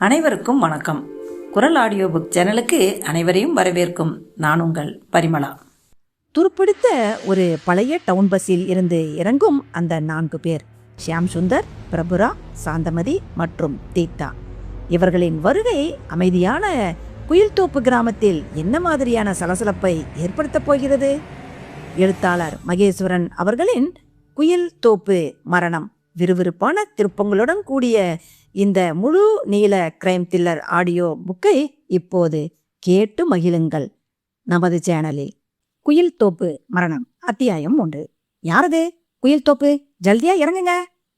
அனைவருக்கும் வணக்கம். குரல் ஆடியோ புக் சேனலுக்கு அனைவரையும் வரவேற்கும் நான் உங்கள் பரிமளா. துருப்பிடித்த ஒரு பழைய டவுன் பஸ்ஸில் இருந்து இறங்கும் அந்த 4 பேர் ஷியாம் சுந்தர், பிரபுரா, சாந்தமதி மற்றும் தீப்தா. இவர்களின் வருகை அமைதியான குயில்தோப்பு கிராமத்தில் என்ன மாதிரியான சலசலப்பை ஏற்படுத்தப் போகிறது? எழுத்தாளர் மகேஸ்வரன் அவர்களின் குயில்தோப்பு மரணம் விறுவிறுப்பான திருப்பங்களுடன் கூடிய இந்த முழு நீள கிரைம் த்ரில்லர் ஆடியோ புக்கை இப்போது கேட்டு மகிழுங்கள் நமது சேனலில். குயில்தோப்பு மரணம் அத்தியாயம் 1. யாரது குயில்தோப்பு? ஜல்தியா இறங்குங்க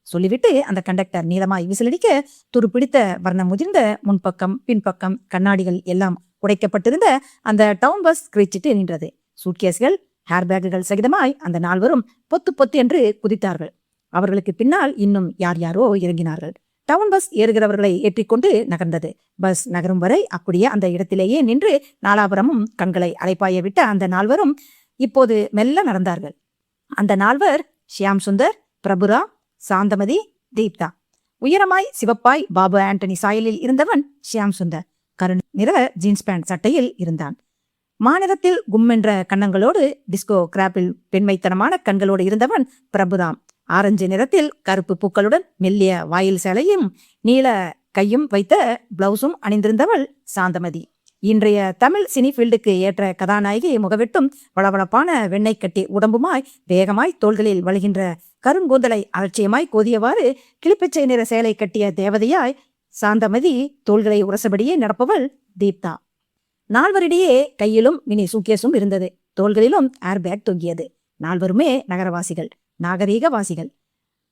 சொல்லிவிட்டு அந்த கண்டக்டர் நீளமாய் விசிலடிக்க துருப்பிடித்த வர்ணம் முதிர்ந்த முன்பக்கம் பின்பக்கம் கண்ணாடிகள் எல்லாம் உடைக்கப்பட்டிருந்த அந்த டவுன் பஸ் கிரீச்சிட்டு நின்றது. சூட்கேஸ்கள், ஹேர்பேக்குகள் சகிதமாய் அந்த 4 பொத்து பொத்து என்று குதித்தார்கள். அவர்களுக்கு பின்னால் இன்னும் யார் யாரோ இறங்கினார்கள். டவுன் பஸ் ஏறுகிறவர்களை ஏற்றிக்கொண்டு நகர்ந்தது. பஸ் நகரும் வரை அப்படியே அந்த இடத்திலேயே நின்று நாலாபுரமும் கண்களை அலைப்பாய விட்ட அந்த 4 இப்போது மெல்ல நடந்தார்கள். அந்த 4 ஷியாம் சுந்தர், பிரபுரா, சாந்தமதி, தீப்தா. உயரமாய் சிவப்பாய் பாபு ஆண்டனி சாயலில் இருந்தவன் ஷியாம் சுந்தர். கரு நிற ஜீன்ஸ் பேண்ட் சட்டையில் இருந்தான். மாநிலத்தில் கும்மென்ற கன்னங்களோடு டிஸ்கோ கிராப்பில் பெண்மைத்தனமான கண்களோடு இருந்தவன் பிரபுராம். ஆரஞ்சு நிறத்தில் கருப்பு பூக்களுடன் மெல்லிய வாயில் சேலையும் நீல கையும் வைத்த பிளவுஸும் அணிந்திருந்தவள் சாந்தமதி. இன்றைய தமிழ் சினி ஃபீல்டுக்கு ஏற்ற கதாநாயகி முகவெட்டும் வளவளப்பான வெண்ணெய் கட்டி உடம்புமாய் வேகமாய் தோள்களில் வழுகின்ற கருங்கூந்தலை அலட்சியமாய் கோதியவாறு கிளிப்பச்சை நிற சேலை கட்டிய தேவதையாய் சாந்தமதி தோள்களை உரசபடியே நடப்பவள் தீப்தா. 4 கையிலும் மினி சூக்கேஸும் இருந்தது. தோள்களிலும் ஏர்பேக் தொங்கியது. 4 நகரவாசிகள், நாகரீகவாசிகள்.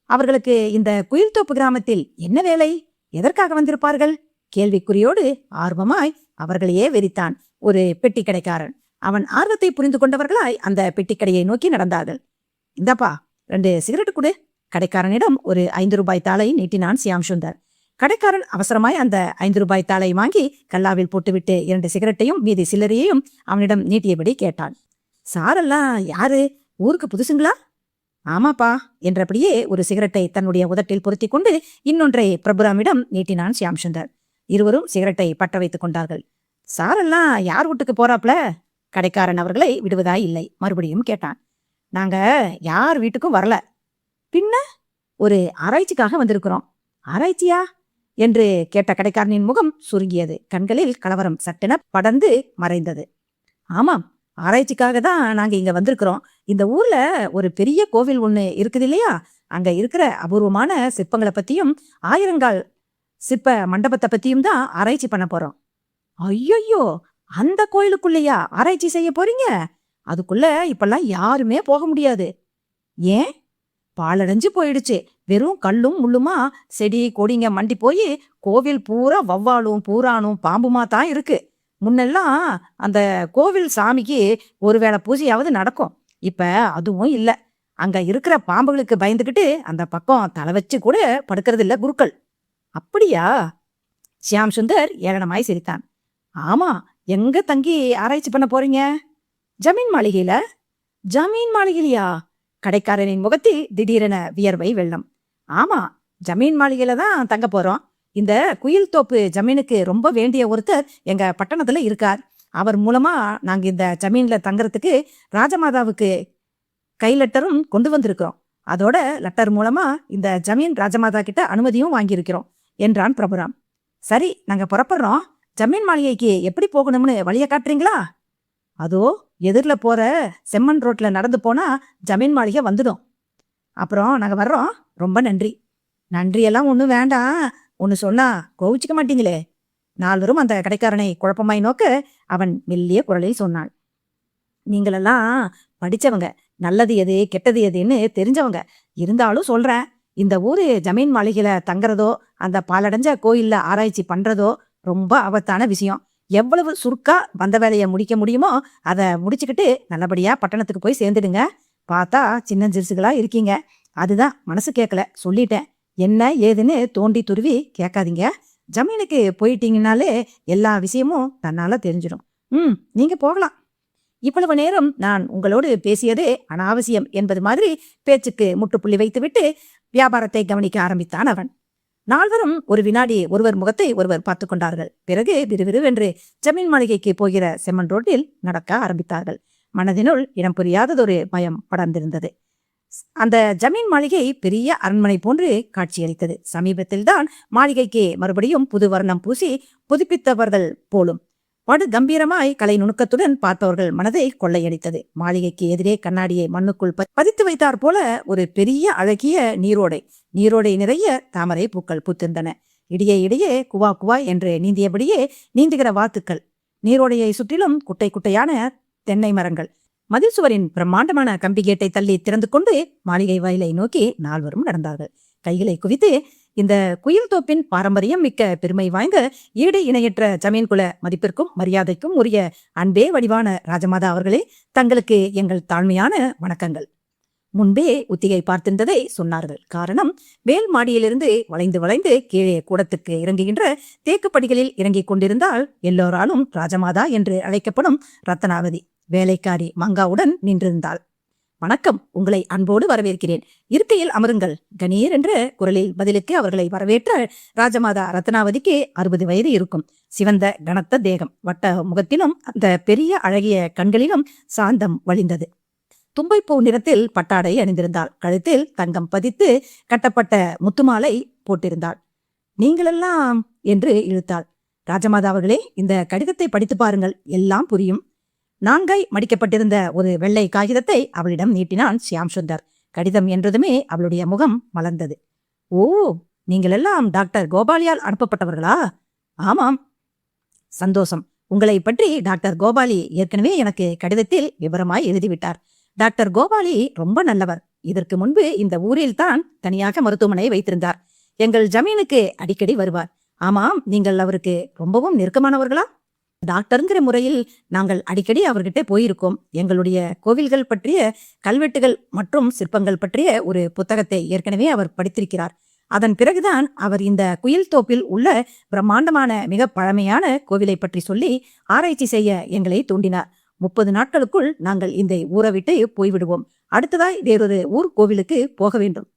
அவர்களுக்கு இந்த குயில்தோப்பு கிராமத்தில் என்ன வேலை? எதற்காக வந்திருப்பார்கள்? கேள்விக்குறியோடு ஆர்வமாய் அவர்களையே வெறித்தான் ஒரு பெட்டி கடைக்காரன். அவன் ஆர்வத்தை புரிந்து கொண்டவர்களாய் அந்த பெட்டிக்கடையை நோக்கி நடந்தார்கள். இந்தப்பா 2 சிகரெட் கொடு. கடைக்காரனிடம் ஒரு 5 ரூபாய் தாளை நீட்டினான் ஷியாம் சுந்தர். கடைக்காரன் அவசரமாய் அந்த 5 ரூபாய் தாளை வாங்கி கல்லாவில் போட்டுவிட்டு 2 சிகரெட்டையும் மீதி சில்லறையையும் அவனிடம் நீட்டியபடி கேட்டான். சாரெல்லாம் யாரு? ஊருக்கு புதுசுங்களா? ஆமாப்பா என்றபடியே ஒரு சிகரெட்டை தன்னுடைய உதட்டில் பொருத்தி கொண்டு இன்னொன்றை பிரபுராமிடம் நீட்டினான் ஷியாம் சுந்தர். இருவரும் சிகரெட்டை பற்ற வைத்துக் கொண்டார்கள். சாரெல்லாம் யார் வீட்டுக்கு போறாப்ல? கடைக்காரன் அவர்களை விடுவதாய் இல்லை. மறுபடியும் கேட்டான். நாங்க யார் வீட்டுக்கும் வரல. பின்ன ஒரு ஆராய்ச்சிக்காக வந்திருக்கிறோம். ஆராய்ச்சியா என்று கேட்ட கடைக்காரனின் முகம் சுருங்கியது. கண்களில் கலவரம் சட்டென படர்ந்து மறைந்தது. ஆமாம், ஆராய்ச்சிக்காக தான் நாங்க இங்க வந்திருக்கிறோம். இந்த ஊர்ல ஒரு பெரிய கோவில் ஒண்ணு இருக்குது இல்லையா? அங்க இருக்கிற அபூர்வமான சிற்பங்களை பத்தியும் ஆயிரங்கால் சிற்ப மண்டபத்தை பத்தியும் தான் ஆராய்ச்சி பண்ண போறோம். ஐயோ, அந்த கோயிலுக்குள்ளேயா ஆராய்ச்சி செய்ய போறீங்க? அதுக்குள்ள இப்பெல்லாம் யாருமே போக முடியாது. ஏன்? பாழடைஞ்சு போயிடுச்சு. வெறும் கல்லும் முள்ளுமா செடி கொடிங்க மண்டி போய் கோவில் பூரா வவ்வாலும் பூரானும் பாம்புமா தான் இருக்கு. முன்னெல்லாம் அந்த கோவில் சாமிக்கு ஒருவேளை பூஜையாவது நடக்கும். இப்ப அதுவும் இல்ல. அங்க இருக்கிற பாம்புகளுக்கு பயந்துகிட்டு அந்த பக்கம் தலை வச்சு கூட படுக்கிறது இல்ல குருக்கள். அப்படியா? ஷியாம் சுந்தர் ஏளனமாய் சிரித்தான். ஆமா, எங்க தங்கி ஆராய்ச்சி பண்ண போறீங்க? ஜமீன் மாளிகையில. ஜமீன் மாளிகையிலையா? கடைக்காரனின் முகத்தில் திடீரென வியர்வை வெள்ளம். ஆமா, ஜமீன் மாளிகையில தான் தங்க போறோம். இந்த குயில்தோப்பு ஜமீனுக்கு ரொம்ப வேண்டிய ஒருத்தர் எங்க பட்டணத்துல இருக்கார். அவர் மூலமா நாங்க இந்த ஜமீன்ல தங்கறதுக்கு ராஜமாதாவுக்கு கை லெட்டரும் கொண்டு வந்திருக்கிறோம். அதோட லெட்டர் மூலமா இந்த ஜமீன் ராஜமாதா கிட்ட அனுமதியும் வாங்கியிருக்கிறோம் என்றான் பிரபுராம். சரி, நாங்க புறப்படுறோம். ஜமீன் மாளிகைக்கு எப்படி போகணும்னு வழிய காட்டுறீங்களா? அதோ எதிரில போற செம்மண் ரோட்ல நடந்து போனா ஜமீன் மாளிகை வந்துடும். அப்புறம் நாங்க வர்றோம். ரொம்ப நன்றி. நன்றியெல்லாம் ஒன்றும் வேண்டாம். ஒன்னு சொன்னா கோவிச்சுக்க மாட்டீங்களே. 4 அந்த கடைக்காரனை குழப்பமாய் நோக்க அவன் மெல்லிய குரலில் சொன்னான். நீங்களெல்லாம் படிச்சவங்க, நல்லது எது கெட்டது எதுன்னு தெரிஞ்சவங்க. இருந்தாலும் சொல்றேன், இந்த ஊரு ஜமீன் மாளிகையில தங்குறதோ அந்த பாலடைஞ்ச கோயில்ல ஆராய்ச்சி பண்றதோ ரொம்ப ஆபத்தான விஷயம். எவ்வளவு சுருக்கா வந்த வேலையை முடிக்க முடியுமோ அதை முடிச்சுக்கிட்டு நல்லபடியா பட்டணத்துக்கு போய் சேர்ந்துடுங்க. பார்த்தா சின்ன ஜிருசுகளா இருக்கீங்க. அதுதான் மனசு கேட்கல, சொல்லிட்டேன். என்ன ஏதுன்னு தோண்டி துருவி கேட்காதீங்க. ஜமீனுக்கு போயிட்டீங்கன்னாலே எல்லா விஷயமும் தன்னால தெரிஞ்சிடும். நீங்க போகலாம். இவ்வளவு நேரம் நான் உங்களோடு பேசியதே அனாவசியம் என்பது மாதிரி பேச்சுக்கு முற்றுப்புள்ளி வைத்துவிட்டு வியாபாரத்தை கவனிக்க ஆரம்பித்தான் அவன். நால்வரும் ஒரு வினாடி ஒருவர் முகத்தை ஒருவர் பார்த்து கொண்டார்கள். பிறகு விறுவிறுவென்று ஜமீன் மாளிகைக்கு போகிற செம்மண் ரோட்டில் நடக்க ஆரம்பித்தார்கள். மனதினுள் இனம் புரியாததொரு பயம் படர்ந்திருந்தது. அந்த ஜமீன் மாளிகை பெரிய அரண்மனை போன்று காட்சியளித்தது. சமீபத்தில்தான் மாளிகைக்கு மறுபடியும் புது வர்ணம் பூசி புதுப்பித்தவர்கள் போலும். படு கம்பீரமாய் கலை நுணுக்கத்துடன் பார்ப்பவர்கள் மனதை கொள்ளையடித்தது. மாளிகைக்கு எதிரே கண்ணாடியை மண்ணுக்குள் பதித்து வைத்தார் போல ஒரு பெரிய அழகிய நீரோடை. நீரோடை நிறைய தாமரை பூக்கள் பூத்திருந்தன. இடியே இடையே குவா குவா என்று நீந்தியபடியே நீந்துகிற வாத்துக்கள். நீரோடையை சுற்றிலும் குட்டை குட்டையான தென்னை மரங்கள். மதில் சுவரின் பிரம்மாண்டமான கம்பி கேட்டை தள்ளி திறந்து கொண்டு மாளிகை வாயிலை நோக்கி நால்வரும் நடந்தார்கள். கைகளை குவித்து, இந்த குயில் தோப்பின் பாரம்பரியம் மிக்க பெருமை வாய்ந்த ஈடு இணையற்ற ஜமீன் குல மதிப்பிற்கும் மரியாதைக்கும் உரிய அன்பே வடிவான ராஜமாதா அவர்களே, தங்களுக்கு எங்கள் தாழ்மையான வணக்கங்கள். முன்பே உத்திகை பார்த்திருந்ததை சொன்னார்கள். காரணம், மேல் மாடியிலிருந்து வளைந்து வளைந்து கீழே கூடத்துக்கு இறங்குகின்ற தேக்குப்படிகளில் இறங்கிக் கொண்டிருந்தால் எல்லோராலும் ராஜமாதா என்று அழைக்கப்படும் ரத்னாவதி வேலைக்காரி மங்காவுடன் நின்றிருந்தாள். வணக்கம், உங்களை அன்போடு வரவேற்கிறேன். இருக்கையில் அமருங்கள். கணீர் என்ற குரலில் பதிலுக்கு அவர்களை வரவேற்ற ராஜமாதா ரத்னாவதிக்கு 60 வயது இருக்கும். சிவந்த கனத்த தேகம், வட்ட முகத்திலும் அந்த பெரிய அழகிய கண்களிலும் சாந்தம் வழிந்தது. தும்பைப்பூ நிறத்தில் பட்டாடை அணிந்திருந்தாள். கழுத்தில் தங்கம் பதித்து கட்டப்பட்ட முத்துமாலை போட்டிருந்தாள். நீங்களெல்லாம் என்று இழுத்தாள். ராஜமாதா அவர்களே, இந்த கடிதத்தை படித்து பாருங்கள், எல்லாம் புரியும். 4 மடிக்கப்பட்டிருந்த ஒரு வெள்ளை காகிதத்தை அவளிடம் நீட்டினான் ஷியாம் சுந்தர். கடிதம் என்றதுமே அவளுடைய முகம் மலர்ந்தது. ஓ, நீங்களெல்லாம் டாக்டர் கோபாலியால் அனுப்பப்பட்டவர்களா? ஆமாம். சந்தோஷம். உங்களை பற்றி டாக்டர் கோபாலி ஏற்கனவே எனக்கு கடிதத்தில் விவரமாய் எழுதிவிட்டார். டாக்டர் கோபாலி ரொம்ப நல்லவர். இதற்கு முன்பு இந்த ஊரில் தான் தனியாக மருத்துவமனை வைத்திருந்தார். எங்கள் ஜமீனுக்கு அடிக்கடி வருவார். ஆமாம், நீங்கள் அவருக்கு ரொம்பவும் நெருக்கமானவர்களா? டாக்டருங்கிற முறையில் நாங்கள் அடிக்கடி அவர்கிட்ட போயிருக்கோம். எங்களுடைய கோவில்கள் பற்றிய கல்வெட்டுகள் மற்றும் சிற்பங்கள் பற்றிய ஒரு புத்தகத்தை ஏற்கனவே அவர் படித்திருக்கிறார். அதன் பிறகுதான் அவர் இந்த குயில் தோப்பில் உள்ள பிரம்மாண்டமான மிக பழமையான கோவிலை பற்றி சொல்லி ஆராய்ச்சி செய்ய எங்களை தூண்டினார். 30 நாட்களுக்குள் நாங்கள் இந்த ஊரை விட்டு போய்விடுவோம். அடுத்ததாய் வேறொரு ஊர் கோவிலுக்கு போக வேண்டும்.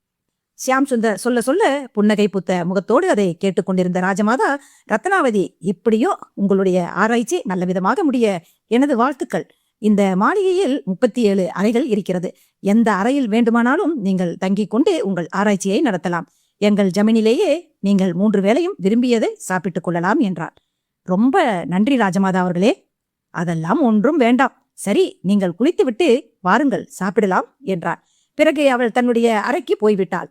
ஷியாம் சுந்தர் சொல்ல சொல்ல புன்னகை புத்த முகத்தோடு அதை கேட்டுக்கொண்டிருந்த ராஜமாதா, ரத்னாவதி, எப்படியோ உங்களுடைய ஆராய்ச்சி நல்ல விதமாக முடிய எனது வாழ்த்துக்கள். இந்த மாளிகையில் 37 அறைகள் இருக்கிறது. எந்த அறையில் வேண்டுமானாலும் நீங்கள் தங்கிக் கொண்டு உங்கள் ஆராய்ச்சியை நடத்தலாம். எங்கள் ஜமீனிலேயே நீங்கள் 3 வேளையும் விரும்பியதை சாப்பிட்டுக் கொள்ளலாம் என்றார். ரொம்ப நன்றி ராஜமாதா அவர்களே. அதெல்லாம் ஒன்றும் வேண்டாம். சரி, நீங்கள் குளித்துவிட்டு வாருங்கள், சாப்பிடலாம் என்றார். பிறகு அவள் தன்னுடைய அறைக்கு போய்விட்டாள்.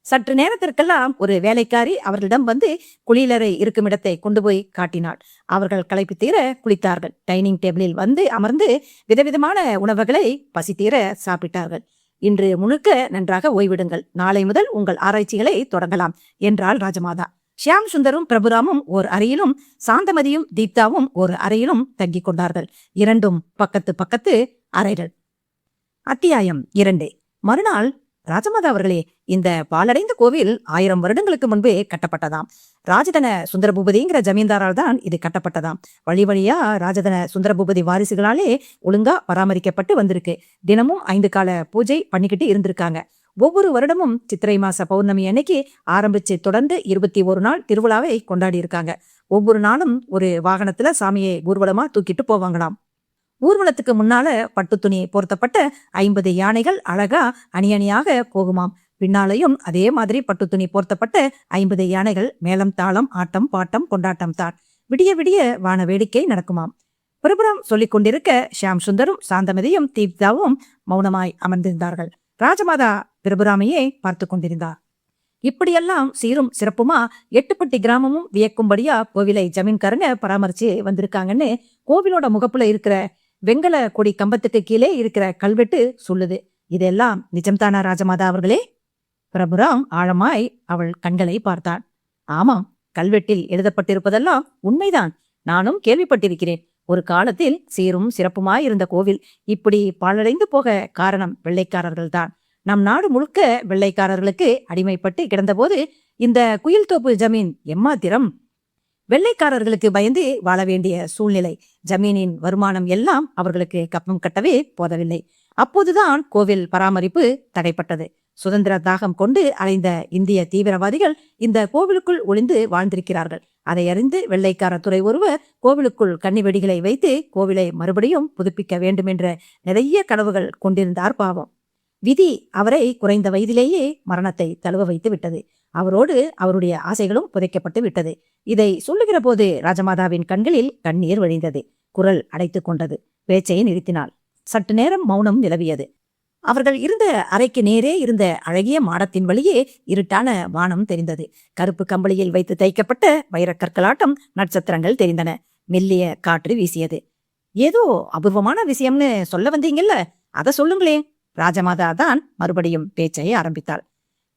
சற்று நேரத்திற்கெல்லாம் ஒரு வேலைக்காரி அவர்களிடம் வந்து குளியலறை இருக்கும் இடத்தை கொண்டு போய் காட்டினாள். அவர்கள் களைப்பு தீர குளித்தார்கள். டைனிங் டேபிளில் வந்து அமர்ந்து விதவிதமான உணவுகளை பசி தீர சாப்பிட்டார்கள். இன்று முழுக்க நன்றாக ஓய்விடுங்கள். நாளை முதல் உங்கள் ஆராய்ச்சிகளை தொடங்கலாம் என்றாள் ராஜமாதா. ஷியாம் சுந்தரும் பிரபுராமும் ஓர் அறையிலும் சாந்தமதியும் தீப்தாவும் ஒரு அறையிலும் தங்கிக் கொண்டார்கள். 2 பக்கத்து பக்கத்து அறைகள். அத்தியாயம் 2. மறுநாள், ராஜமாதா அவர்களே, இந்த பாலடைந்த கோவில் 1000 வருடங்களுக்கு முன்பே கட்டப்பட்டதாம். ராஜதன சுந்தரபூபதிங்கிற ஜமீன்தாரால் தான் இது கட்டப்பட்டதாம். வழி வழியா ராஜதன சுந்தரபூபதி வாரிசுகளாலே ஒழுங்கா பராமரிக்கப்பட்டு வந்திருக்கு. தினமும் 5 கால பூஜை பண்ணிக்கிட்டு இருந்திருக்காங்க. ஒவ்வொரு வருடமும் சித்திரை மாச பௌர்ணமி அன்னைக்கு ஆரம்பிச்சு தொடர்ந்து 21 நாள் திருவிழாவை கொண்டாடி இருக்காங்க. ஒவ்வொரு நாளும் ஒரு வாகனத்துல சாமியை ஊர்வலமா தூக்கிட்டு போவாங்களாம். ஊர்வலத்துக்கு முன்னால பட்டு துணி போர்த்தப்பட்ட 50 யானைகள் அழகா அணியணியாக போகுமாம். பின்னாலையும் அதே மாதிரி பட்டு துணி போர்த்தப்பட்ட 50 யானைகள் மேளம் தாளம் ஆட்டம் பாட்டம் கொண்டாட்டம் தான். விடிய விடிய வான வேடிக்கை நடக்குமாம். பிரபுரம் சொல்லிக் கொண்டிருக்க ஷியாம் சுந்தரும் சாந்தமதியும் தீப்தாவும் மௌனமாய் அமர்ந்திருந்தார்கள். ராஜமாதா பிரபுராமையே பார்த்து கொண்டிருந்தார். இப்படியெல்லாம் சீரும் சிறப்புமா 8பட்டி கிராமமும் வியக்கும்படியா கோவிலை ஜமீன்காரங்க பராமரிச்சு வந்திருக்காங்கன்னு கோவிலோட முகப்புல இருக்கிற வெங்கல கொடி கம்பத்துக்கு கீழே இருக்கிற கல்வெட்டு சொல்லுது. இதெல்லாம் நிஜம்தானா ராஜமாதா அவர்களே? பிரபுராம் ஆழமாய் அவள் கண்களை பார்த்தான். ஆமாம், கல்வெட்டில் எழுதப்பட்டிருப்பதெல்லாம் உண்மைதான். நானும் கேள்விப்பட்டிருக்கிறேன். ஒரு காலத்தில் சீரும் சிறப்புமாய் இருந்த கோவில் இப்படி பாழடைந்து போக காரணம் வெள்ளைக்காரர்கள்தான். நம் நாடு முழுக்க வெள்ளைக்காரர்களுக்கு அடிமைப்பட்டு கிடந்தபோது இந்த குயில் தோப்பு ஜமீன் எம்மாத்திரம். வெள்ளைக்காரர்களுக்கு பயந்து வாழ வேண்டிய சூழ்நிலை. ஜமீனின் வருமானம் எல்லாம் அவர்களுக்கு கப்பம் கட்டவே போதவில்லை. அப்போதுதான் கோவில் பராமரிப்பு தடைப்பட்டது. சுதந்திர தாகம் கொண்டு அலைந்த இந்திய தீவிரவாதிகள் இந்த கோவிலுக்குள் ஒளிந்து வாழ்ந்திருக்கிறார்கள். அதை அறிந்து வெள்ளைக்கார துறை ஒருவர் கோவிலுக்குள் கன்னி வெடிகளை வைத்து கோவிலை மறுபடியும் புதுப்பிக்க வேண்டும் என்ற நிறைய கனவுகள் கொண்டிருந்தார். பாவம், விதி அவரை குறைந்த வயதிலேயே மரணத்தை தழுவ வைத்து விட்டது. அவரோடு அவருடைய ஆசைகளும் புதைக்கப்பட்டு விட்டது. இதை சொல்லுகிற போது ராஜமாதாவின் கண்களில் கண்ணீர் வழிந்தது. குரல் அடைத்து கொண்டது. பேச்சை நிறுத்தினாள். சற்று நேரம் மௌனம் நிலவியது. அவர்கள் இருந்த அறைக்கு நேரே இருந்த அழகிய மாடத்தின் வழியே இருட்டான வானம் தெரிந்தது. கருப்பு கம்பளியில் வைத்து தைக்கப்பட்ட வைரக்கற்களாட்டம் நட்சத்திரங்கள் தெரிந்தன. மெல்லிய காற்று வீசியது. ஏதோ அபூர்வமான விஷயம்னு சொல்ல வந்தீங்கல்ல, அதை சொல்லுங்களே. ராஜமாதா தான் மறுபடியும் பேச்சை ஆரம்பித்தாள்.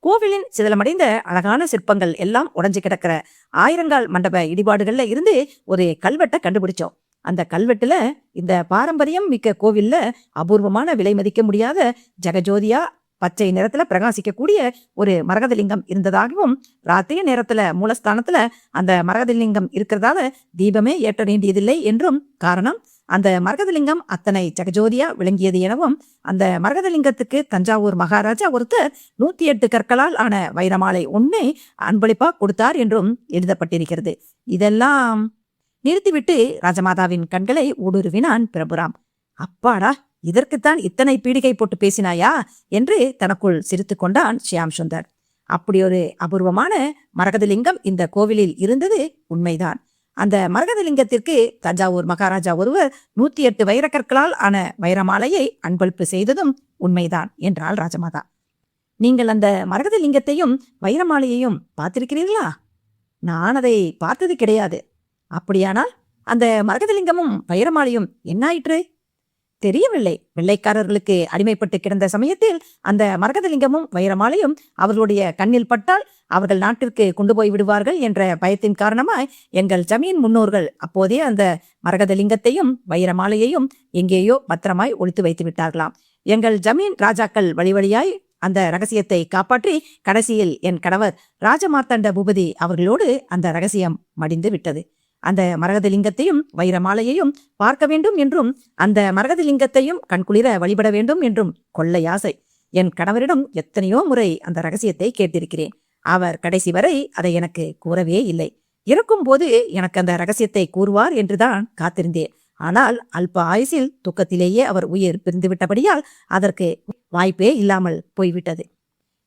கோவிலின் சிதலமடைந்த அழகான சிற்பங்கள் எல்லாம் உடைஞ்சு கிடக்கிற ஆயிரங்கால் மண்டப இடிபாடுகள்ல இருந்து ஒரு கல்வெட்டை கண்டுபிடிச்சோம். அந்த கல்வெட்டுல இந்த பாரம்பரியம் மிக்க கோவில்ல அபூர்வமான விலை மதிக்க முடியாத ஜெகஜோதியா பச்சை நிறத்துல பிரகாசிக்கக்கூடிய ஒரு மரகதலிங்கம் இருந்ததாகவும், ராத்திரி நேரத்துல மூலஸ்தானத்துல அந்த மரகதலிங்கம் இருக்கிறதால தீபமே ஏற்ற வேண்டியதில்லை என்றும், காரணம் அந்த மரகதலிங்கம் அத்தனை ஜெகஜோதியா விளங்கியது எனவும், அந்த மரகதலிங்கத்துக்கு தஞ்சாவூர் மகாராஜா ஒருத்தர் 108 கற்களால் ஆன வைரமாலை ஒன்னே அன்பளிப்பா கொடுத்தார் என்றும் எழுதப்பட்டிருக்கிறது. இதெல்லாம் நிறுத்திவிட்டு ராஜமாதாவின் கண்களை ஊடுருவினான் பிரபுராம். அப்பாடா, இதற்குத்தான் இத்தனை பீடிகை போட்டு பேசினாயா என்று தனக்குள் சிரித்து கொண்டான் ஷியாம் சுந்தர். அப்படி ஒரு அபூர்வமான மரகதலிங்கம் இந்த கோவிலில் இருந்தது உண்மைதான். அந்த மரகதலிங்கத்திற்கு தஞ்சாவூர் மகாராஜா ஒருவர் 108 வைரக்கற்களால் ஆன வைரமாலையை அன்பளிப்பு செய்ததும் உண்மைதான் என்றாள் ராஜமாதா. நீங்கள் அந்த மரகதலிங்கத்தையும் வைரமாலையையும் பார்த்திருக்கிறீர்களா? நான் அதை பார்த்தது கிடையாது. அப்படியானால் அந்த மரகதலிங்கமும் வைரமாலையும் என்னாயிற்று? தெரியவில்லை. வெள்ளைக்காரர்களுக்கு அடிமைப்பட்டு கிடந்த சமயத்தில் அந்த மரகதலிங்கமும் வைரமாலையும் அவர்களுடைய கண்ணில் பட்டால் அவர்கள் நாட்டிற்கு கொண்டு போய் விடுவார்கள் என்ற பயத்தின் காரணமாய் எங்கள் ஜமீன் முன்னோர்கள் அப்போதே அந்த மரகதலிங்கத்தையும் வைரமாலையையும் எங்கேயோ பத்திரமாய் ஒளித்து வைத்து விட்டார்களாம். எங்கள் ஜமீன் ராஜாக்கள் வழி வழியாய் அந்த ரகசியத்தை காப்பாற்றி கடைசியில் என் கணவர் ராஜமார்த்தண்ட பூபதி அவர்களோடு அந்த ரகசியம் மடிந்து விட்டது. அந்த மரகதலிங்கத்தையும் வைரமாலையையும் பார்க்க வேண்டும் என்றும், அந்த மரகதலிங்கத்தையும் கண்குளிர வழிபட வேண்டும் என்றும் கொள்ளை ஆசை. என் கணவரிடம் எத்தனையோ முறை அந்த ரகசியத்தை கேட்டிருக்கிறேன். அவர் கடைசி வரை அதை எனக்கு கூறவே இல்லை. இறக்கும் போது எனக்கு அந்த ரகசியத்தை கூறுவார் என்றுதான் காத்திருந்தேன். ஆனால் அல்ப ஆயுசில் துக்கத்திலேயே அவர் உயிர் பிரிந்துவிட்டபடியால் அதற்கு வாய்ப்பே இல்லாமல் போய்விட்டது.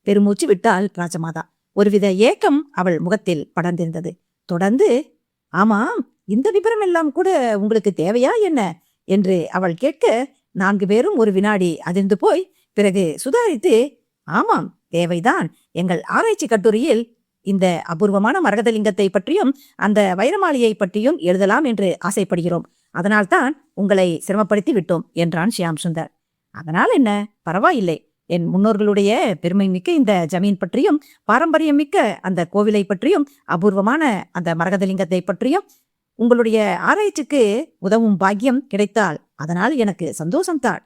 பெருமூச்சு விட்டாள் ராஜமாதா. ஒருவித ஏக்கம் அவள் முகத்தில் படர்ந்திருந்தது. தொடர்ந்து, ஆமாம், இந்த விபரம் எல்லாம் கூட உங்களுக்கு தேவையா என்ன என்று அவள் கேட்க 4 பேரும் ஒரு வினாடி அதிர்ந்து போய் பிறகு சுதாரித்து, ஆமாம், தேவைதான். எங்கள் ஆராய்ச்சி கட்டுரையில் இந்த அபூர்வமான மரகதலிங்கத்தை பற்றியும் அந்த வைரமாலையை பற்றியும் எழுதலாம் என்று ஆசைப்படுகிறோம். அதனால்தான் உங்களை சிரமப்படுத்தி விட்டோம் என்றான் ஷியாம் சுந்தர். அதனால் என்ன, பரவாயில்லை. என் முன்னோர்களுடைய பெருமை மிக்க இந்த ஜமீன் பற்றியும் பாரம்பரியம் மிக்க அந்த கோவிலை பற்றியும் அபூர்வமான அந்த மரகதலிங்கத்தை பற்றியும் உங்களுடைய ஆராய்ச்சிக்கு உதவும் பாக்கியம் கிடைத்தால் அதனால் எனக்கு சந்தோஷம்தான்.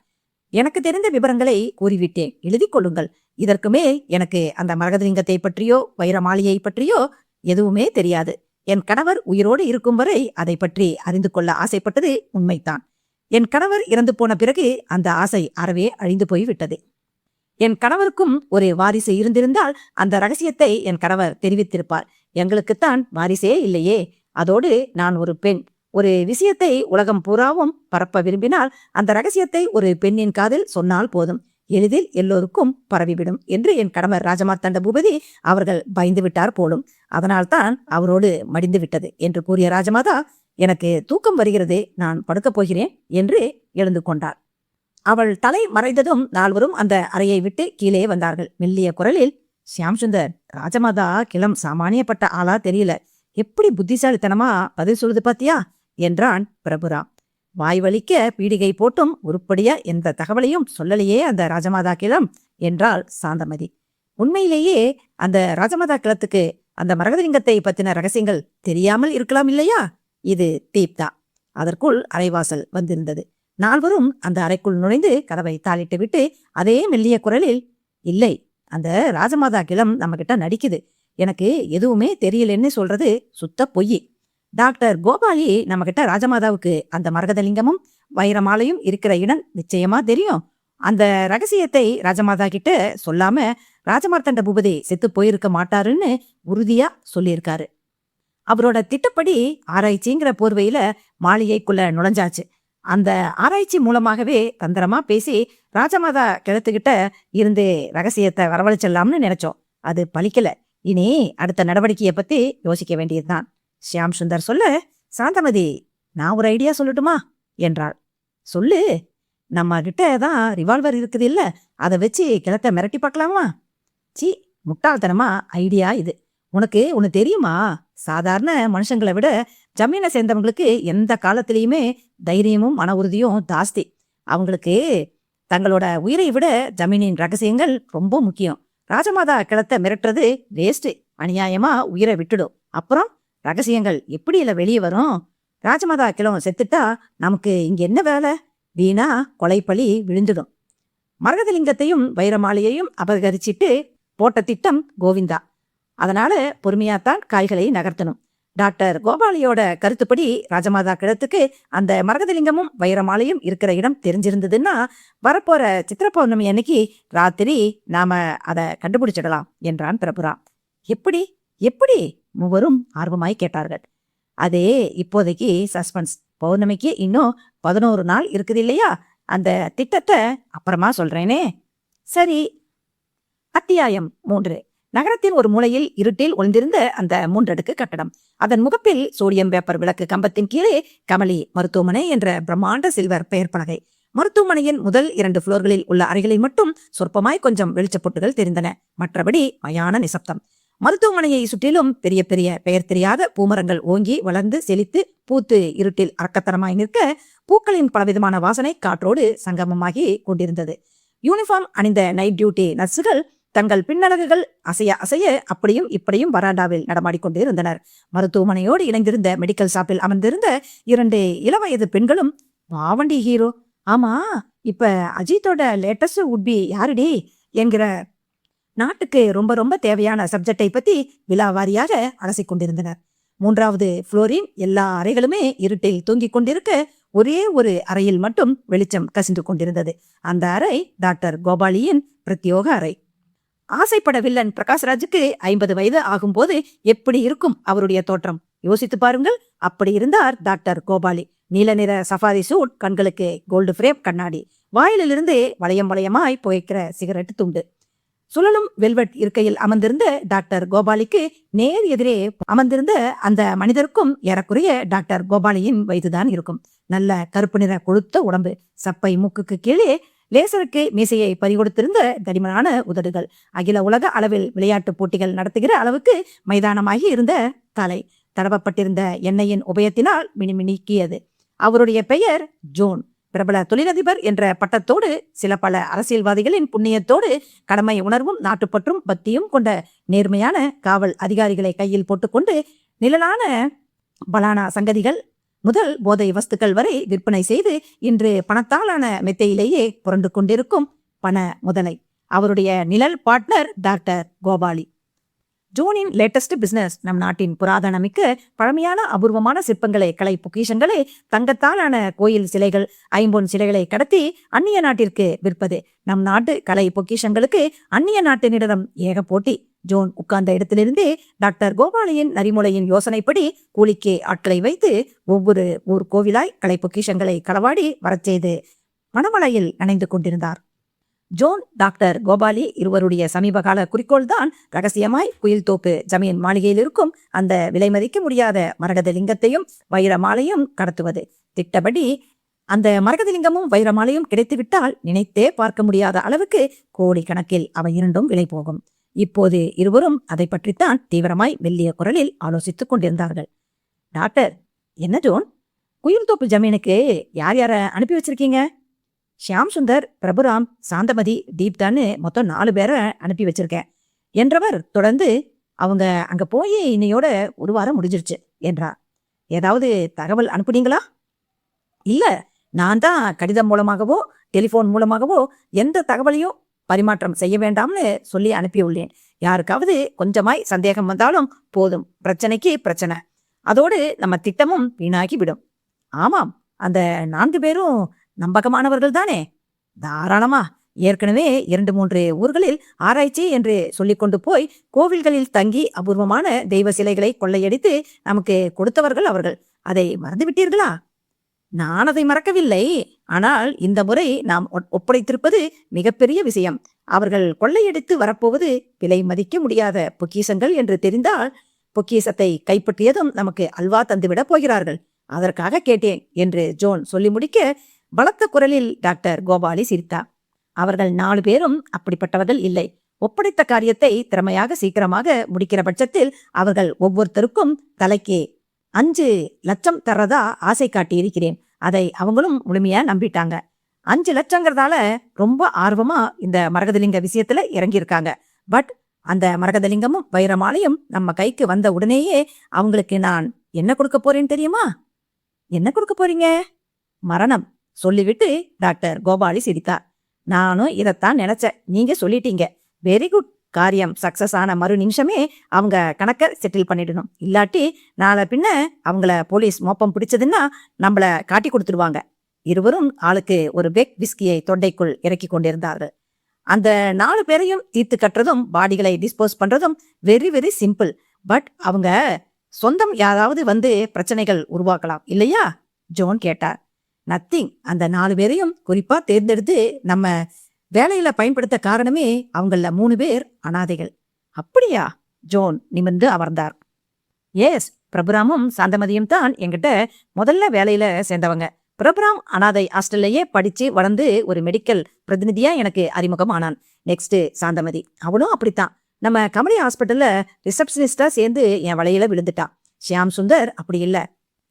எனக்கு தெரிந்த விவரங்களை கூறிவிட்டேன், எழுதி கொள்ளுங்கள். இதற்கு மேல் எனக்கு அந்த மரகதலிங்கத்தை பற்றியோ வைரமாலையை பற்றியோ எதுவுமே தெரியாது. என் கணவர் உயிரோடு இருக்கும் வரை அதை பற்றி அறிந்து கொள்ள ஆசைப்பட்டது உண்மைதான். என் கணவர் இறந்து போன பிறகு அந்த ஆசை அறவே அழிந்து போய்விட்டது. என் கணவருக்கும் ஒரு வாரிசு இருந்திருந்தால் அந்த ரகசியத்தை என் கணவர் தெரிவித்திருப்பார். எங்களுக்குத்தான் வாரிசே இல்லையே. அதோடு நான் ஒரு பெண். ஒரு விஷயத்தை உலகம் பூராவும் பரப்ப விரும்பினால் அந்த ரகசியத்தை ஒரு பெண்ணின் காதில் சொன்னால் போதும், எளிதில் எல்லோருக்கும் பரவிவிடும் என்று என் கணவர் ராஜமார்த்தண்ட பூபதி அவர்கள் பயந்து விட்டார் போலும். அதனால்தான் அவரோடு மடிந்து விட்டது என்று கூறிய ராஜமாதா, எனக்கு தூக்கம் வருகிறது, நான் படுக்கப் போகிறேன் என்று எழுந்து கொண்டார். அவள் தலை மறைந்ததும் 4வரும் அந்த அறையை விட்டு கீழே வந்தார்கள். மெல்லிய குரலில், ஷியாம் சுந்தர், ராஜமாதா கிளம் சாமானியப்பட்ட ஆளா தெரியல, எப்படி புத்திசாலித்தனமா பதில் சொல்லுது பாத்தியா என்றான் பிரபுராம். வாய் வலிக்க பீடிகை போட்டும் உருப்படியா எந்த தகவலையும் சொல்லலையே அந்த ராஜமாதா கிளம் என்றாள் சாந்தமதி. உண்மையிலேயே அந்த ராஜமாதா கிளத்துக்கு அந்த மரகதலிங்கத்தை பத்தின ரகசியங்கள் தெரியாமல் இருக்கலாம் இல்லையா? இது தீப்தா. அதற்குள் அரைவாசல் வந்திருந்தது. 4வரும் அந்த அறைக்குள் நுழைந்து கதவை தாளிட்டு விட்டு அதே மெல்லிய குரலில், இல்லை, அந்த ராஜமாதா கிளம் நம்ம கிட்ட நடிக்குது. எனக்கு எதுவுமே தெரியலன்னு சொல்றது சுத்த பொய். டாக்டர் கோபாலி நம்ம கிட்ட ராஜமாதாவுக்கு அந்த மரகதலிங்கமும் வைரமாலையும் இருக்கிற இடம் நிச்சயமா தெரியும். அந்த ரகசியத்தை ராஜமாதா கிட்ட சொல்லாம ராஜமார்த்தண்ட பூபதி செத்து போயிருக்க மாட்டாருன்னு உறுதியா சொல்லியிருக்காரு. அவரோட திட்டப்படி ஆராய்ச்சிங்கிற போர்வையில மாளிகைக்குள்ள நுழைஞ்சாச்சு. அந்த ஆராய்ச்சி மூலமாகவே தந்திரமா பேசி ராஜமாதா கிழத்துக்கிட்ட இருந்து ரகசியத்தை வரவழைச்சிடலாம்னு நினைச்சோம். அது பலிக்கல. இனி அடுத்த நடவடிக்கையை பத்தி யோசிக்க வேண்டியதுதான். ஷியாம் சுந்தர் சொல்ல, சாந்தமதி, நான் ஒரு ஐடியா சொல்லட்டுமா என்றாள். சொல்லு. நம்ம கிட்ட தான் ரிவால்வர் இருக்குது இல்ல, அதை வச்சு கிழத்த மிரட்டி பார்க்கலாமா? சி, முட்டாள்தனமா ஐடியா இது. உனக்கு ஒண்ணு தெரியுமா? சாதாரண மனுஷங்களை விட ஜமீனை சேர்ந்தவங்களுக்கு எந்த காலத்திலயுமே தைரியமும் மன உறுதியும் ஜாஸ்தி. அவங்களுக்கு தங்களோட உயிரை விட ஜமீனின் ரகசியங்கள் ரொம்ப முக்கியம். ராஜமாதா கிழத்த மிரட்டுறது வேஸ்ட். அநியாயமா உயிரை விட்டுடும். அப்புறம் ரகசியங்கள் எப்படி இல்ல வெளியே வரும்? ராஜமாதா கிழம் செத்துட்டா நமக்கு இங்க என்ன வேலை? வீணா கொலைப்பழி விழுந்துடும். மரகதலிங்கத்தையும் வைரமாளியையும் அபகரிச்சிட்டு போட்ட திட்டம் கோவிந்தா. அதனால பொறுமையாத்தான் காய்களை நகர்த்தணும். டாக்டர் கோபாலியோட கருத்துப்படி ராஜமாதா கிழத்துக்கு அந்த மரகதலிங்கமும் வைரமாலையும் இருக்கிற இடம் தெரிஞ்சிருந்ததுன்னா வரப்போற சித்திர பௌர்ணமி அன்னைக்கு ராத்திரி நாம அதை கண்டுபிடிச்சிடலாம் என்றான் பிரபுராம். எப்படி எப்படி? மூவரும் ஆர்வமாய் கேட்டார்கள். அதே இப்போதைக்கு சஸ்பென்ஸ். பௌர்ணமிக்கு இன்னும் 11 நாள் இருக்குது இல்லையா? அந்த திட்டத்தை அப்புறமா சொல்றேனே. சரி. அத்தியாயம் 3. நகரத்தின் ஒரு மூலையில் இருட்டில் ஒளிந்திருந்த அந்த 3 அடுக்கு கட்டடம். அதன் முகப்பில் சோடியம் வேப்பர் விளக்கு கம்பத்தின் கீழே கமலி மருத்துவமனை என்ற பிரம்மாண்ட சில்வர் பெயர் பலகை. மருத்துவமனையின் முதல் 2 புளோர்களில் உள்ள அறைகளில் மட்டும் சொற்பமாய் கொஞ்சம் வெளிச்சப்பொட்டுகள் தெரிந்தன. மற்றபடி மயான நிசப்தம். மருத்துவமனையை சுற்றிலும் பெரிய பெரிய பெயர் தெரியாத பூமரங்கள் ஓங்கி வளர்ந்து செழித்து பூத்து இருட்டில் அரக்கத்தனமாய் நிற்க பூக்களின் பலவிதமான வாசனை காற்றோடு சங்கமமாகி கொண்டிருந்தது. யூனிஃபார்ம் அணிந்த நைட் டியூட்டி நர்ஸுகள் தங்கள் பின்னலகுகள் அசைய அசைய அப்படியும் இப்படியும் வராண்டாவில் நடமாடிக்கொண்டு இருந்தனர். மருத்துவமனையோடு இணைந்திருந்த மெடிக்கல் ஷாப்பில் அமர்ந்திருந்த 2 இளவயது பெண்களும், வாவண்டி ஹீரோ, ஆமா இப்ப அஜித்தோட லேட்டஸ்ட் உட்பி யாருடி என்கிற நாட்டுக்கு ரொம்ப ரொம்ப தேவையான சப்ஜெக்டை பத்தி விலாவாரியாக அலசிக் கொண்டிருந்தனர். 3வது புளோரின் எல்லா அறைகளுமே இருட்டில் தூங்கிக் கொண்டிருக்க ஒரே ஒரு அறையில் மட்டும் வெளிச்சம் கசிந்து கொண்டிருந்தது. அந்த அறை டாக்டர் கோபாலியின் பிரத்யோக அறை. ஆசைப்பட வில்லன் பிரகாஷ்ராஜுக்கு 50 வயது ஆகும்போது எப்படி இருக்கும் அவருடைய தோற்றம்? யோசித்து பாருங்கள். அப்படி இருந்தார் டாக்டர் கோபாலி. நீல நிற சஃபாரி சூட், கண்களுக்கு கோல்டு ஃப்ரேம் கண்ணாடி, வாயிலிருந்து வளையம் வளையமாய் புகைக்கிற சிகரெட் துண்டு. சுழலும் வெல்வெட் இருக்கையில் அமர்ந்திருந்த டாக்டர் கோபாலிக்கு நேர் எதிரே அமர்ந்திருந்த அந்த மனிதருக்கும் ஏறக்குறைய டாக்டர் கோபாலியின் வயதுதான் இருக்கும். நல்ல கருப்பு நிற கொழுத்த உடம்பு, சப்பை மூக்குக்கு கீழே லேசருக்கு மீசையை பறிகொடுத்திருந்த தடிமனான உதடுகள், அகில உலக அளவில் விளையாட்டு போட்டிகள் நடத்துகிற அளவுக்கு மைதானமாகி இருந்த தலை, தடவப்பட்டிருந்த எண்ணெயின் உபயத்தினால் மினிமினிக்கியது. அவருடைய பெயர் ஜோன். பிரபல தொழிலதிபர் என்ற பட்டத்தோடு சில பல அரசியல்வாதிகளின் புண்ணியத்தோடு கடமை உணர்வும் நாட்டுப்பற்றும் பக்தியும் கொண்ட நேர்மையான காவல் அதிகாரிகளை கையில் போட்டுக்கொண்டு நிழலான பலானா சங்கதிகள் முதல் போதை வஸ்துக்கள் வரை விற்பனை செய்து இன்று பணத்தாலான மெத்தையிலேயே புரண்டு கொண்டிருக்கும் பண முதலை அவருடைய நிழல் பார்ட்னர் டாக்டர் கோபாலி. ஜோனின் லேட்டஸ்ட் பிசினஸ் நம் நாட்டின் புராதனமிக்க பழமையான அபூர்வமான சிற்பங்களை, கலை பொக்கிஷங்களை, தங்கத்தாலான கோயில் சிலைகள், ஐம்பொன் சிலைகளை கடத்தி அந்நிய நாட்டிற்கு விற்பது. நம் நாட்டு கலை பொக்கிஷங்களுக்கு அந்நிய நாட்டினிடம் ஏக போட்டி. ஜோன் உட்கார்ந்த இடத்திலிருந்தே டாக்டர் கோபாலியின் நரிமுலையின் யோசனைப்படி கூலிக்கு ஆட்களை வைத்து ஒவ்வொரு ஊர் கோவிலாய் கலை பொக்கிஷங்களை களவாடி வரச்செய்து மணமலையில் நனைந்து கொண்டிருந்தார். ஜோன், டாக்டர் கோபாலி இருவருடைய சமீபகால குறிக்கோள் தான் ரகசியமாய் குயில்தோப்பு ஜமீன் மாளிகையில் இருக்கும் அந்த விலை மதிக்க முடியாத மரகதலிங்கத்தையும் வைரமாலையும் கடத்துவது. திட்டப்படி அந்த மரகதலிங்கமும் வைரமாலையும் கிடைத்துவிட்டால் நினைத்தே பார்க்க முடியாத அளவுக்கு கோடிக்கணக்கில் அவை இரண்டும் விலை போகும். இப்போது இருவரும் அதை பற்றித்தான் தீவிரமாய் மெல்லிய குரலில் ஆலோசித்துக் கொண்டிருந்தார்கள். டாக்டர், என்ன ஜோன், குயில்தோப்பு ஜமீனுக்கு யார் யார அனுப்பி வச்சிருக்கீங்க? ஷியாம் சுந்தர், பிரபுராம், சாந்தமதி, தீப்தான்னு மொத்தம் 4 பேரை அனுப்பி வச்சிருக்கேன் என்றவர் தொடர்ந்து, அவங்க அங்க போய் இன்னையோட 1 வாரம் முடிஞ்சிருச்சு என்றார். ஏதாவது தகவல் அனுப்புனீங்களா? இல்ல, நான் தான் கடிதம் மூலமாகவோ டெலிபோன் மூலமாகவோ எந்த தகவலையும் பரிமாற்றம் செய்ய வேண்டாம்னு சொல்லி அனுப்பியுள்ளேன். யாருக்காவது கொஞ்சமாய் சந்தேகம் வந்தாலும் போதும், பிரச்சனைக்கு பிரச்சனை, அதோடு நம்ம திட்டமும் வீணாகி விடும். ஆமாம், அந்த 4 பேரும் நம்பகமானவர்கள் தானே? தாராளமா ஏற்கனவே 2-3 ஊர்களில் ஆராய்ச்சி என்று சொல்லிக்கொண்டு போய் கோவில்களில் தங்கி அபூர்வமான தெய்வ சிலைகளை கொள்ளையடித்து நமக்கு கொடுத்தவர்கள் அவர்கள். அதை மறந்துவிட்டீர்களா? நான் அதை மறக்கவில்லை. ஆனால் இந்த முறை நாம் ஒப்படைத்திருப்பது மிகப்பெரிய விஷயம். அவர்கள் கொள்ளையடித்து வரப்போவது விலை மதிக்க முடியாத பொக்கிஷங்கள் என்று தெரிந்தால் பொக்கிஷத்தை கைப்பற்றியதும் நமக்கு அல்வா தந்துவிடப் போகிறார்கள். அதற்காக கேட்டேன் என்று ஜோன் சொல்லி முடிக்க பலத்த குரலில் டாக்டர் கோபாலி சிரித்தார். அவர்கள் 4 பேரும் அப்படிப்பட்டவர்கள் இல்லை. ஒப்படைத்த காரியத்தை திறமையாக சீக்கிரமாக முடிக்கிற பட்சத்தில் அவர்கள் ஒவ்வொருத்தருக்கும் தலைக்கு 5 லட்சம் தர்றதா ஆசை காட்டியிருக்கிறேன். அதை அவங்களும் முழுமையா நம்பிட்டாங்க. 5 லட்சங்கிறதால ரொம்ப ஆர்வமா இந்த மரகதலிங்க விஷயத்துல இறங்கியிருக்காங்க. பட் அந்த மரகதலிங்கமும் வைரமாலையும் நம்ம கைக்கு வந்த உடனேயே அவங்களுக்கு நான் என்ன கொடுக்க போறேன்னு தெரியுமா? என்ன கொடுக்க போறீங்க? மரணம். சொல்லிவிட்டு டாக்டர் கோபாலி சிரித்தார். நானும் இதைத்தான் நினைச்சேன். நீங்க சொல்லிட்டீங்க. Very good. காரியம் சக்சஸ் ஆன மறு நிமிஷமே அவங்க கணக்க செட்டில் பண்ணிடணும். இல்லாட்டி நாளை பின்ன அவங்கள போலீஸ் மோப்பம் பிடிச்சதுன்னா நம்மள காட்டி கொடுத்துருவாங்க. இருவரும் ஆளுக்கு ஒரு பெக் விஸ்கியை தொண்டைக்குள் இறக்கி கொண்டிருந்தார்கள். அந்த 4 பேரையும் தீர்த்து கட்டுறதும் பாடிகளை டிஸ்போஸ் பண்றதும் வெரி வெரி சிம்பிள். பட் அவங்க சொந்தம் யாராவது வந்து பிரச்சனைகள் உருவாக்கலாம் இல்லையா? ஜோன் கேட்டார். நத்திங். அந்த 4 பேரையும் குறிப்பா தேர்ந்தெடுத்து நம்ம வேலையில பயன்படுத்த காரணமே அவங்கள 3 பேர் அனாதைகள். அப்படியா? ஜோன் நிமிர்ந்து அமர்ந்தார். எஸ், பிரபுராமும் சாந்தமதியும் தான் என்கிட்ட முதல்ல வேலையில சேர்ந்தவங்க. பிரபுராம் அனாதை ஹாஸ்டல்லையே படிச்சு வளர்ந்து ஒரு மெடிக்கல் பிரதிநிதியா எனக்கு அறிமுகம் ஆனான். நெக்ஸ்ட் சாந்தமதி. அவனும் அப்படித்தான். நம்ம கமலி ஹாஸ்பிட்டல்ல ரிசப்ஷனிஸ்டா சேர்ந்து என் வலையில விழுந்துட்டான். ஷியாம் சுந்தர் அப்படி இல்ல.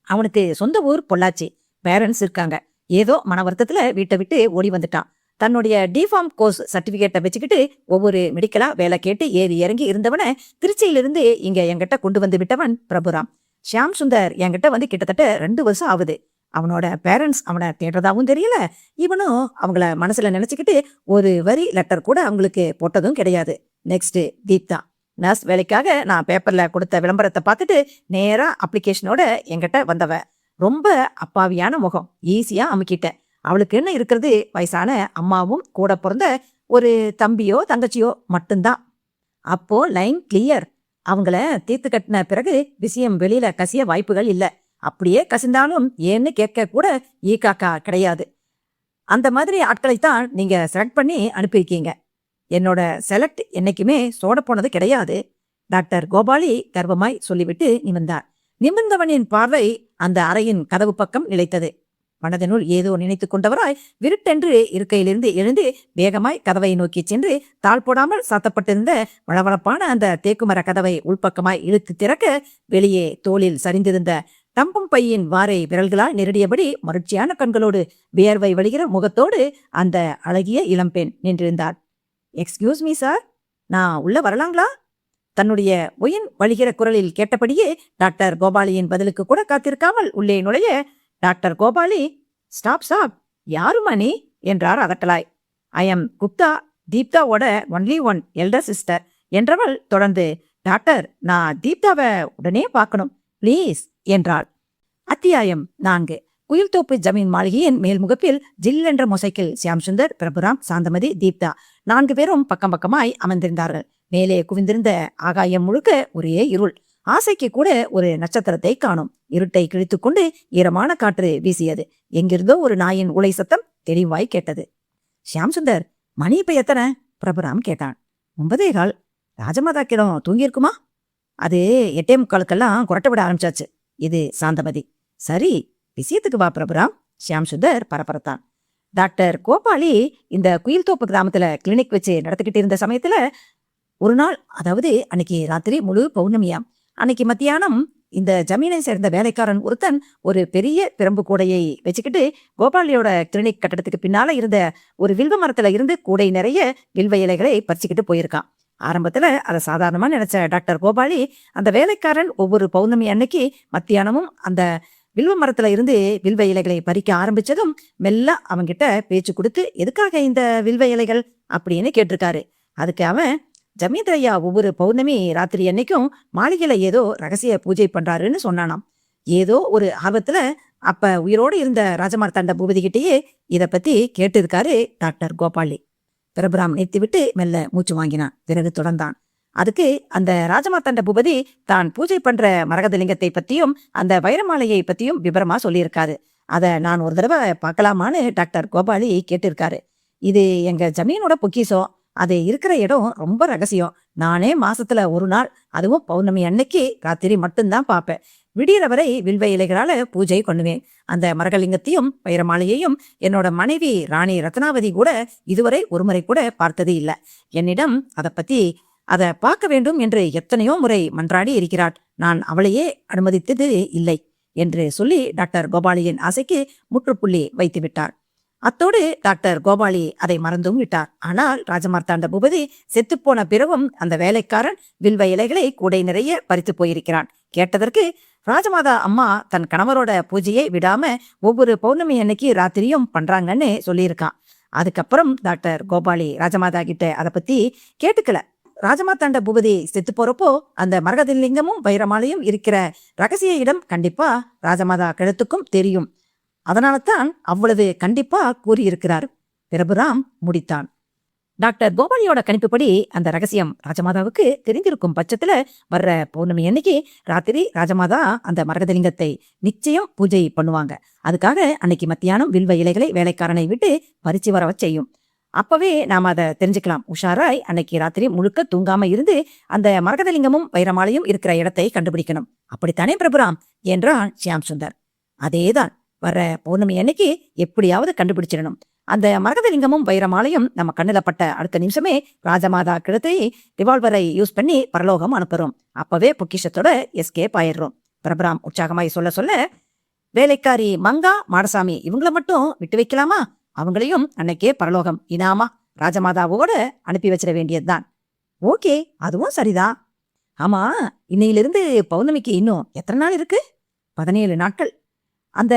அவனுக்கு சொந்த ஊர் பொள்ளாச்சி. பேரண்ட்ஸ் இருக்காங்க. ஏதோ மன வருத்தத்துல வீட்டை விட்டு ஓடி வந்துட்டான். தன்னுடைய டிஃபார்ம் கோர்ஸ் சர்டிபிகேட்டை வச்சுக்கிட்டு ஒவ்வொரு மெடிக்கலா வேலை கேட்டு ஏறி இறங்கி இருந்தவனை திருச்சியிலிருந்து இங்க என்கிட்ட கொண்டு வந்து விட்டவன் பிரபுராம். ஷியாம் சுந்தர் என்கிட்ட வந்து கிட்டத்தட்ட 2 வருஷம் ஆகுது. அவனோட பேரண்ட்ஸ் அவனை தேடுறதாவும் தெரியல. இவனும் அவங்கள மனசுல நினைச்சுக்கிட்டு ஒரு வரி லெட்டர் கூட அவங்களுக்கு போட்டதும் கிடையாது. நெக்ஸ்ட் தீப்தா. நர்ஸ் வேலைக்காக நான் பேப்பர்ல கொடுத்த விளம்பரத்தை பார்த்துட்டு நேரா அப்ளிகேஷனோட என்கிட்ட வந்தவ. ரொம்ப அப்பாவியான முகம். ஈஸியா அமுக்கிட்டேன். அவளுக்கு என்ன இருக்கிறது? வயசான அம்மாவும் கூட பிறந்த ஒரு தம்பியோ தங்கச்சியோ மட்டும்தான். அப்போ லைன் கிளியர். அவங்கள தீர்த்து கட்டின பிறகு விஷயம் வெளியில கசிய வாய்ப்புகள் இல்ல. அப்படியே கசிந்தாலும் ஏன்னு கேட்க கூட ஈகாக்கா கிடையாது. அந்த மாதிரி ஆட்களைத்தான் நீங்க செலக்ட் பண்ணி அனுப்பியிருக்கீங்க. என்னோட செலக்ட் என்னைக்குமே சோட போனது கிடையாது. டாக்டர் கோபாலி கர்வமாய் சொல்லிவிட்டு நிமிர்ந்தார். நிமிர்ந்தவனின் பார்வை அந்த அறையின் கதவு பக்கம் நிலைத்தது. மனதனுள் ஏதோ நினைத்து கொண்டவராய் விருட்டென்று இருக்கையிலிருந்து எழுந்து வேகமாய் கதவை நோக்கி சென்று தாழ் போடாமல் சாத்தப்பட்டிருந்த வளவளப்பான அந்த தேக்குமர கதவை உள்பக்கமாய் இழுத்து திறக்க வெளியே தோளில் சரிந்திருந்த தம்பம் பையின் வாரை விரல்களால் நெருடியபடி மகிழ்ச்சியான கண்களோடு வியர்வை வழிகிற முகத்தோடு அந்த அழகிய இளம்பெண் நின்றிருந்தார். எக்ஸ்கியூஸ் மீ சார், நான் உள்ள வரலாங்களா? தன்னுடைய ஒயின் வழிகிற குரலில் கேட்டபடியே டாக்டர் கோபாலியின் பதிலுக்கு கூட காத்திருக்காமல் உள்ளே நுழைய டாக்டர் கோபாலி, ஸ்டாப் ஸ்டாப், யாருமா நீ என்றார் அதட்டலாய். ஐ எம் குப்தா, தீப்தாவோட ஒன்லி ஒன் எல்டர் சிஸ்டர் என்றவள் தொடர்ந்து, டாக்டர், நான் தீப்தாவை உடனே பார்க்கணும் ப்ளீஸ் என்றாள். அத்தியாயம் 4. குயில்தோப்பு ஜமீன் மாளிகையின் மேல்முகப்பில் ஜில்லென்ற மொசைக்கில் ஷியாம் சுந்தர், பிரபுராம், சாந்தமதி, தீப்தா 4 பேரும் பக்கம் பக்கமாய் அமர்ந்திருந்தார்கள். மேலே குவிந்திருந்த ஆகாயம் முழுக்க ஒரே இருள். ஆசைக்கு கூட ஒரு நட்சத்திரத்தை காணும். இருட்டை கிழித்துக்கொண்டு ஈரமான காற்று வீசியது. எங்கிருந்தோ ஒரு நாயின் உலை சத்தம் தெளிவாய் கேட்டது. ஷியாம் சுந்தர், மணி இப்ப எத்தனை? பிரபுராம் கேட்டான். 9:15. ராஜமாதா கிடம் தூங்கியிருக்குமா? அது 8:45 குரட்ட விட ஆரம்பிச்சாச்சு. இது சாந்தமதி. சரி, விஷயத்துக்கு வா பிரபுராம். ஷியாம் சுந்தர் பரபரத்தான். டாக்டர் கோபாலி இந்த குயில்தோப்பு கிராமத்துல கிளினிக் வச்சு நடத்திக்கிட்டு இருந்த சமயத்துல ஒரு நாள், அதாவது அன்னைக்கு ராத்திரி முழு பௌர்ணமியாம். அன்னைக்கு மத்தியானம் இந்த ஜமீனை சேர்ந்த வேலைக்காரன் ஒருத்தன் ஒரு பெரிய பிரம்பு கூடையை வச்சுக்கிட்டு கோபாலியோட கிளினிக் கட்டடத்துக்கு பின்னால இருந்த ஒரு வில்வ மரத்துல இருந்து கூடை நிறைய வில்வ இலைகளை பறிச்சுக்கிட்டு போயிருக்கான். ஆரம்பத்துல அதை சாதாரணமா நினைச்ச டாக்டர் கோபாலி அந்த வேலைக்காரன் ஒவ்வொரு பௌர்ணமி அன்னைக்கு மத்தியானமும் அந்த வில்வ மரத்துல இருந்து வில்வ இலைகளை பறிக்க ஆரம்பிச்சதும் மெல்ல அவங்கிட்ட பேச்சு கொடுத்து எதுக்காக இந்த வில்வ இலைகள் அப்படின்னு கேட்டிருக்காரு. அதுக்கு அவன், ஜமீந்திரையா ஒவ்வொரு பௌர்ணமி ராத்திரி அன்னைக்கும் மாளிகையில ஏதோ ரகசிய பூஜை பண்றாருன்னு சொன்னானாம். ஏதோ ஒரு ஆர்வத்துல அப்ப உயிரோடு இருந்த ராஜமார்த்தாண்ட பூபதி கிட்டேயே இத பத்தி கேட்டு இருக்காரு டாக்டர் கோபாலி. பிரபுராம் நிறுத்திவிட்டு மெல்ல மூச்சு வாங்கினான். பிறகு தொடர்ந்தான். அதுக்கு அந்த ராஜமார்த்தாண்ட பூபதி தான் பூஜை பண்ற மரகதலிங்கத்தை பத்தியும் அந்த வைரமாலையை பத்தியும் விபரமா சொல்லியிருக்காரு. அத நான் ஒரு தடவை பார்க்கலாமான்னு டாக்டர் கோபாலி கேட்டிருக்காரு. இது எங்க ஜமீனோட பொக்கிஷம். அது இருக்கிற இடம் ரொம்ப ரகசியம். நானே மாசத்துல ஒரு நாள், அதுவும் பௌர்ணமி அன்னைக்கு ராத்திரி மட்டும்தான் பார்ப்பேன். விடியற வரை வில்வ இலைகளால பூஜை பண்ணுவேன். அந்த மரகலிங்கத்தையும் வைரமாலையையும் என்னோட மனைவி ராணி ரத்னாவதி கூட இதுவரை ஒருமுறை கூட பார்த்தது இல்லை. என்னிடம் அதை பார்க்க வேண்டும் என்று எத்தனையோ முறை மன்றாடி இருக்கிறாள். நான் அவளையே அனுமதித்தது இல்லை என்று சொல்லி டாக்டர் கோபாலியின் ஆசைக்கு முற்றுப்புள்ளி வைத்து விட்டார். அத்தோடு டாக்டர் கோபாலி அதை மறந்தும் விட்டார். ஆனால் ராஜமார்த்தாண்ட பூபதி செத்துப்போன பிறகும் அந்த வேலைக்காரன் வில்வ இலைகளை கூடை நிறைய பறித்து போயிருக்கிறான். கேட்டதற்கு ராஜமாதா அம்மா தன் கணவரோட பூஜையை விடாம ஒவ்வொரு பௌர்ணமி அன்னைக்கு ராத்திரியும் பண்றாங்கன்னு சொல்லியிருக்கான். அதுக்கப்புறம் டாக்டர் கோபாலி ராஜமாதா கிட்ட அதை பத்தி கேட்டுக்கல. ராஜமார்த்தாண்ட பூபதி செத்து போறப்போ அந்த மரகதலிங்கமும் வைரமாலையும் இருக்கிற ரகசிய இடம் கண்டிப்பா ராஜமாதா கழுத்துக்கும் தெரியும். அதனால்தான் அவ்வளவு கண்டிப்பா கூறியிருக்கிறார். பிரபுராம் முடித்தான். டாக்டர் கோபாலியோட கணிப்புப்படி அந்த ரகசியம் ராஜமாதாவுக்கு தெரிந்திருக்கும் பட்சத்துல வர்ற பௌர்ணமி அன்னைக்கு ராத்திரி ராஜமாதா அந்த மரகதலிங்கத்தை நிச்சயம் பூஜை பண்ணுவாங்க. அதுக்காக அன்னைக்கு மத்தியானம் வில்வ இலைகளை வேலைக்காரனை விட்டு பறிச்சு வரவ செய்யும். அப்பவே நாம அதை தெரிஞ்சுக்கலாம். உஷாராய் அன்னைக்கு ராத்திரி முழுக்க தூங்காம இருந்து அந்த மரகதலிங்கமும் வைரமாலையும் இருக்கிற இடத்தை கண்டுபிடிக்கணும். அப்படித்தானே பிரபுராம் என்றான் ஷியாம் சுந்தர். அதேதான். வர்ற பௌர்ணமி அன்னைக்கு எப்படியாவது கண்டுபிடிச்சிடணும். அந்த மரகதலிங்கமும் வைரமாலையும் நம்ம கண்ணுல பட்ட அடுத்த நிமிஷமே ராஜமாதா கிழத்தை ரிவால்வரை யூஸ் பண்ணி பரலோகம் அனுப்புறோம். அப்பவே பொக்கிஷத்தோட எஸ்கேப் ஆயிடுறோம். பிரபுராம் உற்சாகமாய் சொல்ல சொல்ல, வேலைக்காரி மங்கா மாடசாமி இவங்கள மட்டும் விட்டு வைக்கலாமா? அவங்களையும் அன்னைக்கே பரலோகம் இனாமா ராஜமாதாவோட அனுப்பி வச்சிட வேண்டியதுதான். ஓகே, அதுவும் சரிதான். ஆமா, இன்னையிலிருந்து பௌர்ணமிக்கு இன்னும் எத்தனை நாள் இருக்கு? 17 நாட்கள். அந்த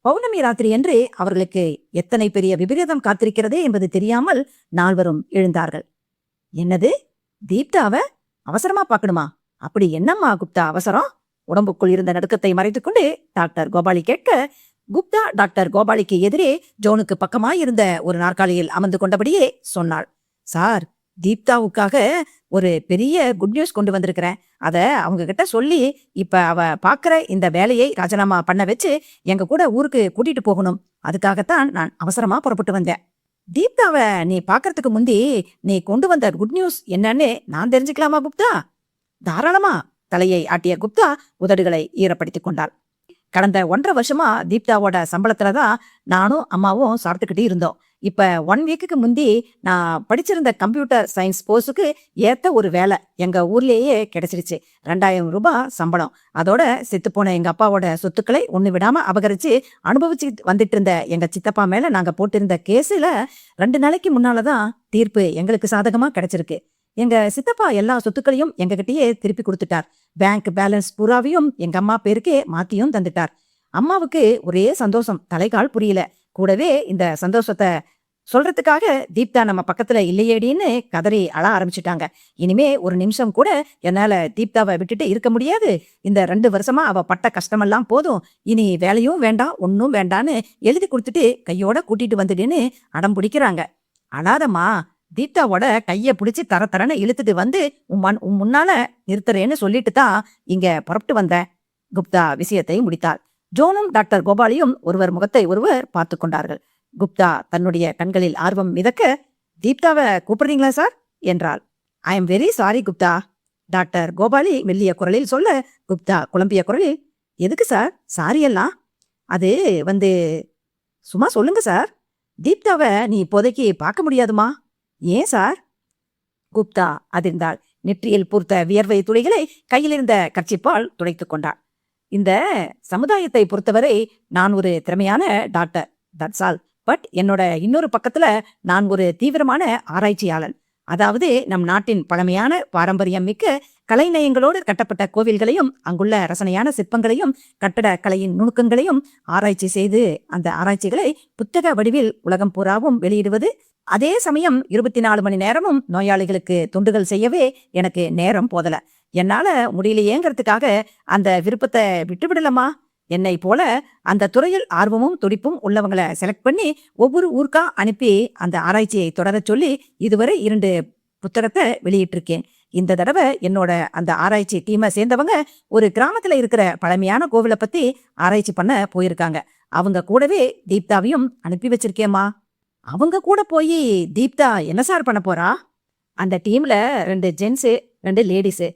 பௌர்ணமி ராத்திரி என்று அவர்களுக்கு எத்தனை பெரிய விபரீதம் காத்திருக்கிறதே என்பது தெரியாமல் நால்வரும் எழுந்தார்கள். என்னது, தீப்தாவ அவசரமா பார்க்கணுமா? அப்படி என்னம்மா குப்தா அவசரம்? உடம்புக்குள் இருந்த நடுக்கத்தை மறைத்துக்கொண்டு டாக்டர் கோபாலி கேட்க, குப்தா டாக்டர் கோபாலிக்கு எதிரே ஜோனுக்கு பக்கமாய் இருந்த ஒரு நாற்காலியில் அமர்ந்து கொண்டபடியே சொன்னாள். சார், தீப்தாவுக்காக ஒரு பெரிய குட் நியூஸ் கொண்டு வந்திருக்கிறேன். அத அவங்க கிட்ட சொல்லி இப்ப அவ பாக்குற இந்த வேலையை ராஜினாமா பண்ண வச்சு எங்க கூட ஊருக்கு கூட்டிட்டு போகணும். அதுக்காகத்தான் நான் அவசரமா புறப்பட்டு வந்தேன். தீப்தாவ நீ பாக்குறதுக்கு முந்தி நீ கொண்டு வந்த குட் நியூஸ் என்னன்னு நான் தெரிஞ்சுக்கலாமா குப்தா? தாராளமா. தலையை ஆட்டிய குப்தா உதடுகளை ஈரப்படுத்திக் கொண்டாள். கடந்த 1.5 வருஷமா தீப்தாவோட சம்பளத்துலதான் நானும் அம்மாவும் சாப்பிட்டுக்கிட்டு இருந்தோம். இப்ப 1 வீக்குக்கு முந்தி நான் படிச்சிருந்த கம்ப்யூட்டர் சயின்ஸ் கோர்ஸுக்கு ஏத்த ஒரு வேலை எங்க ஊர்லயே கிடைச்சிருச்சு. 2000 ரூபாய் சம்பளம். அதோட செத்துப்போன எங்க அப்பாவோட சொத்துக்களை ஒண்ணு விடாம அபகரிச்சு அனுபவிச்சு வந்துட்டு இருந்த எங்க சித்தப்பா மேல நாங்க போட்டிருந்த கேஸுல 2 நாளைக்கு முன்னாலதான் தீர்ப்பு எங்களுக்கு சாதகமா கிடைச்சிருக்கு. எங்க சித்தப்பா எல்லா சொத்துக்களையும் எங்ககிட்டயே திருப்பி கொடுத்துட்டார். பேங்க் பேலன்ஸ் பூராவையும் எங்க அம்மா பேருக்கே மாத்தியும் தந்துட்டார். அம்மாவுக்கு ஒரே சந்தோஷம், தலைகால் புரியல. கூடவே இந்த சந்தோஷத்தை சொல்றதுக்காக தீப்தா நம்ம பக்கத்துல இல்லையேடின்னு கதறி அழ ஆரம்பிச்சுட்டாங்க. இனிமே ஒரு நிமிஷம் கூட என்னால தீப்தாவை விட்டுட்டு இருக்க முடியாது. இந்த 2 வருஷமா அவ பட்ட கஷ்டமெல்லாம் போதும். இனி வேலையும் வேண்டாம், ஒன்னும் வேண்டான்னு எழுதி கொடுத்துட்டு கையோட கூட்டிட்டு வந்துடுன்னு அடம் பிடிக்கிறாங்க. அழாதம்மா, தீப்தாவோட கைய பிடிச்சி தரன்னு இழுத்துட்டு வந்து உன் முன்னால நிறுத்துறேன்னு சொல்லிட்டு தான் இங்க புறப்பட்டு வந்தேன். குப்தா விஷயத்தை முடித்தாள். ஜோனும் டாக்டர் கோபாலியும் ஒருவர் முகத்தை ஒருவர் பார்த்து கொண்டார்கள். குப்தா தன்னுடைய கண்களில் ஆர்வம் மிதக்க, தீப்தாவை கூப்பிடுறீங்களா சார் என்றாள். I am very sorry Gupta. Doctor Gopali மெல்லிய குரலில் சொல்ல, குப்தா குழம்பிய குரலில், எதுக்கு சார் சாரி எல்லாம்? அது சும்மா சொல்லுங்க சார். தீப்தாவை நீ இப்போதைக்கு பார்க்க முடியாதுமா. ஏன் சார்? குப்தா அதிர்ந்தாள். நெற்றியில் பூர்த்த வியர்வை துளிகளை கையிலிருந்த கர்ச்சிப்பால் துடைத்துக் கொண்டாள். இந்த சமுதாயத்தை பொறுத்தவரை நான் ஒரு திறமையான டாக்டர், தட்ஸ் ஆல். பட் என்னோட இன்னொரு பக்கத்துல நான் ஒரு தீவிரமான ஆராய்ச்சியாளன். அதாவது நம் நாட்டின் பழமையான பாரம்பரியம் மிக்க கலைநயங்களோடு கட்டப்பட்ட கோவில்களையும் அங்குள்ள ரசனையான சிற்பங்களையும் கட்டட கலையின் நுணுக்கங்களையும் ஆராய்ச்சி செய்து அந்த ஆராய்ச்சிகளை புத்தக வடிவில் உலகம் பூராவும் வெளியிடுவது, அதே சமயம் 24 மணி நேரமும் நோயாளிகளுக்கு தொண்டுகள் செய்யவே எனக்கு நேரம் போதல. என்னால முடியலையேங்கிறதுக்காக அந்த விருப்பத்தை விட்டுவிடலமா. என்னை போல அந்த துறையில் ஆர்வமும் துடிப்பும் உள்ளவங்களை செலக்ட் பண்ணி ஒவ்வொரு ஊருக்கா அனுப்பி அந்த ஆராய்ச்சியை தொடரச் சொல்லி இதுவரை 2 புத்தகத்தை வெளியிட்டிருக்கேன். இந்த தடவை என்னோட அந்த ஆராய்ச்சி டீமை சேர்ந்தவங்க ஒரு கிராமத்துல இருக்கிற பழமையான கோவிலை பத்தி ஆராய்ச்சி பண்ண போயிருக்காங்க. அவங்க கூடவே தீப்தாவையும் அனுப்பி வச்சிருக்கேம்மா. அவங்க கூட போய் தீப்தா என்ன சார் பண்ண போறா? அந்த டீம்ல 2 ஜென்ஸு 2 லேடிஸு.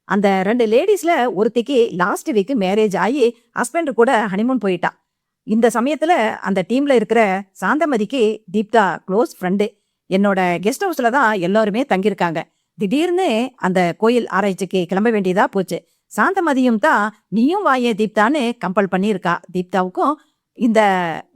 அந்த 2 லேடிஸ்ல ஒருத்திக்கு லாஸ்ட் வீக் மேரேஜ் ஆகி ஹஸ்பண்ட் கூட ஹனிமூன் போயிட்டா. இந்த சமயத்துல அந்த டீம்ல இருக்கிற சாந்தமதிக்கு தீப்தா க்ளோஸ் ஃப்ரெண்டு. என்னோட கெஸ்ட் ஹவுஸ்ல தான் எல்லாருமே தங்கியிருக்காங்க. திடீர்னு அந்த கோயில் ஆராய்ச்சிக்கு கிளம்ப வேண்டியதா போச்சு. சாந்தமதியும் தான் நீயும் வாயே தீப்தான்னு கம்பல் பண்ணியிருக்கா. தீப்தாவுக்கும் இந்த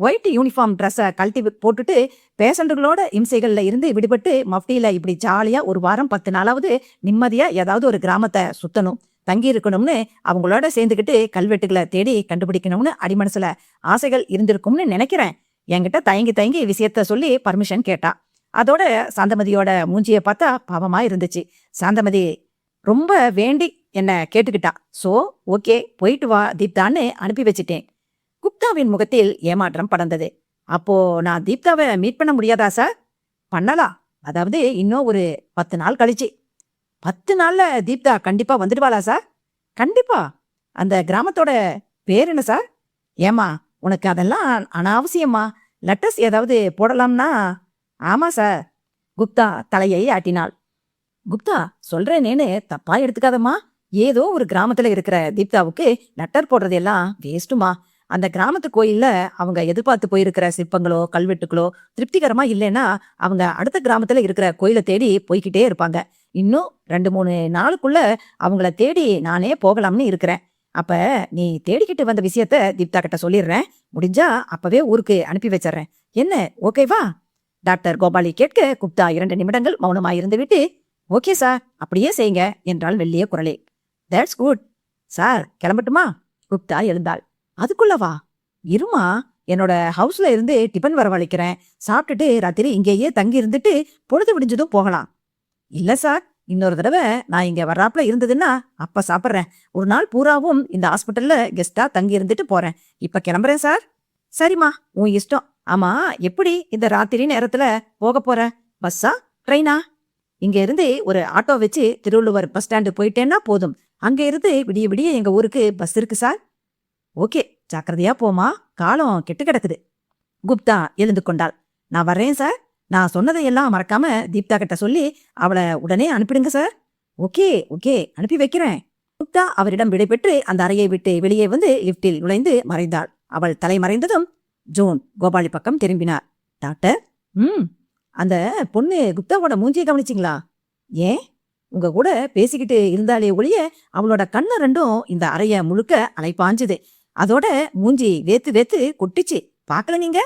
ஒயிட் யூனிஃபார்ம் ட்ரெஸ்ஸை கழட்டி போட்டுட்டு பேஷண்ட்டுகளோட இம்சைகள்ல இருந்து விடுபட்டு மஃப்டியில இப்படி ஜாலியா ஒரு வாரம் 10 நாளாவது நிம்மதியா ஏதாவது ஒரு கிராமத்தை சுத்தணும், தங்கி இருக்கணும்னு அவங்களோட சேர்ந்துக்கிட்டு கல்வெட்டுகளை தேடி கண்டுபிடிக்கணும்னு அடிமனசுல ஆசைகள் இருந்திருக்கும்னு நினைக்கிறேன். என்கிட்ட தயங்கி விஷயத்த சொல்லி பர்மிஷன் கேட்டா. அதோட சாந்தமதியோட மூஞ்சியை பார்த்தா பாவமா இருந்துச்சு. சாந்தமதி ரொம்ப வேண்டி என்ன கேட்டுக்கிட்டா. சோ ஓகே போயிட்டு வா தீப்தான்னு அனுப்பி வச்சிட்டேன். குப்தாவின் முகத்தில் ஏமாற்றம் படர்ந்தது. அப்போ நான் தீப்தாவை மீட் பண்ண முடியாதா சார்? பண்ணலாம், அதாவது இன்னும் ஒரு 10 நாள் கழிச்சு. 10 நாள்ல தீப்தா கண்டிப்பா வந்துடுவாளா சார்? கண்டிப்பா. அந்த கிராமத்தோட பேர் என்ன சார்? ஏமா உனக்கு அதெல்லாம் அனாவசியமா? லெட்டர்ஸ் ஏதாவது போடலாம்னா? ஆமா சார். குப்தா தலையை ஆட்டினாள். குப்தா சொல்றேனேன்னு தப்பா எடுத்துக்காதம்மா. ஏதோ ஒரு கிராமத்துல இருக்கிற தீப்தாவுக்கு லெட்டர் போடுறது எல்லாம் வேஸ்ட்டுமா. அந்த கிராமத்து கோயில்ல அவங்க எதிர்பார்த்து போயிருக்கிற சிற்பங்களோ கல்வெட்டுகளோ திருப்திகரமா இல்லைன்னா அவங்க அடுத்த கிராமத்துல இருக்கிற கோயிலை தேடி போய்கிட்டே இருப்பாங்க. இன்னும் 2-3 நாளுக்குள்ள அவங்கள தேடி நானே போகலாம்னு இருக்கிறேன். அப்ப நீ தேடிக்கிட்டு வந்த விஷயத்த தீப்தா கிட்ட சொல்லிடுறேன். முடிஞ்சா அப்பவே ஊருக்கு அனுப்பி வச்சிடறேன். என்ன ஓகேவா? டாக்டர் கோபாலி கேட்க குப்தா 2 நிமிடங்கள் மௌனமாயிருந்து விட்டு ஓகே சார் அப்படியே செய்யுங்க என்றாள் மெல்லிய குரலே. That's good sir. கிளம்பட்டுமா? குப்தா எழுந்தாள். அதுக்குள்ளவா? இருமா, என்னோட ஹவுஸ்ல இருந்து டிபன் வரவழைக்கிறேன். சாப்பிட்டுட்டு ராத்திரி இங்கேயே தங்கி இருந்துட்டு பொழுது விடிஞ்சதும் போகலாம். இல்ல சார், இன்னொரு தடவை நான் இங்க வர்றாப்புல இருந்ததுன்னா அப்ப சாப்பிட்றேன். ஒரு நாள் பூராவும் இந்த ஹாஸ்பிட்டல்ல கெஸ்டா தங்கி இருந்துட்டு போறேன். இப்ப கிளம்புறேன் சார். சரிம்மா, உன் இஷ்டம். ஆமா, எப்படி இந்த ராத்திரி நேரத்துல போக போற? பஸ்ஸா ட்ரெயினா? இங்க இருந்து ஒரு ஆட்டோ வச்சு திருவள்ளுவர் பஸ் ஸ்டாண்டு போயிட்டேன்னா போதும். அங்க இருந்து விடிய விடிய எங்க ஊருக்கு பஸ் இருக்கு சார். ஓகே, ஜாக்கிரதையா போமா, காலம் கெட்டு கிடக்குது. குப்தா எழுந்து கொண்டாள். நான் வர்றேன் சார். நான் சொன்னதையெல்லாம் மறக்காம தீப்தா கிட்ட சொல்லி அவளை உடனே அனுப்பிடுங்க சார். ஓகே ஓகே, அனுப்பி வைக்கிறேன். குப்தா அவரிடம் விடைபெற்று அந்த அறையை விட்டு வெளியே வந்து லிப்டில் நுழைந்து மறைந்தாள். அவள் தலை மறைந்ததும் ஜோன் கோபாலி பக்கம் திரும்பினார். டாக்டர், அந்த பொண்ணு குப்தாவோட மூஞ்சியை கவனிச்சிங்களா? ஏன்? உங்க கூட பேசிக்கிட்டு இருந்தாலே ஒழிய அவளோட கண்ணு 2ம் இந்த அறைய முழுக்க அலைப்பாஞ்சுது. அதோட மூஞ்சி வேத்து வேத்து கொட்டிச்சு. பாக்கல நீங்க?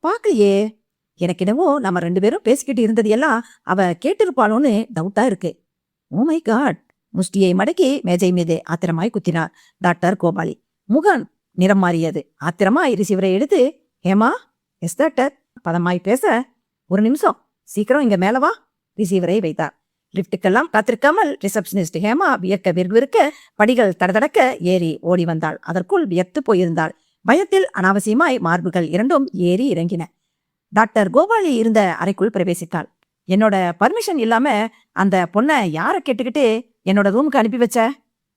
பாக்கலையே. எனக்கு என்னவோ நம்ம 2 பேரும் பேசிக்கிட்டு இருந்தது எல்லாம் அவ கேட்டிருப்பாளோன்னு டவுட்டா இருக்கு. Oh my God. முஷ்டியை மடக்கி மேஜை மீது ஆத்திரமாய் குத்தினார் டாக்டர் கோபாலி. முகம் நிறம் மாறியது. ஆத்திரமாய் ரிசீவரை எடுத்து ஏமா? Yes doctor. பதமாய் பேச ஒரு நிமிஷம், சீக்கிரம் இங்க மேல வா. ரிசீவரை வைத்தார். லிப்டுக்கெல்லாம் காத்திருக்காமல் ரிசப்ஷனிஸ்ட் ஹேமா வியர்க்க விறுவிறுக்க படிகள் தடதடக்க ஏறி ஓடி வந்தாள். அதற்குள் வியர்த்து போயிருந்தாள். பயத்தில் அனாவசியமாய் மார்புகள் 2ம் ஏறி இறங்கின. டாக்டர் கோபாலி இருந்த அறைக்குள் பிரவேசித்தாள். என்னோட பர்மிஷன் இல்லாம அந்த பொண்ணை யார கேட்டுக்கிட்டு என்னோட ரூமுக்கு அனுப்பி வச்ச?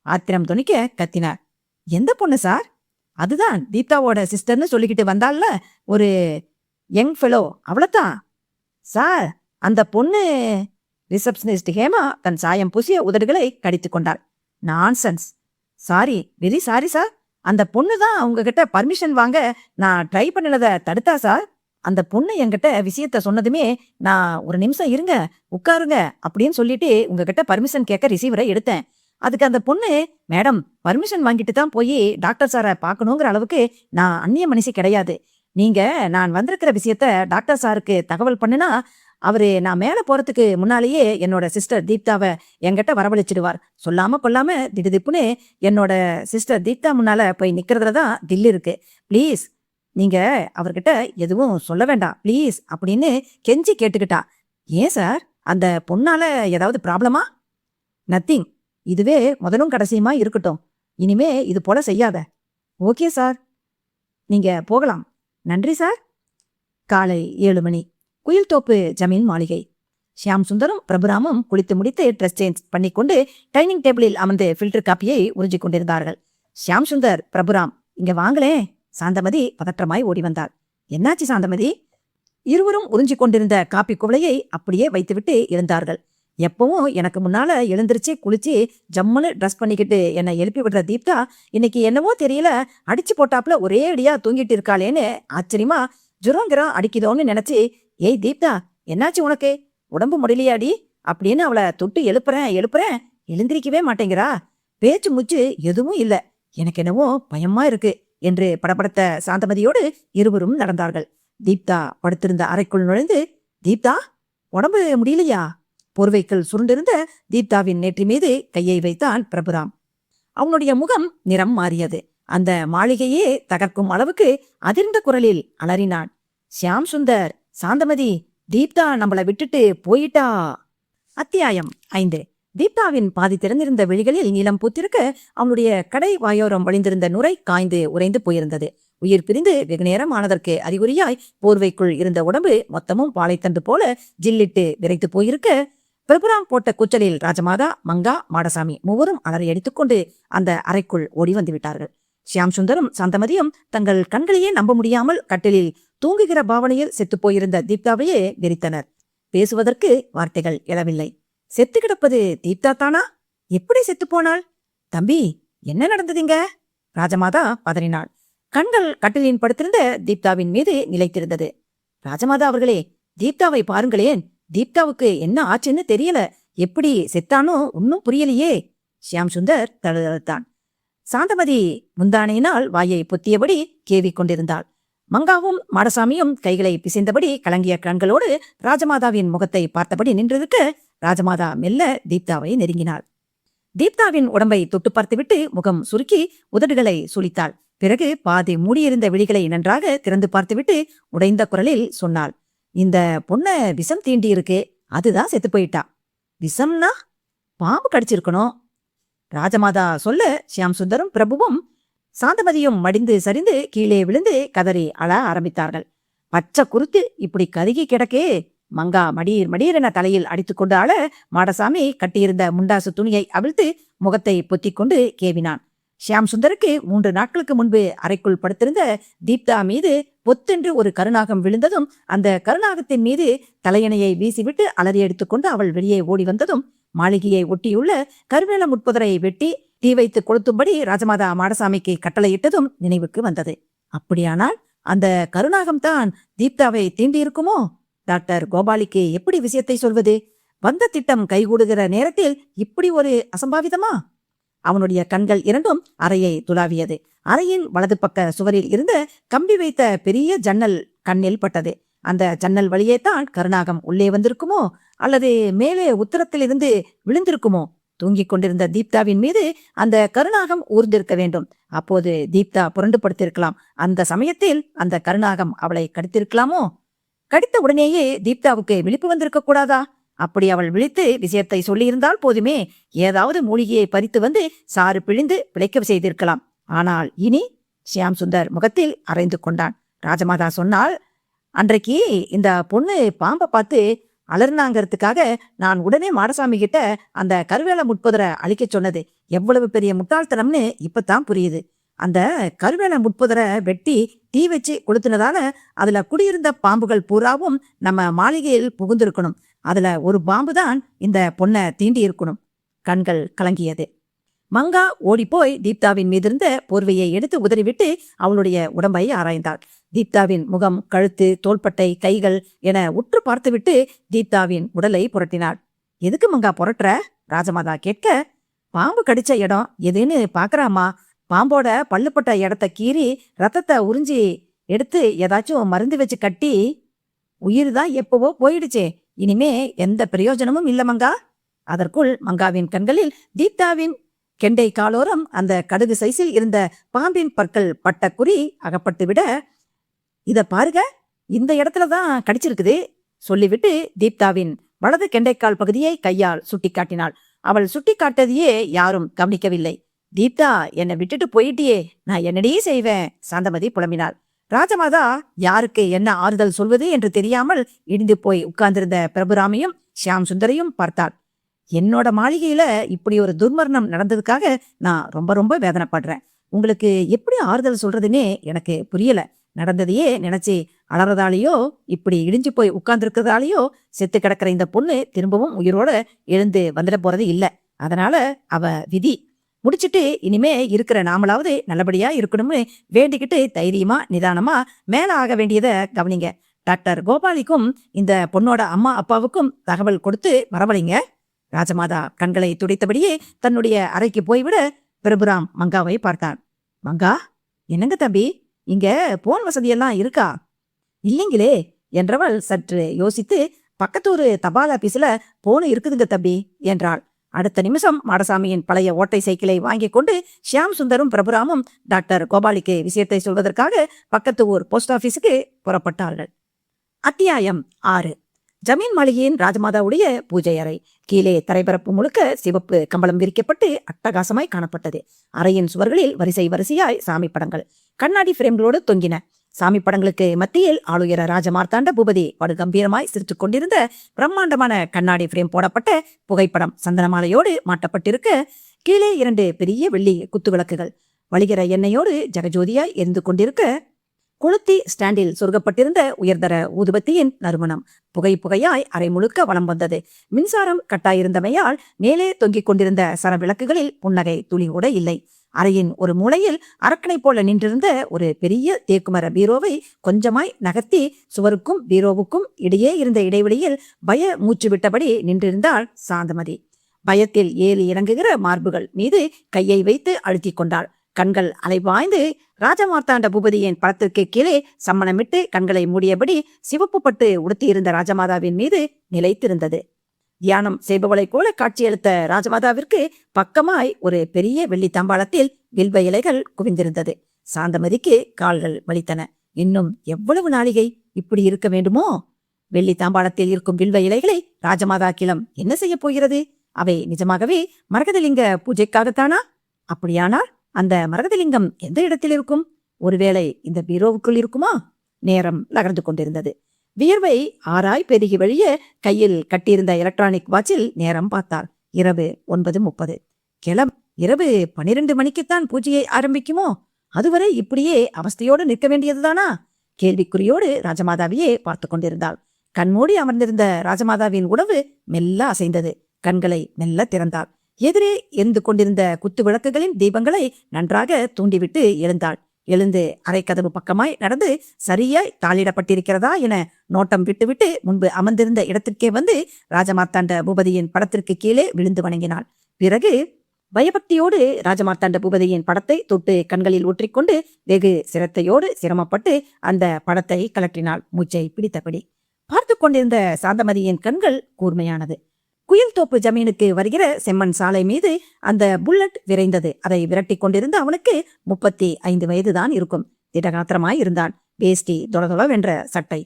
ஆத்திரம் துணிக்க கத்தினார். எந்த பொண்ணு சார்? அதுதான் தீப்தாவோட சிஸ்டர்னு சொல்லிக்கிட்டு வந்தாள்ல, ஒரு யங் ஃபெலோ, அவ்வளவுதான் சார். அந்த பொண்ணு. ரிசப்ஷனிஸ்ட் ஹேமா தன் சாயம் பூசிய உதடுகளை கடித்து கொண்டாள். Nonsense. Sorry, very sorry sir. அந்த பொண்ணு தான் உங்ககிட்ட பர்மிஷன் வாங்க நான் ட்ரை பண்ணினதை தடுத்தா சார். அந்த பொண்ணு என்கிட்ட விஷயத்த சொன்னதுமே நான் ஒரு நிமிஷம் இருங்க, உட்காருங்க அப்படின்னு சொல்லிட்டு உங்ககிட்ட பர்மிஷன் கேட்க ரிசீவரை எடுத்தேன். அதுக்கு அந்த பொண்ணு, மேடம் பர்மிஷன் வாங்கிட்டு தான் போய் டாக்டர் சாரை பார்க்கணுங்கிற அளவுக்கு நான் அந்நிய மனுஷி கிடையாது. நீங்க நான் வந்திருக்கிற விஷயத்த டாக்டர் சாருக்கு தகவல் பண்ணுனா அவரு நான் மேல போறதுக்கு முன்னாலேயே என்னோட சிஸ்டர் தீப்தாவை என்கிட்ட வரவழைச்சிடுவார். சொல்லாம கொல்லாம திடுதிப்புன்னு என்னோட சிஸ்டர் தீப்தா முன்னால போய் நிக்கிறதுலதான் தில் இருக்கு. ப்ளீஸ் நீங்க அவர்கிட்ட எதுவும் சொல்ல வேண்டாம் ப்ளீஸ் அப்படின்னு கெஞ்சி கேட்டுக்கிட்டா. ஏன் சார், அந்த பொண்ணால ஏதாவது ப்ராப்ளமா? நத்திங். இதுவே முதலும் கடைசியுமா இருக்கட்டும். இனிமே இது போல செய்யாத. ஓகே சார், நீங்க போகலாம். நன்றி சார். காலை 7 மணி. குயில்தோப்பு ஜமீன் மாளிகை. ஷியாம் சுந்தரும் பிரபுராமும் குளித்து முடித்து ட்ரெஸ் சேஞ்ச் பண்ணிக்கொண்டு டைனிங் டேபிளில் அமர்ந்து ஃபில்டர் காப்பியை உறிஞ்சிக் கொண்டிருந்தார்கள். ஷியாம் சுந்தர், பிரபுராம், இங்க வாங்களே. சாந்தமதி பதற்றமாய் ஓடி வந்தாள். என்னாச்சு சாந்தமதி? இருவரும் உறிஞ்சிக் கொண்டிருந்த காப்பி குவளையை அப்படியே வைத்துவிட்டு எழுந்தார்கள். எப்பவும் எனக்கு முன்னால எழுந்திருச்சு குளிச்சு ஜம்முன்னு ட்ரெஸ் பண்ணிக்கிட்டு என்னை எழுப்பி விடுற தீப்தா இன்னைக்கு என்னவோ தெரியல அடிச்சு போட்டாப்புல ஒரே அடியா தூங்கிட்டு இருக்காளேன்னு ஆச்சரியமா ஜுரங்கிரம் அடிக்குதோன்னு நினைச்சு, ஏய் தீப்தா, என்னாச்சு உனக்கு? உடம்பு முடியலையாடி அப்படின்னு அவளை தொட்டு எழுப்புறேன், எழுந்திரிக்கவே மாட்டேங்கிறா. பேச்சு மூச்சு எதுவும் இல்ல. எனக்கு என்னவோ பயமா இருக்கு என்று படபடத்த சாந்தமதியோடு இருவரும் நடந்தார்கள். தீப்தா படுத்திருந்த அறைக்குள் நுழைந்து, தீப்தா, உடம்பு முடியலையா? போர்வைக்குள் சுருண்டிருந்த தீப்தாவின் நெற்றி மீது கையை வைத்தான் பிரபுராம். அவனுடைய முகம் நிறம் மாறியது. அந்த மாளிகையே தகர்க்கும் அளவுக்கு அதிர்ந்த குரலில் அலறினான். ஷியாம் சுந்தர், சாந்தமதி, தீப்தா நம்மளை விட்டுட்டு போயிட்டா. அத்தியாயம் 5. தீப்தாவின் பாதி திறந்திருந்த விழிகளில் நீலம் பூத்திருக்க அவனுடைய கடை வாயோரம் வழிந்திருந்த நுரை காய்ந்து உறைந்து போயிருந்தது. உயிர் பிரிந்து வெகு நேரம் ஆனதற்கு அறிகுறியாய் போர்வைக்குள் இருந்த உடம்பு மொத்தமும் பாலைத்தண்டு போல ஜில்லிட்டு விரைத்து போயிருக்க, பிரபுராம் போட்ட கூச்சலில் ராஜமாதா, மங்கா, மாடசாமி மூவரும் அலறி அடித்துக்கொண்டு அந்த அறைக்குள் ஓடி வந்து விட்டார்கள். ஷியாம் சுந்தரும் சாந்தமதியும் தங்கள் கண்களையே நம்ப முடியாமல் கட்டிலில் தூங்குகிற பாவனையில் செத்து போயிருந்த தீப்தாவையே வெறித்தனர். பேசுவதற்கு வார்த்தைகள் எழவில்லை. செத்து கிடப்பது தீப்தா தானா? எப்படி செத்து போனாள்? தம்பி, என்ன நடந்ததுங்க? ராஜமாதா பதறினாள். கண்கள் கட்டிலின் படுத்திருந்த தீப்தாவின் மீது நிலைத்திருந்தது. ராஜமாதா அவர்களே, தீப்தாவை பாருங்களேன். தீப்தாவுக்கு என்ன ஆச்சுன்னு தெரியல. எப்படி செத்தானோ ஒன்னும் புரியலையே. ஷியாம் சுந்தர் தழுத்தான். சாந்தமதி முந்தானையினால் வாயை பொத்தியபடி கேவிக் கொண்டிருந்தாள். மங்காவும் மாடசாமியும் கைகளை பிசைந்தபடி கலங்கிய கண்களோடு ராஜமாதாவின் முகத்தை பார்த்தபடி நின்றிருக்க, ராஜமாதா மெல்ல தீப்தாவை நெருங்கினாள். தீப்தாவின் உடம்பை தொட்டு பார்த்துவிட்டு முகம் சுருக்கி உதடுகளை சுளித்தாள். பிறகு பாதி மூடியிருந்த விழிகளை நன்றாக திறந்து பார்த்துவிட்டு உடைந்த குரலில் சொன்னாள், இந்த பொண்ண விஷம் தீண்டி இருக்கு, அதுதான் செத்து போயிட்டா. விஷம்னா? பாம்பு கடிச்சிருக்கணும். ராஜமாதா சொல்ல ஷியாம் சுந்தரும் பிரபுவும் சாந்தமதியும் மடிந்து சரிந்து கீழே விழுந்து கதறி அழ ஆரம்பித்தார்கள். பச்சை குருத்து இப்படி கருகி கிடக்கே. மங்கா மடீர் மடீரென தலையில் அடித்துக்கொண்டு அழ, மாடசாமி கட்டியிருந்த முண்டாசு துணியை அவிழ்த்து முகத்தை பொத்திக்கொண்டு கேவினான். ஷியாம் சுந்தருக்கு 3 நாட்களுக்கு முன்பு அறைக்குள் படுத்திருந்த தீப்தா மீது பொத்தென்று ஒரு கருநாகம் விழுந்ததும் அந்த கருநாகத்தின் மீது தலையணையை வீசிவிட்டு அலறி எடுத்துக்கொண்டு அவள் வெளியே ஓடி வந்ததும் மாளிகையை ஒட்டியுள்ள கருவேல முட்புதரை வெட்டி தீ வைத்து கொளுத்தும்படி ராஜமாதா மாடசாமிக்கு கட்டளையிட்டதும் நினைவுக்கு வந்தது. அப்படியானால் அந்த கருநாகம்தான் தீப்தாவை தீண்டியிருக்குமோ? டாக்டர் கோபாலிக்கு எப்படி விஷயத்தை சொல்வது? வந்த திட்டம் கைகூடுகிற நேரத்தில் இப்படி ஒரு அசம்பாவிதமா? அவனுடைய கண்கள் இரண்டும் அறையை துளாவியது. அறையின் வலது பக்க சுவரில் இருந்த கம்பி வைத்த பெரிய ஜன்னல் கண்ணில் பட்டது. அந்த ஜன்னல் வழியே தான் கருநாகம் உள்ளே வந்திருக்குமோ, அல்லது மேலே உத்தரத்திலிருந்து விழுந்திருக்குமோ? தூங்கிக் கொண்டிருந்த தீப்தாவின் மீது அந்த கருநாகம் ஊர்ந்திருக்க வேண்டும். அப்போது தீப்தா புரண்டு படுத்திருக்கலாம். அந்த சமயத்தில் அந்த கருநாகம் அவளை கடித்திருக்கலாமோ? கடித்த உடனேயே தீப்தாவுக்கு விழிப்பு வந்திருக்க கூடாதா? அப்படி அவள் விழித்து விஷயத்தை சொல்லியிருந்தால் போதுமே. ஏதாவது மூலிகையை பறித்து வந்து சாறு பிழிந்து பிழைக்க செய்திருக்கலாம். ஆனால் இனி? ஷியாம் சுந்தர் முகத்தில் அரைந்து கொண்டான். ராஜமாதா சொன்னால், அன்றைக்கு இந்த பொண்ணு பாம்பை பார்த்து அலர்னாங்கிறதுக்காக நான் உடனே மாடசாமி கிட்ட அந்த கருவேல முட்புதரை அழிக்க சொன்னது எவ்வளவு பெரிய முட்டாள்தனம்னு இப்பதான் புரியுது. அந்த கருவேல முட்புதரை வெட்டி தீ வச்சு கொளுத்துனதால அதுல குடியிருந்த பாம்புகள் பூராவும் நம்ம மாளிகையில் புகுந்திருக்கணும். அதுல ஒரு பாம்பு தான் இந்த பொண்ணை தீண்டி இருக்கணும். கண்கள் கலங்கியது. மங்கா ஓடிப்போய் தீப்தாவின் மீதிருந்த போர்வையை எடுத்து உதறிவிட்டு அவளுடைய உடம்பை ஆராய்ந்தாள். தீப்தாவின் முகம், கழுத்து, தோள்பட்டை, கைகள் என உற்று பார்த்துவிட்டு தீப்தாவின் உடலை புரட்டினாள். எதுக்கு மங்கா புரட்டுற? ராஜமாதா கேட்க, பாம்பு கடிச்ச இடம் எதுன்னு பாக்குறாமா. பாம்போட பல்லுப்பட்ட இடத்த கீறி ரத்தத்தை உறிஞ்சி எடுத்து ஏதாச்சும் மருந்து வச்சு கட்டி. உயிர் தான் எப்பவோ போயிடுச்சே, இனிமே எந்த பிரயோஜனமும் இல்ல மங்கா. அதற்குள் மங்காவின் கண்களில் தீப்தாவின் கெண்டை காலோரம் அந்த கடுகு சைஸில் இருந்த பாம்பின் பற்கள் பட்ட குறி அகப்பட்டு விட, இத பாருங்க, இந்த இடத்துலதான் கடிச்சிருக்குது சொல்லிவிட்டு தீப்தாவின் வலது கெண்டைக்கால் பகுதியை கையால் சுட்டி காட்டினாள். அவள் சுட்டி காட்டதையே யாரும் கவனிக்கவில்லை. தீப்தா, என்னை விட்டுட்டு போயிட்டியே, நான் என்னடி செய்வேன்? சாந்தமதி புலம்பினாள். ராஜமாதா யாருக்கு என்ன ஆறுதல் சொல்வது என்று தெரியாமல் இடிந்து போய் உட்கார்ந்திருந்த பிரபுராமையும் ஷியாம் சுந்தரையும் பார்த்தாள். என்னோட மாளிகையில இப்படி ஒரு துர்மரணம் நடந்ததுக்காக நான் ரொம்ப ரொம்ப வேதனைப்படுறேன். உங்களுக்கு எப்படி ஆறுதல் சொல்றதுன்னே எனக்கு புரியல. நடந்ததையே நினைச்சு அலறதாலேயோ, இப்படி இடிஞ்சு போய் உட்கார்ந்துருக்கிறதாலேயோ செத்து கிடக்கிற இந்த பொண்ணு திரும்பவும் உயிரோட எழுந்து வந்துட போறது இல்ல. அதனால அவ விதி முடிச்சிட்டு இனிமே இருக்கிற நாமளாவது நல்லபடியா இருக்கணும்னு வேண்டிக்கிட்டு தைரியமா நிதானமா மேல ஆக வேண்டியத கவனிங்க. டாக்டர் கோபாலிக்கும் இந்த பொண்ணோட அம்மா அப்பாவுக்கும் தகவல் கொடுத்து வரவழைங்க. ராஜமாதா கண்களை துடைத்தபடியே தன்னுடைய அறைக்கு போய்விட பிரபுராம் மங்காவை பார்த்தான். மங்கா, என்னங்க தம்பி, இங்க போன் வசதியெல்லாம் இருக்கா? இல்லைங்களே என்றவள் சற்று யோசித்து, பக்கத்தூர் தபால் ஆபீஸ்ல போன் இருக்குதுங்க தம்பி என்றாள். அடுத்த நிமிஷம் மாடசாமியின் பழைய ஓட்டை சைக்கிளை வாங்கி கொண்டு ஷியாம் சுந்தரும் பிரபுராமும் டாக்டர் கோபாலிக்கு விஷயத்தை சொல்வதற்காக பக்கத்து ஊர் போஸ்ட் ஆபீஸுக்கு புறப்பட்டார்கள். அத்தியாயம் 6. ஜமீன் மாளிகையின் ராஜமாதாவுடைய பூஜை அறை. கீழே தரைப்பரப்பு முழுக்க சிவப்பு கம்பளம் விரிக்கப்பட்டு அட்டகாசமாய் காணப்பட்டது. அறையின் சுவர்களில் வரிசை வரிசையாய் சாமி படங்கள் கண்ணாடி பிரேம்களோடு தொங்கின. சாமி படங்களுக்கு மத்தியில் ஆளுயர ராஜமார்த்தாண்ட பூபதி படு கம்பீரமாய் சிரித்துக் கொண்டிருந்த பிரம்மாண்டமான கண்ணாடி பிரேம் போடப்பட்ட புகைப்படம் சந்தனமாலையோடு மாட்டப்பட்டிருக்க, கீழே 2 பெரிய வெள்ளி குத்துவிளக்குகள் வழிகிற எண்ணெயோடு ஜெகஜோதியாய் எரிந்து கொண்டிருக்க, கொளுத்தி ஸ்டாண்டில் சொருகப்பட்டிருந்த உயர்தர ஊதுபத்தியின் நறுமணம் புகை புகையாய் அறை முழுக்க வலம் வந்தது. மின்சாரம் கட்டாயிருந்தமையால் மேலே தொங்கிக் கொண்டிருந்த சர விளக்குகளில் புன்னகை துளி கூட இல்லை. அறையின் ஒரு மூலையில் அரக்கனை போல நின்றிருந்த ஒரு பெரிய தேக்குமர பீரோவை கொஞ்சமாய் நகர்த்தி சுவருக்கும் பீரோவுக்கும் இடையே இருந்த இடைவெளியில் பய மூச்சு விட்டபடி நின்றிருந்தாள் சாந்தமதி. பயத்தில் ஏறி இறங்குகிற மார்புகள் மீது கையை வைத்து அழுத்தி கொண்டாள். கண்கள் அலைபாய்ந்து ராஜமார்த்தாண்ட பூபதியின் படத்திற்கு கீழே சம்மணமிட்டு கண்களை மூடியபடி சிவப்பு பட்டு உடுத்தியிருந்த ராஜமாதாவின் மீது நிலைத்திருந்தது. தியானம் செய்பவளை போல காட்சியளித்த ராஜமாதாவிற்கு பக்கமாய் ஒரு பெரிய வெள்ளி தாம்பாளத்தில் வில்வ இலைகள் குவிந்திருந்தது. சாந்தமதிக்கு கால்கள் வலித்தன. இன்னும் எவ்வளவு நாளிகை இப்படி இருக்க வேண்டுமோ? வெள்ளி தாம்பாளத்தில் இருக்கும் வில்வ இலைகளை ராஜமாதா கிளம் என்ன செய்ய போகிறது? அவை நிஜமாகவே மரகதலிங்க பூஜைக்காகத்தானா? அப்படியானால் அந்த மரகதலிங்கம் எந்த இடத்தில் இருக்கும்? ஒருவேளை இந்த பீரோவுக்குள் இருக்குமா? நேரம் நகர்ந்து கொண்டிருந்தது. வியர்வை ஆராய் பெருகி வழிய கையில் கட்டியிருந்த எலக்ட்ரானிக் வாட்சில் நேரம் பார்த்தாள். இரவு 9:30. கிளம் இரவு 12 மணிக்குத்தான் பூஜையை ஆரம்பிக்குமோ? அதுவரை இப்படியே அவஸ்தையோடு நிற்க வேண்டியதுதானா? கேள்விக்குறியோடு ராஜமாதாவையே பார்த்து கொண்டிருந்தாள். கண்மூடி அமர்ந்திருந்த ராஜமாதாவின் உடவு மெல்ல அசைந்தது. கண்களை மெல்ல திறந்தாள். எதிரே எரிந்து கொண்டிருந்த குத்து விளக்குகளின் தீபங்களை நன்றாக தூண்டிவிட்டு எழுந்தாள். எழுந்து அரைக்கதவு பக்கமாய் நடந்து சரியாய் தாளிடப்பட்டிருக்கிறதா என நோட்டம் விட்டுவிட்டு முன்பு அமர்ந்திருந்த இடத்திற்கே வந்து ராஜமார்த்தாண்ட பூபதியின் படத்திற்கு கீழே விழுந்து வணங்கினாள். பிறகு பயபக்தியோடு ராஜமார்த்தாண்ட பூபதியின் படத்தை தொட்டு கண்களில் ஊற்றிக்கொண்டு வெகு சிரத்தையோடு சிரமப்பட்டு அந்த படத்தை கலற்றினாள். மூச்சை பிடித்தபடி பார்த்து கொண்டிருந்த சாந்தமதியின் கண்கள் கூர்மையானது. குயில் தோப்பு ஜமீனுக்கு வருகிற செம்மண் சாலை மீது அந்த புல்லட் விரைந்தது. அதை விரட்டி கொண்டிருந்த அவனுக்கு 35 வயதுதான் இருக்கும். திடகாத்திரமாய் இருந்தான். வேஷ்டி தொளதொளவென்ற சட்டை,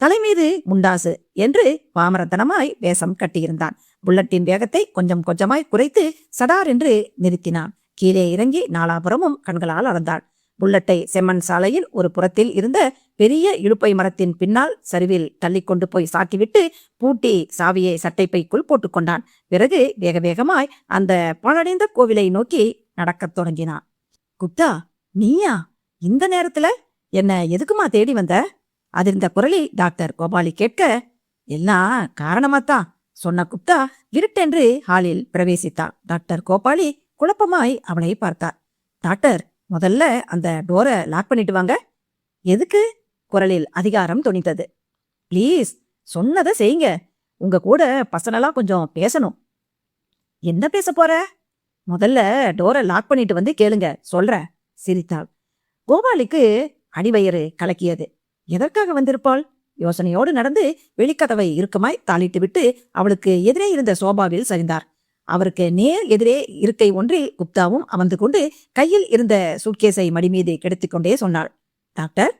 தலைமீது முண்டாசு என்று பாமரத்தனமாய் வேஷம் கட்டியிருந்தான். புல்லட்டின் வேகத்தை கொஞ்சம் கொஞ்சமாய் குறைத்து சடார் என்று நிறுத்தினான். கீழே இறங்கி நாலாபுரமும் கண்களால் அளந்தாள். புல்லட்டை செம்மண் சாலையில் ஒரு புறத்தில் இருந்த பெரிய இழுப்பை மரத்தின் பின்னால் சரிவில் தள்ளி கொண்டு போய் சாட்டிவிட்டு பூட்டி சாவியை சட்டைப்பைக்குள் போட்டுக்கொண்டான். பிறகு வேக வேகமாய் அந்த பாழடைந்த கோவிலை நோக்கி நடக்கத் தொடங்கினான். குப்தா, நீயா இந்த நேரத்துல? என்ன எதுக்குமா தேடி வந்த? அதிர்ந்த குரலில் டாக்டர் கோபாலி கேட்க, எல்லாம் காரணமாத்தான் சொன்ன குப்தா விருட்டென்று ஹாலில் பிரவேசித்தார். டாக்டர் கோபாலி குழப்பமாய் அவளை பார்த்தார். டாக்டர், முதல்ல அந்த டோரை லாக் பண்ணிட்டு வாங்க. எதுக்கு? குரலில் அதிகாரம் துணித்தது. பிளீஸ், சொன்னதை செய்யுங்க. உங்க கூட பர்சனலா கொஞ்சம் பேசணும். என்ன பேச போற? முதல்ல டோரை லாக் பண்ணிட்டு வந்து கேளுங்க, சொல்ற. சிரித்தாள். கோபாலிக்கு அடிவயிறு கலக்கியது. எதற்காக வந்திருப்பாள்? யோசனையோடு நடந்து வெளிக்கதவை இறுக்கமாய் தாளிட்டு விட்டு அவளுக்கு எதிரே இருந்த சோபாவில் சரிந்தார். அவருக்கு நேர் எதிரே இருக்கை ஒன்றில் குப்தாவும் அமர்ந்து கொண்டு கையில் இருந்த சூட்கேஸை மடி மீது கெடுத்துக் கொண்டே சொன்னாள். டாக்டர்,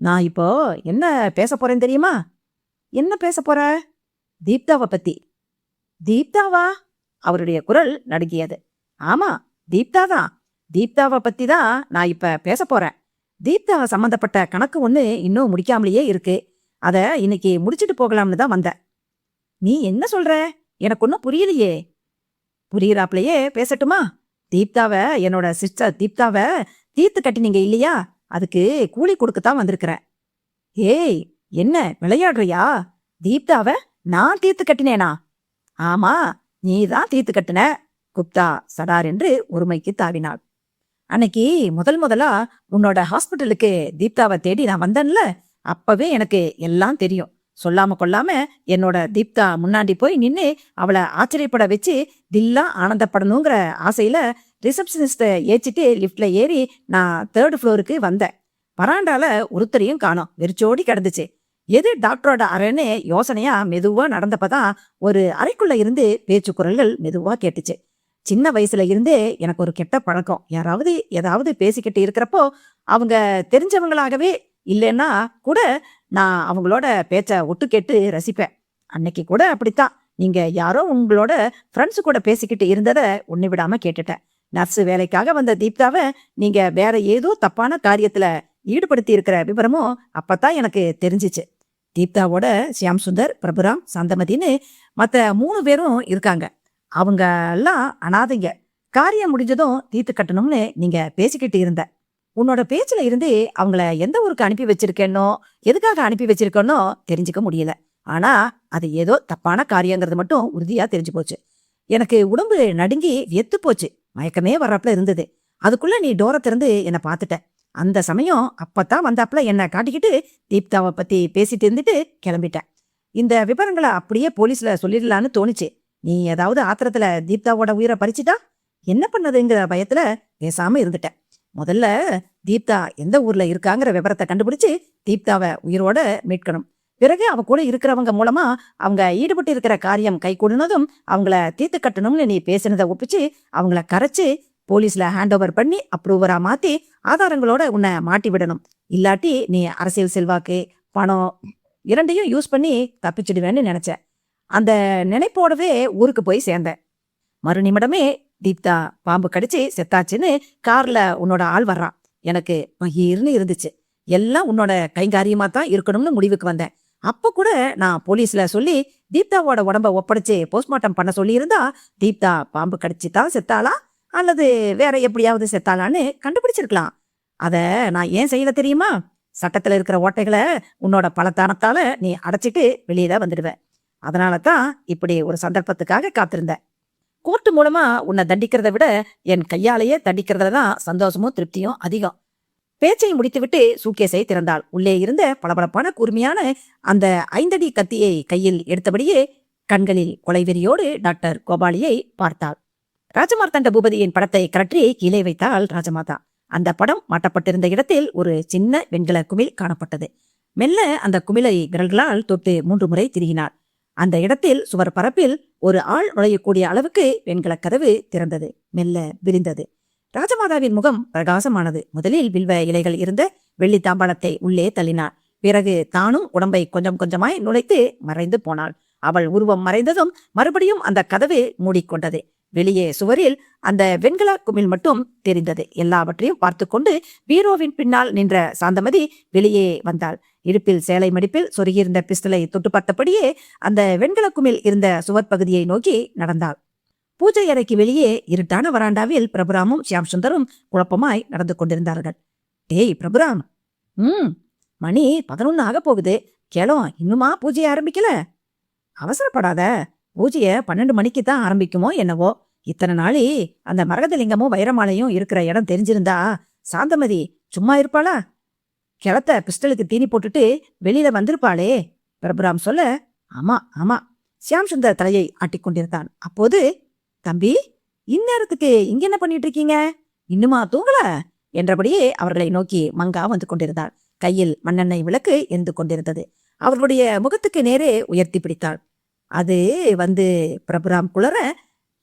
நான் இப்போ என்ன பேச போறேன் தெரியுமா? என்ன பேச போற? தீப்தாவை பத்தி. தீப்தாவா? அவருடைய குரல் நடுங்கியது. ஆமா, தீப்தா தான். தீப்தாவை பத்தி தான் நான் இப்ப பேச போறேன். தீப்தா சம்பந்தப்பட்ட கணக்கு ஒண்ணு இன்னும் முடிக்காமலேயே இருக்கு. அத இன்னைக்கு முடிச்சிட்டு போகலாம்னு தான் வந்தேன். நீ என்ன சொல்ற? எனக்கு ஒன்னும் புரியலையே. புரியுறாப்லயே பேசட்டுமா? தீப்தாவ, என்னோட சிஸ்டர் தீப்தாவ தீர்த்து கட்டினீங்க இல்லையா? அதுக்கு கூலி கொடுக்கத்தான் வந்திருக்கிறேன். ஏய், என்ன விளையாடுறியா? தீப்தாவ நான் தீர்த்து கட்டினேனா? ஆமா, நீதான் தீர்த்து கட்டின. குப்தா சடார் என்று ஒருமைக்கு தாவினாள். அன்னைக்கு முதலா உன்னோட ஹாஸ்பிட்டலுக்கு தீப்தாவை தேடி நான் வந்தேன்ல, அப்பவே எனக்கு எல்லாம் தெரியும். சொல்லாம கொள்ளாம என்னோட தீப்தா முன்னாடி போய் நின்னு அவளை ஆச்சரியப்பட வச்சு தில்லா ஆனந்தப்படணுங்கிற ஆசையில ரிசப்ஷனிஸ்ட ஏச்சிட்டு லிப்ட்ல ஏறி நான் 3rd ஃப்ளோருக்கு வந்தேன். வராண்டால ஒருத்தரையும் காணோம், வெறிச்சோடி கிடந்துச்சு. எது டாக்டரோட அறைன்னு யோசனையா மெதுவா நடந்தப்பதான் ஒரு அறைக்குள்ள இருந்து பேச்சு குரல்கள் மெதுவா கேட்டுச்சு. சின்ன வயசுல இருந்தே எனக்கு ஒரு கெட்ட பழக்கம். யாராவது ஏதாவது பேசிக்கிட்டு இருக்கிறப்போ அவங்க தெரிஞ்சவங்களாகவே இல்லைன்னா கூட நான் அவங்களோட பேச்ச ஒட்டு கேட்டு ரசிப்பேன். அன்னைக்கு கூட அப்படித்தான். நீங்க யாரோ உங்களோட ஃப்ரெண்ட்ஸு கூட பேசிக்கிட்டு இருந்ததை ஒண்ணு விடாம கேட்டுட்டேன். நர்ஸு வேலைக்காக வந்த தீப்தாவை நீங்க வேற ஏதோ தப்பான காரியத்துல ஈடுபடுத்தி இருக்கிற விவரமும் அப்பதான் எனக்கு தெரிஞ்சிச்சு. தீப்தாவோட ஷியாம் சுந்தர், பிரபுராம், சாந்தமதின்னு மத்த 3 பேரும் இருக்காங்க. அவங்க எல்லாம் அனாதைங்க. காரியம் முடிஞ்சதும் தீர்த்து கட்டணும்னு நீங்க பேசிக்கிட்டு இருந்த. உன்னோட பேச்சுல இருந்து அவங்கள எந்த ஊருக்கு அனுப்பி வச்சிருக்கேனோ, எதுக்காக அனுப்பி வச்சிருக்கேனோ தெரிஞ்சுக்க முடியல. ஆனா அது ஏதோ தப்பான காரியங்கிறது மட்டும் உறுதியா தெரிஞ்சு போச்சு. எனக்கு உடம்பு நடுங்கி வெத்து போச்சு. மயக்கமே வர்றப்பல இருந்தது. அதுக்குள்ள நீ டோரை திறந்து என்னை பார்த்துட்ட. அந்த சமயம் அப்பத்தான் வந்தாப்புல என்னை காட்டிக்கிட்டு தீப்தாவை பத்தி பேசிட்டு இருந்துட்டு கிளம்பிட்டேன். இந்த விவரங்களை அப்படியே போலீஸ்ல சொல்லிடலான்னு தோணுச்சு. நீ ஏதாவது ஆத்திரத்துல தீப்தாவோட உயிரை பறிச்சுட்டா என்ன பண்ணதுங்கிற பயத்துல பேசாம இருந்துட்டேன். முதல்ல தீப்தா எந்த ஊர்ல இருக்காங்கிற விவரத்தை கண்டுபிடிச்சு தீப்தாவை உயிரோட மீட்கணும். பிறகு அவ கூட இருக்கிறவங்க மூலமா அவங்க ஈடுபட்டு இருக்கிற காரியம் கை கூடினதும் அவங்கள தீர்த்து கட்டணும்னு நீ பேசினதை ஒப்பிச்சு அவங்கள கரைச்சு போலீஸ்ல ஹேண்ட் ஓவர் பண்ணி அப்ரூவரா மாத்தி ஆதாரங்களோட உன்னை மாட்டி விடணும். இல்லாட்டி நீ அரசியல் செல்வாக்கு, பணம் இரண்டையும் யூஸ் பண்ணி தப்பிச்சிடுவேன்னு நினைச்சேன். அந்த நினைப்போடவே ஊருக்கு போய் சேர்ந்தேன். மறு நிமிடமே தீப்தா பாம்பு கடிச்சு செத்தாச்சுன்னு கார்ல உன்னோட ஆள் வர்றான். எனக்கு பகீர்னு இருந்துச்சு. எல்லாம் உன்னோட கைங்காரியமா தான் இருக்கணும்னு முடிவுக்கு வந்தேன். அப்ப கூட நான் போலீஸ்ல சொல்லி தீப்தாவோட உடம்ப ஒப்படைச்சு போஸ்ட்மார்ட்டம் பண்ண சொல்லி இருந்தா தீப்தா பாம்பு கடிச்சு தான் செத்தாளா அல்லது வேற எப்படியாவது செத்தாளான்னு கண்டுபிடிச்சிருக்கலாம். அத நான் ஏன் செய்யல தெரியுமா? சட்டத்துல இருக்கிற ஓட்டைகளை உன்னோட பலத்தானத்தால நீ அடைச்சிட்டு வெளியே வந்துடுவ. அதனால தான் இப்படி ஒரு சந்தர்ப்பத்துக்காக காத்திருந்த. கோர்ட்டு மூலமா உன்னை தண்டிக்கிறத விட என் கையாலேயே தண்டிக்கிறதுல தான் சந்தோஷமும் திருப்தியும் அதிகம். பேச்சை முடித்துவிட்டு சூட்கேஸை திறந்தாள். உள்ளே இருந்த பளபளப்பான கூர்மையான அந்த 5 அடி கத்தியை கையில் எடுத்தபடியே கண்களில் கொலைவெறியோடு டாக்டர் கோபாலியை பார்த்தாள். ராஜமார்த்தாண்ட பூபதியின் படத்தை கரற்றி கீழே வைத்தாள் ராஜமாதா. அந்த படம் மாட்டப்பட்டிருந்த இடத்தில் ஒரு சின்ன வெண்கல குமிழ் காணப்பட்டது. மெல்ல அந்த குமிழை விரல்களால் தொட்டு 3 முறை திருகினாள். அந்த இடத்தில் சுவர் பரப்பில் ஒரு ஆள் நுழையக்கூடிய அளவுக்கு வெண்கல கதவு திறந்தது. மெல்ல விரிந்தது. ராஜமாதாவின் முகம் பிரகாசமானது. முதலில் வில்வ இலைகள் இருந்த வெள்ளி தாம்பாளத்தை உள்ளே தள்ளினாள். பிறகு தானும் உடம்பை கொஞ்சம் கொஞ்சமாய் நுழைத்து மறைந்து போனாள். அவள் உருவம் மறைந்ததும் மறுபடியும் அந்த கதவு மூடிக்கொண்டது. வெளியே சுவரில் அந்த வெண்கல குமிழ் மட்டும் தெரிந்தது. எல்லாவற்றையும் பார்த்து கொண்டு பீரோவின் பின்னால் நின்ற சாந்தமதி வெளியே வந்தாள். இடுப்பில் சேலை மடிப்பில் சொருகியிருந்த பிஸ்டலை தொட்டு பார்த்தபடியே அந்த வெண்கல குமிழ் இருந்த சுவர் பகுதியை நோக்கி நடந்தாள். பூஜை அறைக்கு வெளியே இருட்டான வராண்டாவில் பிரபுராமும் ஷியாம் சுந்தரும் குழப்பமாய் நடந்து கொண்டிருந்தார்கள். டேய் பிரபுராம், மணி 11 ஆக போகுது. கேளோ, இன்னுமா பூஜையை ஆரம்பிக்கல? அவசரப்படாத. பூஜைய 12 மணிக்கு தான் ஆரம்பிக்குமோ என்னவோ. இத்தனை நாளி அந்த மரகதலிங்கமும் வைரமாலையும் இருக்கிற இடம் தெரிஞ்சிருந்தா சாந்தமதி சும்மா இருப்பாளா? கிளத்த பிஸ்டலுக்கு தீனி போட்டுட்டு வெளியில வந்திருப்பாளே. பிரபுராம் சொல்ல, ஆமா ஆமா. ஷியாம் சுந்தர் தலையை ஆட்டிக்கொண்டிருந்தான். அப்போது, தம்பி, இந்நேரத்துக்கு இங்க என்ன பண்ணிட்டு இருக்கீங்க? இன்னுமா தூங்கல என்றபடியே அவர்களை நோக்கி மங்கா வந்து கொண்டிருந்தாள். கையில் மண்ணெண்ணெய் விளக்கு எரிந்து கொண்டிருந்தது. அவர்களுடைய முகத்துக்கு நேரே உயர்த்தி பிடித்தாள். அது பிரபுராம் குளற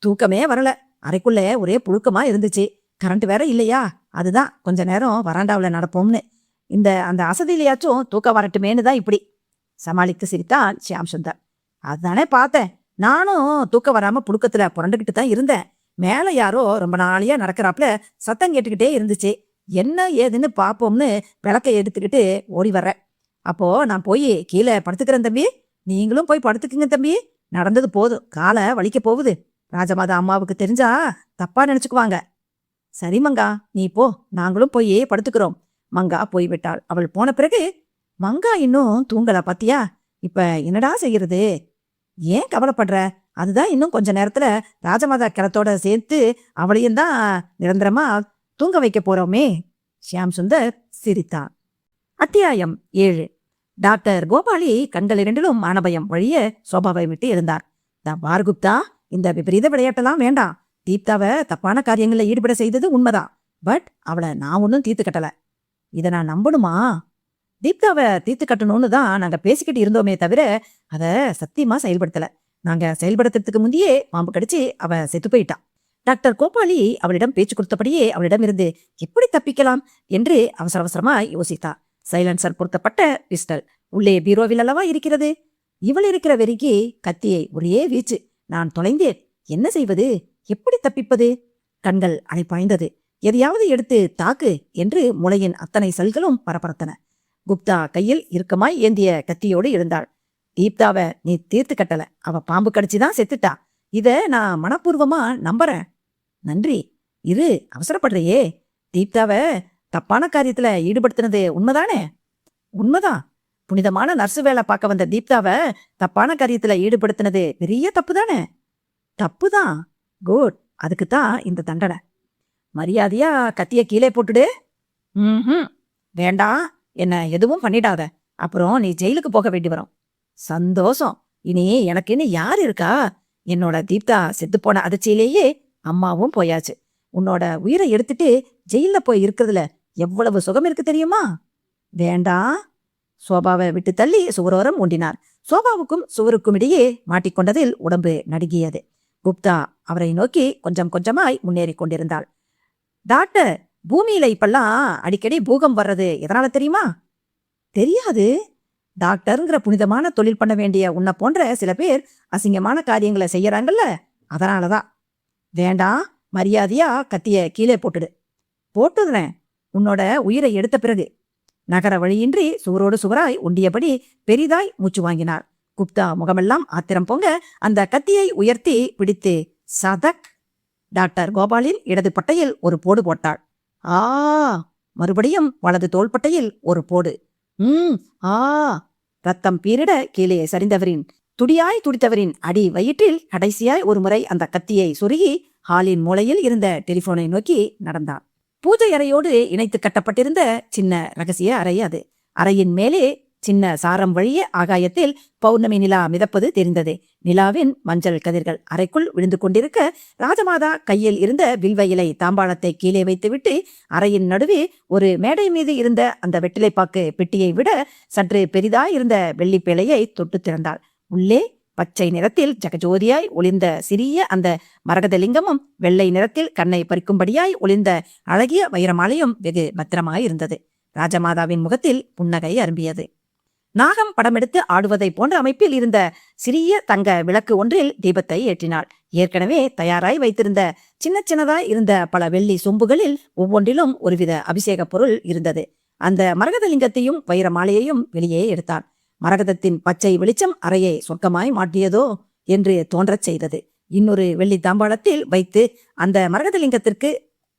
தூக்கமே வரல. அறைக்குள்ள ஒரே புழுக்கமா இருந்துச்சு. கரண்ட் வேற இல்லையா, அதுதான் கொஞ்ச நேரம் வராண்டாவில நடப்போம்னு. அந்த அசதியிலையாச்சும் தூக்கம் வரட்டுமேனு தான் இப்படி சமாளித்து சிரித்தான் ஷியாம் சுந்தர். அதுதானே பார்த்தேன். நானும் தூக்கம் வராம புழுக்கத்துல புரண்டுகிட்டு தான் இருந்தேன். மேல யாரோ ரொம்ப நாளையா நடக்கிறாப்புல சத்தம் கேட்டுக்கிட்டே இருந்துச்சு. என்ன ஏதுன்னு பாப்போம்னு விளக்க எடுத்துக்கிட்டு ஓடி வர்றேன். அப்போ நான் போய் கீழே படுத்துக்கிறேன் தம்பி, நீங்களும் போய் படுத்துக்குங்க தம்பி. நடந்தது போதும், காலை வலிக்க போகுது. ராஜமாதா அம்மாவுக்கு தெரிஞ்சா தப்பா நினைச்சுக்குவாங்க. சரி மங்கா, நீ போ, நாங்களும் போய் படுத்துக்கிறோம். மங்கா போய்விட்டாள். அவள் போன பிறகு மங்கா இன்னும் தூங்கல பாத்தியா? இப்ப என்னடா செய்யறது? ஏன் கவலைப்படுற? அதுதான் இன்னும் கொஞ்ச நேரத்துல ராஜமாதா கிளத்தோட சேர்த்து அவளையும் தான் நிரந்தரமா தூங்க வைக்க போறோமே. ஷியாம் சுந்தர் சிரித்தான். அத்தியாயம் 7. டாக்டர் கோபாலி கண்கள் இரண்டிலும் மானபயம் வழிய சோபாவை விட்டு எழுந்தார். பாரகுப்தா, இந்த விபரீத விளையாட்டெல்லாம் வேண்டாம். தீப்தாவை தப்பான காரியங்களில் ஈடுபட செய்தது உண்மைதான். பட் அவளை நான் ஒன்னும் தீர்த்து கட்டல. இதை நான் நம்பணுமா? தீப்தாவை தீர்த்து கட்டணும்னு தான் நாங்க பேசிக்கிட்டு இருந்தோமே தவிர அதை சத்தியமா செயல்படுத்தல. நாங்க செயல்படுத்துறதுக்கு முந்தையே பாம்பு கடிச்சு அவ செத்து போயிட்டான். டாக்டர் கோபாலி அவளிடம் பேச்சு கொடுத்தபடியே அவளிடம் இருந்து எப்படி தப்பிக்கலாம் என்று அவசர அவசரமா யோசித்தார். சைலன்சர் பொருத்தப்பட்ட பிஸ்டல் உள்ளே பீரோவில் அல்லவா இருக்கிறது. இவள் இருக்கிற வெறிக்கு கத்தியை ஒரே வீச்சு. நான் தொலைந்தேன். என்ன செய்வது? எப்படி தப்பிப்பது? கண்கள் அலைப்பாய்ந்தது. எதையாவது எடுத்து தாக்கு என்று முளையின் அத்தனை செல்களும் பரபரத்தன. குப்தா கையில் இறுக்கமாய் ஏந்திய கத்தியோடு எழுந்தாள். தீப்தாவை நீ தீர்த்து கட்டல, அவ பாம்பு கடிச்சுதான் செத்துட்டா. இத நான் மனப்பூர்வமா நம்புறேன். நன்றி. இரு, அவசரப்படுறையே. தீப்தாவை தப்பான காரியத்துல ஈடுபடுத்தினது உண்மைதானே? உண்மைதான். புனிதமான நர்சு வேலை பார்க்க வந்த தீப்தாவை தப்பான காரியத்துல ஈடுபடுத்தினது பெரிய தப்பு தானே? தப்புதான். குட். அதுக்குத்தான் இந்த தண்டனை. மரியாதையா கத்திய கீழே போட்டுடு. வேண்டாம், என்ன எதுவும் பண்ணிடாத. அப்புறம் நீ ஜெயிலுக்கு போக வேண்டி வரும். சந்தோஷம். இனி எனக்குன்னு யார் இருக்கா? என்னோட தீப்தா செத்து போன அதிர்ச்சியிலேயே அம்மாவும் போயாச்சு. உன்னோட உயிரை எடுத்துட்டு ஜெயில போய் இருக்கிறதுல எவ்வளவு சுகம் இருக்கு தெரியுமா? வேண்டாம். சோபாவை விட்டு தள்ளி சுவரோரம் ஊண்டினார். சோபாவுக்கும் சுவருக்கும் இடையே மாட்டிக்கொண்டதில் உடம்பு நடுங்கியது. குப்தா அவரை நோக்கி கொஞ்சம் கொஞ்சமாய் முன்னேறி கொண்டிருந்தாள். டாக்டர், பூமியில இப்பெல்லாம் அடிக்கடி பூகம் வர்றது எதனால தெரியுமா? தெரியாது. டாக்டருங்கிற புனிதமான தொழில் பண்ண வேண்டிய உன்னை போன்ற சில பேர் அசிங்கமான காரியங்களை செய்யறாங்கல்ல, அதனாலதான். வேண்டாம், மரியாதையா கத்திய கீழே போட்டுடு. போட்டுதுறேன், உன்னோட உயிரை எடுத்த பிறகு. நகர வழியின்றி சுவரோடு சுவராய் ஒண்டியபடி பெரிதாய் மூச்சு வாங்கினார். குப்தா முகமெல்லாம் ஆத்திரம் பொங்க அந்த கத்தியை உயர்த்தி பிடித்து சதக். டாக்டர் கோபாலின் இடது பட்டையில் ஒரு போடு போட்டாள். ஆ. மறுபடியும் வலது தோள்பட்டையில் ஒரு போடு. ஆ. ரத்தம் பீரிட கீழே சரிந்தவரின் துடியாய் துடித்தவரின் அடி வயிற்றில் கடைசியாய் ஒரு முறை அந்த கத்தியை சொருகி ஹாலின் மூலையில் இருந்த டெலிபோனை நோக்கி நடந்தான். பூஜை அறையோடு இணைத்து கட்டப்பட்டிருந்த சின்ன ரகசிய அறை அது. அறையின் மேலே சின்ன சாரம் வழிய ஆகாயத்தில் பௌர்ணமி நிலா மிதப்பது தெரிந்தது. நிலாவின் மஞ்சள் கதிர்கள் அறைக்குள் விழுந்து கொண்டிருக்க ராஜமாதா கையில் இருந்த வில்வ இலை தாம்பாளத்தை கீழே வைத்துவிட்டு அறையின் நடுவே ஒரு மேடை மீது இருந்த அந்த வெற்றிலைப்பாக்கு பெட்டியை விட சற்று பெரிதாய் இருந்த வெள்ளிப்பேழையை தொட்டு திறந்தாள். உள்ளே பச்சை நிறத்தில் ஜகஜோதியாய் ஒளிர்ந்த சிறிய அந்த மரகத லிங்கமும் வெள்ளை நிறத்தில் கண்ணை பறிக்கும்படியாய் ஒளிர்ந்த அழகிய வைரமாலையும் வெகு பத்திரமாயிருந்தது. ராஜமாதாவின் முகத்தில் புன்னகை அரும்பியது. நாகம் படமெடுத்து ஆடுவதை போன்ற அமைப்பில் இருந்த சிறிய தங்க விளக்கு ஒன்றில் தீபத்தை ஏற்றினாள். ஏற்கனவே தயாராய் வைத்திருந்த சின்ன சின்னதாய் இருந்த பல வெள்ளி சொம்புகளில் ஒவ்வொன்றிலும் ஒருவித அபிஷேக பொருள் இருந்தது. அந்த மரகதலிங்கத்தையும் வைரமாலையையும் வெளியே எடுத்தான். மரகதத்தின் பச்சை வெளிச்சம் அறையை சொர்க்கமாய் மாற்றியதோ என்று தோன்றச் செய்தது. இன்னொரு வெள்ளி தாம்பாளத்தில் வைத்து அந்த மரகதலிங்கத்திற்கு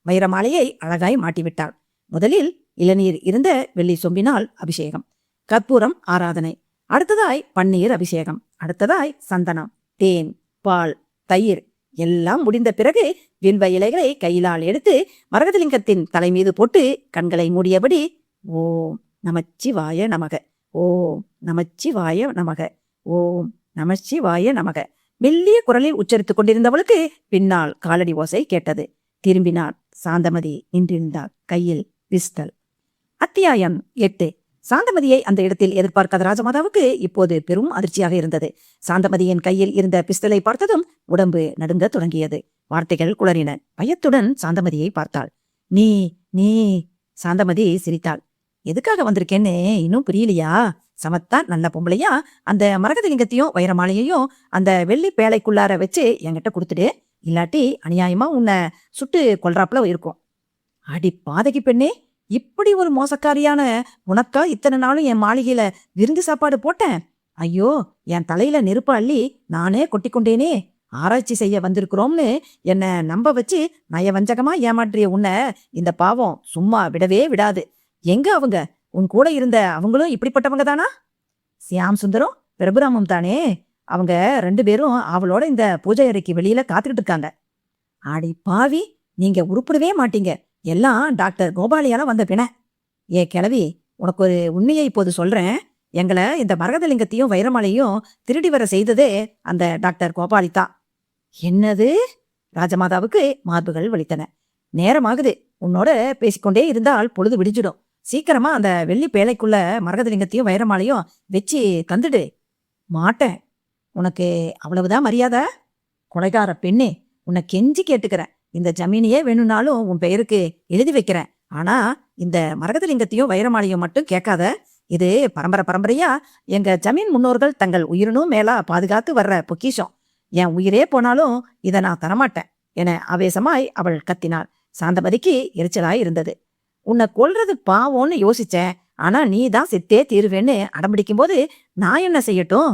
வைரமாலையை அழகாய் மாட்டிவிட்டாள். முதலில் இளநீர் இருந்த வெள்ளி சொம்பினால் அபிஷேகம், கற்பூரம் ஆராதனை, அடுத்ததாய் பன்னீர் அபிஷேகம், அடுத்ததாய் சந்தனம், தேன், பால், தயிர் எல்லாம் முடிந்த பிறகு வில்வ இலைகளை கையிலால் எடுத்து மரகதலிங்கத்தின் தலை மீது போட்டு கண்களை மூடியபடி ஓம் நமச்சிவாய நமக, ஓம் நமச்சிவாய நமக, ஓம் நமச்சிவாய நமக மெல்லிய குரலில் உச்சரித்துக் கொண்டிருந்தவளுக்கு பின்னால் காலடி ஓசை கேட்டது. திரும்பினாள். சாந்தமதி நின்றிருந்தாள், கையில் பிஸ்டல். அத்தியாயம் 8. சாந்தமதியை அந்த இடத்தில் எதிர்பார்க்காத ராஜமாதாவுக்கு இப்போது பெரும் அதிர்ச்சியாக இருந்தது. சாந்தமதியின் கையில் இருந்த பிஸ்டலை பார்த்ததும் உடம்பு நடுங்க தொடங்கியது. வார்த்தைகள் குளறின. பயத்துடன் சாந்தமதியை பார்த்தாள். நீ நீ சாந்தமதி சிரித்தாள். எதுக்காக வந்திருக்கேன்னு இன்னும் புரியலையா? சமத்தா நல்ல பொம்பளையா அந்த மரகதலிங்கத்தையும் வைரமாலையையும் அந்த வெள்ளி பேழைக்குள்ளார வச்சு என்கிட்ட கொடுத்துடு. இல்லாட்டி அநியாயமா உன்னை சுட்டு கொல்றாப்புல இருக்கும். அடி பாதகி பெண்ணே, இப்படி ஒரு மோசக்காரியான உனக்கா இத்தனை நாளும் என் மாளிகையில விருந்து சாப்பாடு போட்டேன். ஐயோ, என் தலையில நெருப்பு அள்ளி நானே கொட்டிக்கொண்டேனே. ஆராய்ச்சி செய்ய வந்திருக்கிறோம்னு என்ன நம்ப வச்சு நயவஞ்சகமா ஏமாற்றிய உன்னை இந்த பாவம் சும்மா விடவே விடாது. எங்க அவங்க? உன் கூட இருந்த அவங்களும் இப்படிப்பட்டவங்க தானா? சியாம் சுந்தரம், பிரபுராமம் தானே. அவங்க 2 பேரும் அவளோட இந்த பூஜை அறைக்கு வெளியில காத்துக்கிட்டு இருக்காங்க. ஆடி பாவி, நீங்க உருப்படவே மாட்டீங்க. எல்லாம் டாக்டர் கோபாலியால வந்த பிணை. ஏ கிழவி, உனக்கு ஒரு உண்மையை இப்போது சொல்றேன். எங்களை இந்த மரகதலிங்கத்தையும் வைரமாலையும் திருடி வர செய்ததே அந்த டாக்டர் கோபாலி தான். என்னது? ராஜமாதாவுக்கு மார்புகள் வலித்தன. நேரமாகுது. உன்னோட பேசிக்கொண்டே இருந்தால் பொழுது விடிஞ்சிடும். சீக்கிரமா அந்த வெள்ளி பேழைக்குள்ள மரகதலிங்கத்தையும் வைரமாலையும் வச்சு தந்துடு. மாட்டேன். உனக்கு அவ்வளவுதான் மரியாதை? கொலைகார பெண்ணே, உன்னை கெஞ்சி கேட்டுக்கிறேன். இந்த ஜமீனையே வேணும்னாலும் உன் பெயருக்கு எழுதி வைக்கிறேன். ஆனா இந்த மரகதலிங்கத்தையும் வைரமாலையும் மட்டும் கேட்காத. இது பரம்பரை பரம்பரையா எங்க ஜமீன் முன்னோர்கள் தங்கள் உயிரினும் மேலா பாதுகாத்து வர்ற பொக்கிஷம். என் உயிரே போனாலும் இதை நான் தரமாட்டேன் என ஆவேசமாய் அவள் கத்தினாள். சாந்தமதிக்கு எரிச்சலாய் இருந்தது. உன்னை கொல்றது பாவோன்னு யோசிச்சேன். ஆனா நீ தான் செத்தே தீருவேன்னு அடம்பிடிக்கும் போது நான் என்ன செய்யட்டும்?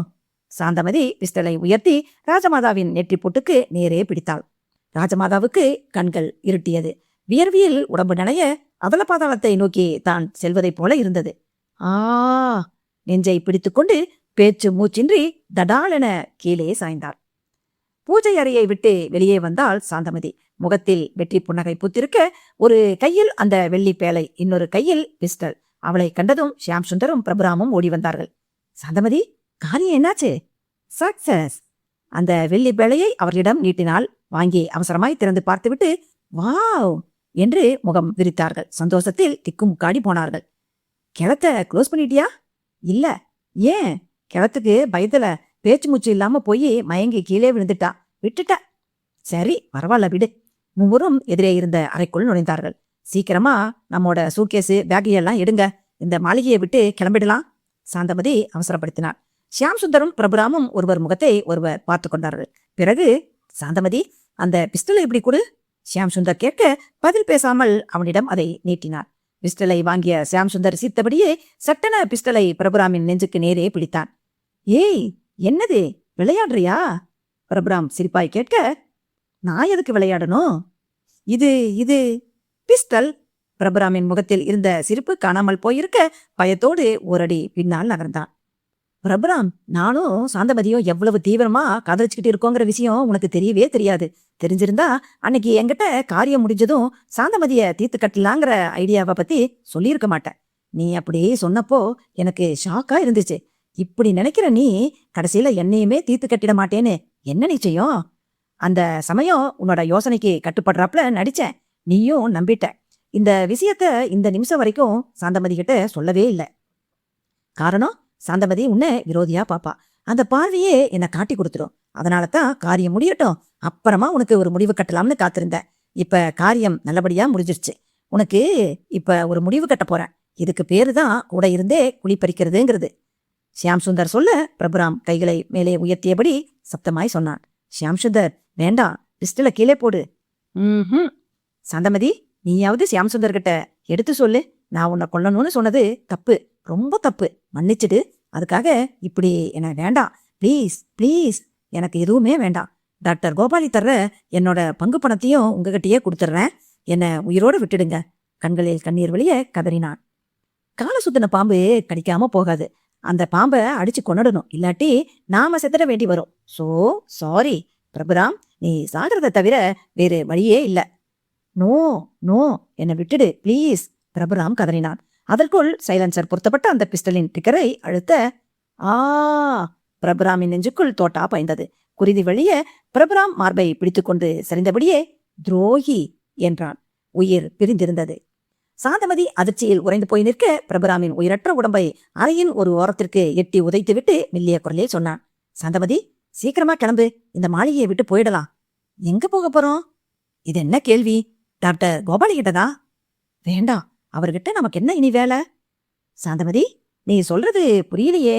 சாந்தமதி பிஸ்டலை உயர்த்தி ராஜமாதாவின் நெற்றி பொட்டுக்கு நேரே பிடித்தாள். ராஜமாதாவுக்கு கண்கள் இருட்டியது. வியர்வியில் உடம்பு நனைய அதல பாதாளத்தை நோக்கி தான் செல்வதைப் போல இருந்தது. ஆ, நெஞ்சை பிடித்துக்கொண்டு பேச்சு மூச்சின்றி தடாலென கீழே சாய்ந்தாள். பூஜை அறையை விட்டு வெளியே வந்தாள் சாந்தமதி. முகத்தில் வெற்றி புன்னகை பூத்திருக்க, ஒரு கையில் அந்த வெள்ளி பேழை, இன்னொரு கையில் பிஸ்டல். அவளை கண்டதும் ஷியாம் சுந்தரும் பிரபுராமும் ஓடி வந்தார்கள். சாந்தமதி, காரியம் என்னாச்சு? சக்சஸ். அந்த வெள்ளி பேழையை அவர்களிடம் நீட்டினாள். வாங்கி அவசரமாய் திறந்து பார்த்துவிட்டு வாவ் என்று முகம் விரித்தார்கள். சந்தோஷத்தில் திக்கும் காடி போனார்கள். கிணத்த க்ளோஸ் பண்ணிட்டியா? இல்ல. ஏன்? கிணத்துக்கு பயத்துல பேச்சு மூச்சு இல்லாம போய் மயங்கி கீழே விழுந்துட்டா. விட்டுட்ட. சரி, பரவாயில்ல, விடு. மூவரும் எதிரே இருந்த அறைக்குள் நுழைந்தார்கள். சீக்கிரமா நம்மோட சூட்கேஸு பேக்கையெல்லாம் எடுங்க. இந்த மாளிகையை விட்டு கிளம்பிடலாம். சாந்தமதி அவசரப்படுத்தினார். ஷியாம் சுந்தரும் பிரபுராமும் ஒருவர் முகத்தை ஒருவர் பார்த்து கொண்டார்கள். பிறகு, சாந்தமதி, அந்த பிஸ்டலை இப்படி கொடு. ஷியாம் சுந்தர் கேட்க பதில் பேசாமல் அவனிடம் அதை நீட்டினார். பிஸ்டலை வாங்கிய ஷியாம் சுந்தர் சித்தபடியே சட்டன பிஸ்டலை பிரபுராமின் நெஞ்சுக்கு நேரே பிடித்தான். ஏய், என்னது, விளையாடுறியா? பிரபுராம் சிரிப்பாய் கேட்க, நான் எதுக்கு விளையாடணும்? இது இது பிஸ்டல். பிரபுராமின் முகத்தில் இருந்த சிரிப்பு காணாமல் போயிருக்க பயத்தோடு ஓரடி பின்னால் நகர்ந்தான். பிரபுராம், நானும் சாந்தமதியும் எவ்வளவு தீவிரமா காதலிச்சுக்கிட்டு இருக்கோங்கிற விஷயம் உனக்கு தெரியவே தெரியாது. தெரிஞ்சிருந்தா அன்னைக்கு என்கிட்ட காரியம் முடிஞ்சதும் சாந்தமதிய தீர்த்து கட்டலாங்கிற ஐடியாவை பத்தி சொல்லியிருக்க மாட்டேன். நீ அப்படி சொன்னப்போ எனக்கு ஷாக்கா இருந்துச்சு. இப்படி நினைக்கிற நீ கடைசியில என்னையுமே தீர்த்து கட்டிட மாட்டேன்னு என்ன நிச்சயம்? அந்த சமயம் உன்னோட யோசனைக்கு கட்டுப்படுறாப்புல நடிச்சேன். நீயும் நம்பிட்ட. இந்த விஷயத்த இந்த நிமிஷம் வரைக்கும் சாந்தமதி கிட்ட சொல்லவே இல்லை. காரணம், சாந்தமதி உன்னை விரோதியா பாப்பா. அந்த பார்வையே என்னை காட்டி கொடுத்துரும். அதனாலதான் காரியம் முடியட்டும், அப்புறமா உனக்கு ஒரு முடிவு கட்டலாம்னு காத்திருந்த. இப்ப காரியம் நல்லபடியா முடிஞ்சிருச்சு. உனக்கு இப்ப ஒரு முடிவு கட்ட போறேன். இதுக்கு பேருதான் கூட இருந்தே குழி பறிக்கிறதுங்கிறது. ஷியாம் சுந்தர் சொல்ல பிரபுராம் கைகளை மேலே உயர்த்தியபடி சப்தமாய் சொன்னான். ஷியாம் சுந்தர், வேண்டாம், பிஸ்டலை கீழே போடு. சாந்தமதி, நீயாவது ஷியாம் சுந்தர் கிட்ட எடுத்து சொல்லு. நான் உன்னை கொல்லணும்னு சொன்னது தப்பு, ரொம்ப தப்பு. மன்னிச்சுடு. அதுக்காக இப்படி என்ன வேண்டாம். ப்ளீஸ் ப்ளீஸ், எனக்கு எதுவுமே வேண்டாம். டாக்டர் கோபாலி தர்ற என்னோட பங்கு பணத்தையும் உங்ககிட்டயே கொடுத்துட்றேன். என்னை உயிரோடு விட்டுடுங்க. கண்களில் கண்ணீர் வழிய கதறினான். கால சுத்தின பாம்பு கடிக்காம போகாது. அந்த பாம்பை அடிச்சு கொண்டுடணும், இல்லாட்டி நாம செத்துட வேண்டி வரும். சோ சாரி பிரபுராம், நீ சாகிறத தவிர வேறு வழியே இல்ல. நோ நோ, என்னை விட்டுடு ப்ளீஸ், பிரபுராம் கதறினான். அதற்குள் சைலன்சர் பொருத்தப்பட்ட அந்த பிஸ்டலின் டிக்கரை அழுத்த ஆ, பிரபுராமின் நெஞ்சுக்குள் தோட்டா பாய்ந்தது. குருதி வழிய பிரபுராம் மார்பை பிடித்துக்கொண்டு சரிந்தபடியே துரோகி என்றான். உயிர் பிரிந்திருந்தது. சாந்தமதி அதிர்ச்சியில் உறைந்து போய் நிற்க பிரபுராமின் உயிரற்ற உடம்பை அறையின் ஒரு ஓரத்திற்கு எட்டி உதைத்துவிட்டு மெல்லிய குரலில் சொன்னான். சாந்தமதி, சீக்கிரமா கிளம்பு. இந்த மாளிகையை விட்டு போயிடலாம். எங்க போக போறோம்? இது என்ன கேள்வி? டாக்டர் கோபாலி கிட்டதா? வேண்டாம், அவர்கிட்ட நமக்கு என்ன இனி வேலை? சாந்தமதி, நீ சொல்றது புரியலையே.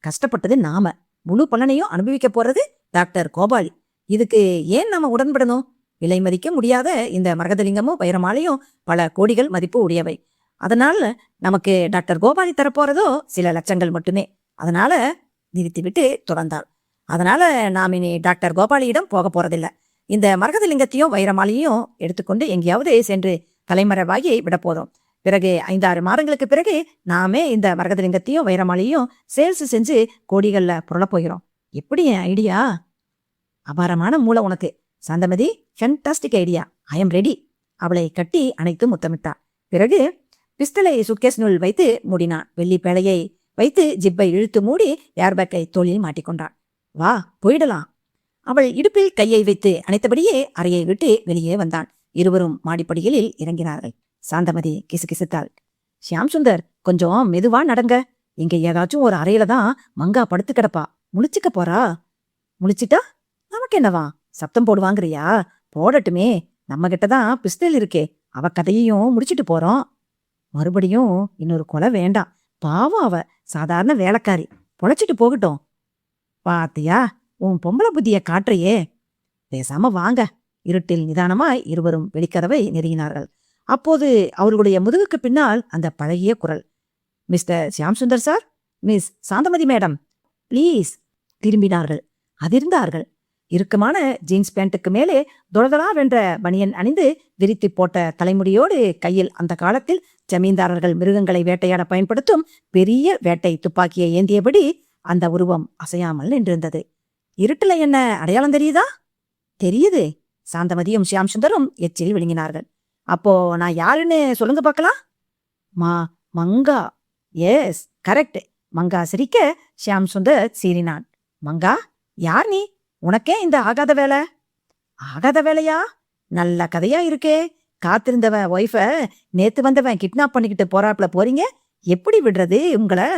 கஷ்டப்பட்டது நாம, முழு பலனையும் அனுபவிக்க போறது டாக்டர் கோபாலி. இதுக்கு ஏன் நாம உடன்படணும்? விலை மதிக்க முடியாத இந்த மரகதலிங்கமும் வைரமாலையும் பல கோடிகள் மதிப்பு உடையவை. அதனால நமக்கு டாக்டர் கோபாலி தரப்போறதோ சில லட்சங்கள் மட்டுமே. அதனால நிறுத்திவிட்டு தொடர்ந்தாள். அதனால நாம் இனி டாக்டர் கோபாலியிடம் போக போறதில்ல. இந்த மரகதலிங்கத்தையும் வைரமாலையும் எடுத்துக்கொண்டு எங்கேயாவது சென்று தலைமறைவாகி விட போதும். பிறகு 5-6 மாதங்களுக்கு பிறகு நாமே இந்த மரகதலிங்கத்தையும் வைரமாலையும் சேல்ஸ் செஞ்சு கோடிகள்ல புரளப் போகிறோம். எப்படி என் ஐடியா? அபாரமான மூளை உனக்கு Santhamathi. Fantastic idea. I am ready. அவளை கட்டி அணைத்து முத்தமிட்டாள். பிறகு பிஸ்டலை சுட்கேஸ்னுள் வைத்து மூடினான். வெள்ளி பேழையை வைத்து ஜிப்பை இழுத்து மூடி ஏர்பேக்கை தோளில் மாட்டிக்கொண்டான். வா, போயிடலாம். அவள் இடுப்பில் கையை வைத்து அணைத்தபடியே அறையை விட்டு வெளியே வந்தான். இருவரும் மாடிப்படிகளில் இறங்கினார்கள். சாந்தமதி கிசுகிசுத்தாள். ஷியாம் சுந்தர், கொஞ்சம் மெதுவா நடங்க. இங்க ஏதாச்சும் ஒரு அறையில தான் மங்கா படுத்து கிடப்பா. முழிச்சுக்க போறா. முழிச்சிட்டா நமக்கு என்னவா? சப்தம் போடுவாங்கறியா? போடட்டுமே. நம்ம கிட்டதான் பிஸ்டல் இருக்கே. அவ கதையையும் முடிச்சிட்டு போறோம். மறுபடியும் இன்னொரு கொலை வேண்டாம். பாவம், அவ சாதாரண வேலைக்காரி. பொழைச்சிட்டு போகட்டும். பாத்தியா, உன் பொம்பளை புத்திய காட்டுறையே. பேசாம வாங்க. இருட்டில் நிதானமாய் இருவரும் வெளிக்கதவை நெருங்கினார்கள். அப்போது அவர்களுடைய முதுகுக்கு பின்னால் அந்த பழகிய குரல். Mister Shyam Sundar sir, miss Santhamathi madam, please. திரும்பினார்கள். அதிர்ந்தார்கள். இறுக்கமான ஜீன்ஸ் பேண்ட்டுக்கு மேலே தொளதொளா வென்ற பனியன் அணிந்து விரித்து போட்ட தலைமுடியோடு கையில் அந்த காலத்தில் ஜமீன்தாரர்கள் மிருகங்களை வேட்டையாட பயன்படுத்தும் பெரிய வேட்டை துப்பாக்கியை ஏந்தியபடி அந்த உருவம் அசையாமல் நின்றிருந்தது. இருட்டுல என்ன அடையாளம் தெரியுதா? தெரியுது. சாந்தமதியும் ஷியாம் சுந்தரும் எச்சில் விழுங்கினார்கள். அப்போ நான் யாருன்னு சொல்லுங்க பார்க்கலாம். மங்கா. S, correct. மங்கா சிரிக்க ஷியாம் சுந்தர் சீறினான். மங்கா, யார் நீ? உனக்கே இந்த ஆகாத வேலை? ஆகாத வேலையா? நல்ல கதையா இருக்கே. காத்திருந்தவன் ஒய்ஃப நேத்து வந்தவன் கிட்னாப் பண்ணிக்கிட்டு போறாப்புல போறீங்க. எப்படி விடுறது உங்களை?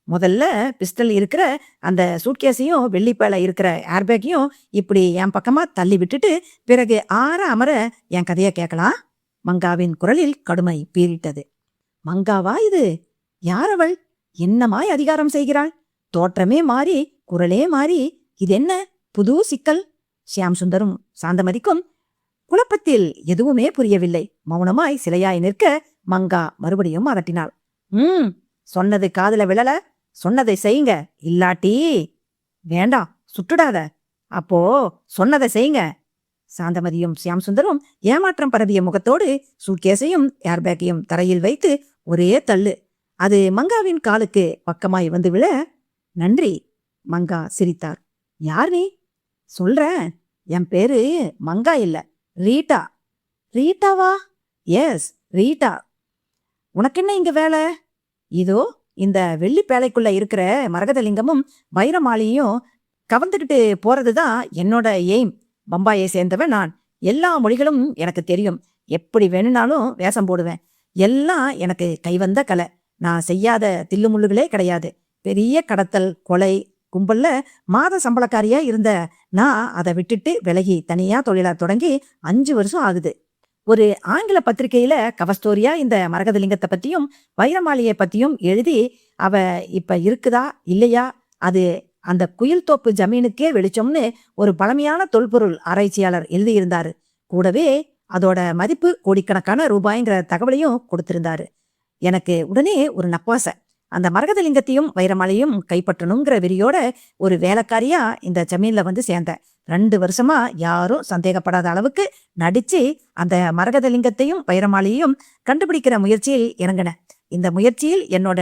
முதல்ல பிஸ்டல் இருக்கிற அந்த சூட்கேஸையும் வெள்ளிப்பேலை இருக்கிற ஏர்பேக்கையும் இப்படி என் பக்கமா தள்ளி விட்டுட்டு பிறகு அமர என் கதைய கேட்கலாம். மங்காவின் குரலில் கடுமை பீறிட்டது. மங்காவா இது? யார் அவள்? என்னமாய் அதிகாரம் செய்கிறாள்? தோற்றமே மாறி குரலே மாறி. இதென்ன புது சிக்கல்? ஷியாம் சுந்தரும் சாந்தமதிக்கும் குழப்பத்தில் எதுவுமே புரியவில்லை. மௌனமாய் சிலையாய் நிற்க மங்கா மறுபடியும் அதட்டினாள். சொன்னது காதுல விழல. சொன்னதை செய்யுங்க. இல்லாட்டி வேண்டாம், சுட்டுடாத. அப்போ சொன்னதை செய்யுங்க. சாந்தமதியும் ஷியாம் சுந்தரும் ஏமாற்றம் பரவிய முகத்தோடு சூட்கேஸையும் ஏர்பேக்கையும் தரையில் வைத்து ஒரே தள்ளு. அது மங்காவின் காலுக்கு பக்கமாய் வந்து விழ, நன்றி. மங்கா சிரித்தார். யார் நீ? சொல்றேன். என் பேரு மங்கா இல்ல, ரீட்டா. ரீட்டாவா? S, Rita. உனக்கென்ன இங்க வேலை? இதோ இந்த வெள்ளி பேழைக்குள்ள இருக்கிற மரகதலிங்கமும் வைரமாலையும் கவர்ந்துக்கிட்டு போறதுதான் என்னோட எய்ம். பம்பாயை சேர்ந்தவன் நான். எல்லா மொழிகளும் எனக்கு தெரியும். எப்படி வேணும்னாலும் வேஷம் போடுவேன். எல்லாம் எனக்கு கைவந்த கலை. நான் செய்யாத தில்லுமுள்ளுகளே கிடையாது. பெரிய கடத்தல் கொலை கும்பல்ல மாத சம்பளக்காரியா இருந்த நான் அதை விட்டுட்டு விலகி தனியா தொழிலா தொடங்கி 5 வருஷம் ஆகுது. ஒரு ஆங்கில பத்திரிகையில கவர் ஸ்டோரியா இந்த மரகதலிங்கத்தை பத்தியும் வைரமாலியை பத்தியும் எழுதி, அவ இப்ப இருக்குதா இல்லையா, அது அந்த குயில் தோப்பு ஜமீனுக்கே வெளிச்சம்னு ஒரு பழமையான தொல்பொருள் ஆராய்ச்சியாளர் எழுதியிருந்தாரு. கூடவே அதோட மதிப்பு கோடிக்கணக்கான ரூபாய்ங்கிற தகவலையும் கொடுத்திருந்தாரு. எனக்கு உடனே ஒரு நப்பாசை. அந்த மரகதலிங்கத்தையும் வைரமாலையும் கைப்பற்றணுங்கிற வெறியோட ஒரு வேலைக்காரியா இந்த ஜமீன்ல வந்து சேர்ந்தேன். 2 வருஷமா யாரும் சந்தேகப்படாத அளவுக்கு நடிச்சு அந்த மரகதலிங்கத்தையும் வைரமாலையும் கண்டுபிடிக்கிற முயற்சியில் இறங்கினேன். இந்த முயற்சியில் என்னோட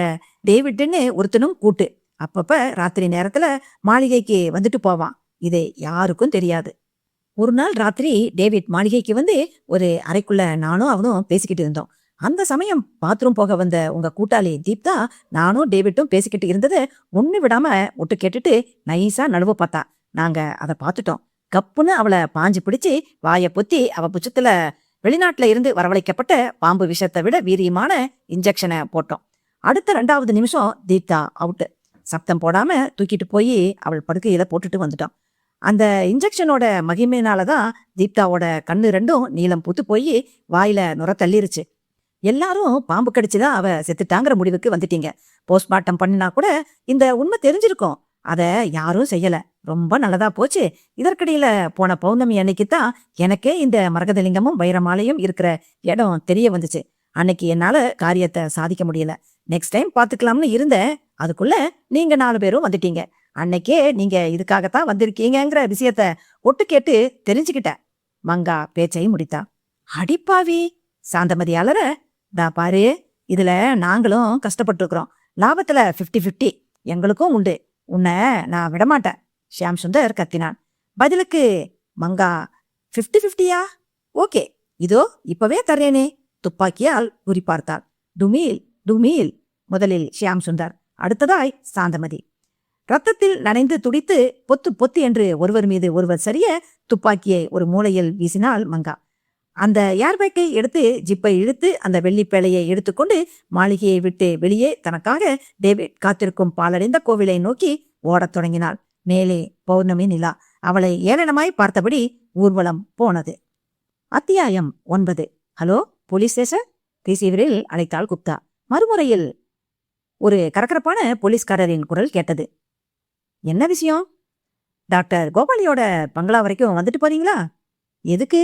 டேவிட்னு ஒருத்தனும் கூட்டு. அப்பப்ப ராத்திரி நேரத்துல மாளிகைக்கு வந்துட்டு போவான். இது யாருக்கும் தெரியாது. ஒரு நாள் ராத்திரி டேவிட் மாளிகைக்கு வந்து ஒரு அறைக்குள்ள நானும் அவனும் பேசிக்கிட்டு இருந்தோம். அந்த சமயம் பாத்ரூம் போக வந்த உங்க கூட்டாளி தீப்தா நானும் டேவிட்டும் பேசிக்கிட்டு இருந்ததை ஒண்ணு விடாம ஒட்டு கேட்டுட்டு நைஸா நழுவ பார்த்தா. நாங்க அதை பார்த்துட்டோம். கப்புன்னு அவளை பாஞ்சு பிடிச்சி வாயை பொத்தி அவ புச்சத்துல வெளிநாட்டுல இருந்து வரவழைக்கப்பட்ட பாம்பு விஷத்தை விட வீரியமான இன்ஜெக்ஷனை போட்டோம். அடுத்த 2வது நிமிஷம் தீப்தா அவுட்டு. சப்தம் போடாம தூக்கிட்டு போய் அவள் படுக்கையில போட்டுட்டு வந்துட்டோம். அந்த இன்ஜெக்ஷனோட மகிமையினாலதான் தீப்தாவோட கண்ணு 2ம் நீளம் பூத்து போய் வாயில நுர தள்ளிருச்சு. எல்லாரும் பாம்பு கடிச்சுதான் அவ செத்துட்டாங்கிற முடிவுக்கு வந்துட்டீங்க. போஸ்ட்மார்ட்டம் பண்ணினா கூட இந்த உண்மை தெரிஞ்சிருக்கும். அத யாரும் செய்யல. ரொம்ப நல்லதா போச்சு. இதற்கிடையில போன பௌர்ணமி அன்னைக்குத்தான் எனக்கே இந்த மரகதலிங்கமும் வைரமாலையும் இருக்கிற இடம் தெரிய வந்துச்சு. அன்னைக்கு என்னால காரியத்தை சாதிக்க முடியல. நெக்ஸ்ட் டைம் பாத்துக்கலாம்னு இருந்தேன். அதுக்குள்ள நீங்க 4 பேரும் வந்துட்டீங்க. அன்னைக்கே நீங்க இதுக்காகத்தான் வந்திருக்கீங்கங்கிற விஷயத்த ஒட்டு கேட்டு தெரிஞ்சுக்கிட்டேன். மங்கா பேச்சை முடித்தா. அடிப்பாவி! சாந்தமதி அலற, "தா பாரு, இதுல நாங்களும் கஷ்டப்பட்டுருக்கிறோம். லாபத்துல 50-50 எங்களுக்கும் உண்டு. உன்னை நான் விடமாட்டேன்." ஷியாம் சுந்தர் கத்தினான். பதிலுக்கு மங்கா, 50-50யா? ஓகே, இதோ இப்பவே தர்றேனே. துப்பாக்கியால் குறி பார்த்தாள். டுமீல் டுமீல். முதலில் ஷியாம் சுந்தர், அடுத்ததாய் சாந்தமதி. ரத்தத்தில் நனைந்து துடித்து பொத்து பொத்து என்று ஒருவர் மீது ஒருவர் சரிய துப்பாக்கியை ஒரு மூலையில் வீசினாள் மங்கா. அந்த ஏர்பேக்கை எடுத்து ஜிப்பை இழுத்து அந்த வெள்ளிப்பேழையை எடுத்துக்கொண்டு மாளிகையை விட்டு வெளியே தனக்காக டேவிட் காத்திருக்கும் பாலடைந்த கோவிலை நோக்கி ஓடத் தொடங்கினாள். மேலே பௌர்ணமி நிலா அவளை ஏளனமாய் பார்த்தபடி ஊர்வலம் போனது. அத்தியாயம் 9. Hello, police station? ரிசீவரில் அழைத்தாள் குப்தா. மறுமுறையில் ஒரு கரகரப்பான போலீஸ்காரரின் குரல் கேட்டது. என்ன விஷயம்? டாக்டர் கோபாலியோட பங்களா வரைக்கும் வந்துட்டு போறீங்களா? எதுக்கு?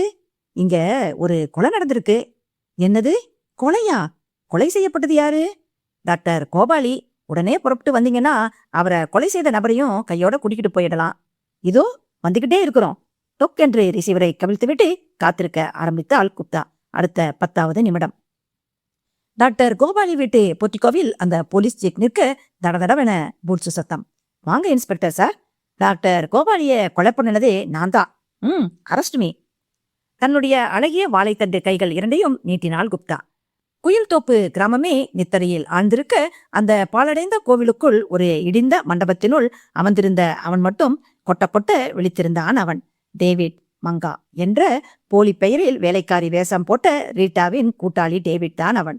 இங்க ஒரு கொலை நடந்திருக்கு. என்னது, கொலையா? கொலை செய்யப்பட்டது யாரு? டாக்டர் கோபாலி. உடனே புறப்பட்டு வந்தீங்கன்னா அவரை கொலை செய்த நபரையும் கையோட கூட்டிக்கிட்டு போயிடலாம். இதோ வந்துகிட்டே இருக்கிறோம். டொக் என்று ரிசீவரை கவிழ்த்துவிட்டு காத்திருக்க ஆரம்பித்தாள் குப்தா. அடுத்த 10வது நிமிடம். டாக்டர் கோபாலி வீட்டு போர்ட்டிகோவில் அந்த போலீஸ் ஜீப் நிற்க தடதடவென பூட்ஸு சத்தம். வாங்க இன்ஸ்பெக்டர் சார். டாக்டர் கோபாலிய கொலை பண்ணினதே நான் தான். Arrest me. தன்னுடைய அழகிய வாழைத்தண்டு கைகள் இரண்டையும் நீட்டினாள் குப்தா. குயில்தோப்பு கிராமமே நித்தரையில் ஆழ்ந்திருக்க அந்த பாலடைந்த கோவிலுக்குள் ஒரு இடிந்த மண்டபத்தினுள் அமர்ந்திருந்த அவன் மட்டும் கொட்ட கொட்ட விழித்திருந்தான். அவன் டேவிட் மங்கா என்ற போலி பெயரில் வேலைக்காரி வேஷம் போட்ட ரீட்டாவின் கூட்டாளி டேவிட் தான் அவன்.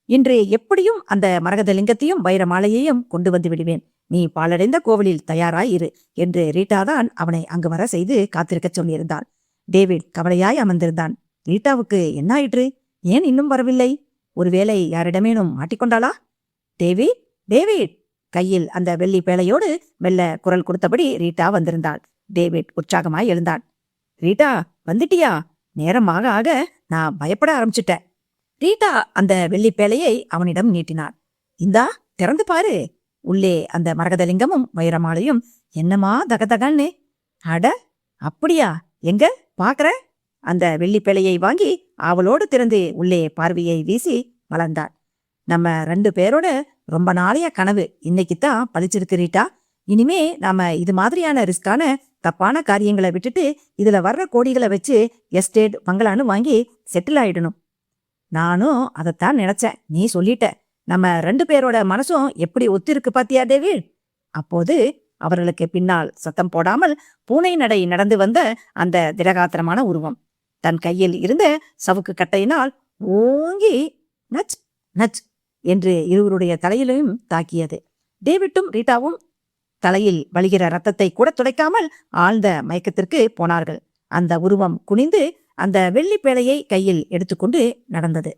இன்று எப்படியும் அந்த மரகதலிங்கத்தையும் வைரமாலையையும் கொண்டு வந்து விடுவேன். நீ பாலடைந்த கோவிலில் தயாராய் இரு என்று ரீட்டாதான் அவனை அங்கு வர செய்து காத்திருக்க சொல்லியிருந்தான். டேவிட் கவலையாய் அமர்ந்திருந்தான். ரீட்டாவுக்கு என்ன ஆயிற்று? ஏன் இன்னும் வரவில்லை? ஒருவேளை யாரிடமேனும் மாட்டிக்கொண்டாளா? David, David! கையில் அந்த வெள்ளி பேழையோடு மெல்ல குரல் கொடுத்தபடி ரீட்டா வந்திருந்தாள். டேவிட் உற்சாகமாய் எழுந்தான். ரீட்டா, வந்துட்டியா? நேரமாக ஆக நான் பயப்பட ஆரம்பிச்சுட்டேன். ரீட்டா அந்த வெள்ளி பேழையை அவனிடம் நீட்டினார். இந்தா, திறந்து பாரு. உள்ளே அந்த மரகதலிங்கமும் வைரமாலையும் என்னமா தகதகன்னு. அட, அப்படியா? எங்க பாக்குற? அந்த வெள்ளி பேழையை வாங்கி அவளோடு திறந்து உள்ளே பார்வையை வீசி வளர்ந்தாள். நம்ம 2 பேரோட ரொம்ப நாளைய கனவு இன்னைக்குத்தான் பழிச்சிருக்கு ரீட்டா. இனிமே நாம இது மாதிரியான ரிஸ்கான தப்பான காரியங்களை விட்டுட்டு இதுல வர்ற கோடிகளை வச்சு எஸ்டேட் பங்களான்னு வாங்கி செட்டில் ஆயிடணும். நானும் அதைத்தான் நினைச்சேன். நீ சொல்லிட்ட. நம்ம 2 பேரோட மனசும் எப்படி ஒத்திருக்கு பாத்தியா டேவிட்? அப்போது அவர்களுக்கு பின்னால் சத்தம் போடாமல் பூனை நடை நடந்து வந்த அந்த திடகாத்திரமான உருவம் தன் கையில் இருந்த சவுக்கு கட்டையினால் ஓங்கி நச் நச் என்று இருவருடைய தலையிலும் தாக்கியது. டேவிட்டும் ரீட்டாவும் தலையில் வழிகிற ரத்தத்தை கூட துடைக்காமல் ஆழ்ந்த மயக்கத்திற்கு போனார்கள். அந்த உருவம் குனிந்து அந்த வெள்ளி பேழையை கையில் எடுத்துக்கொண்டு நடந்தது.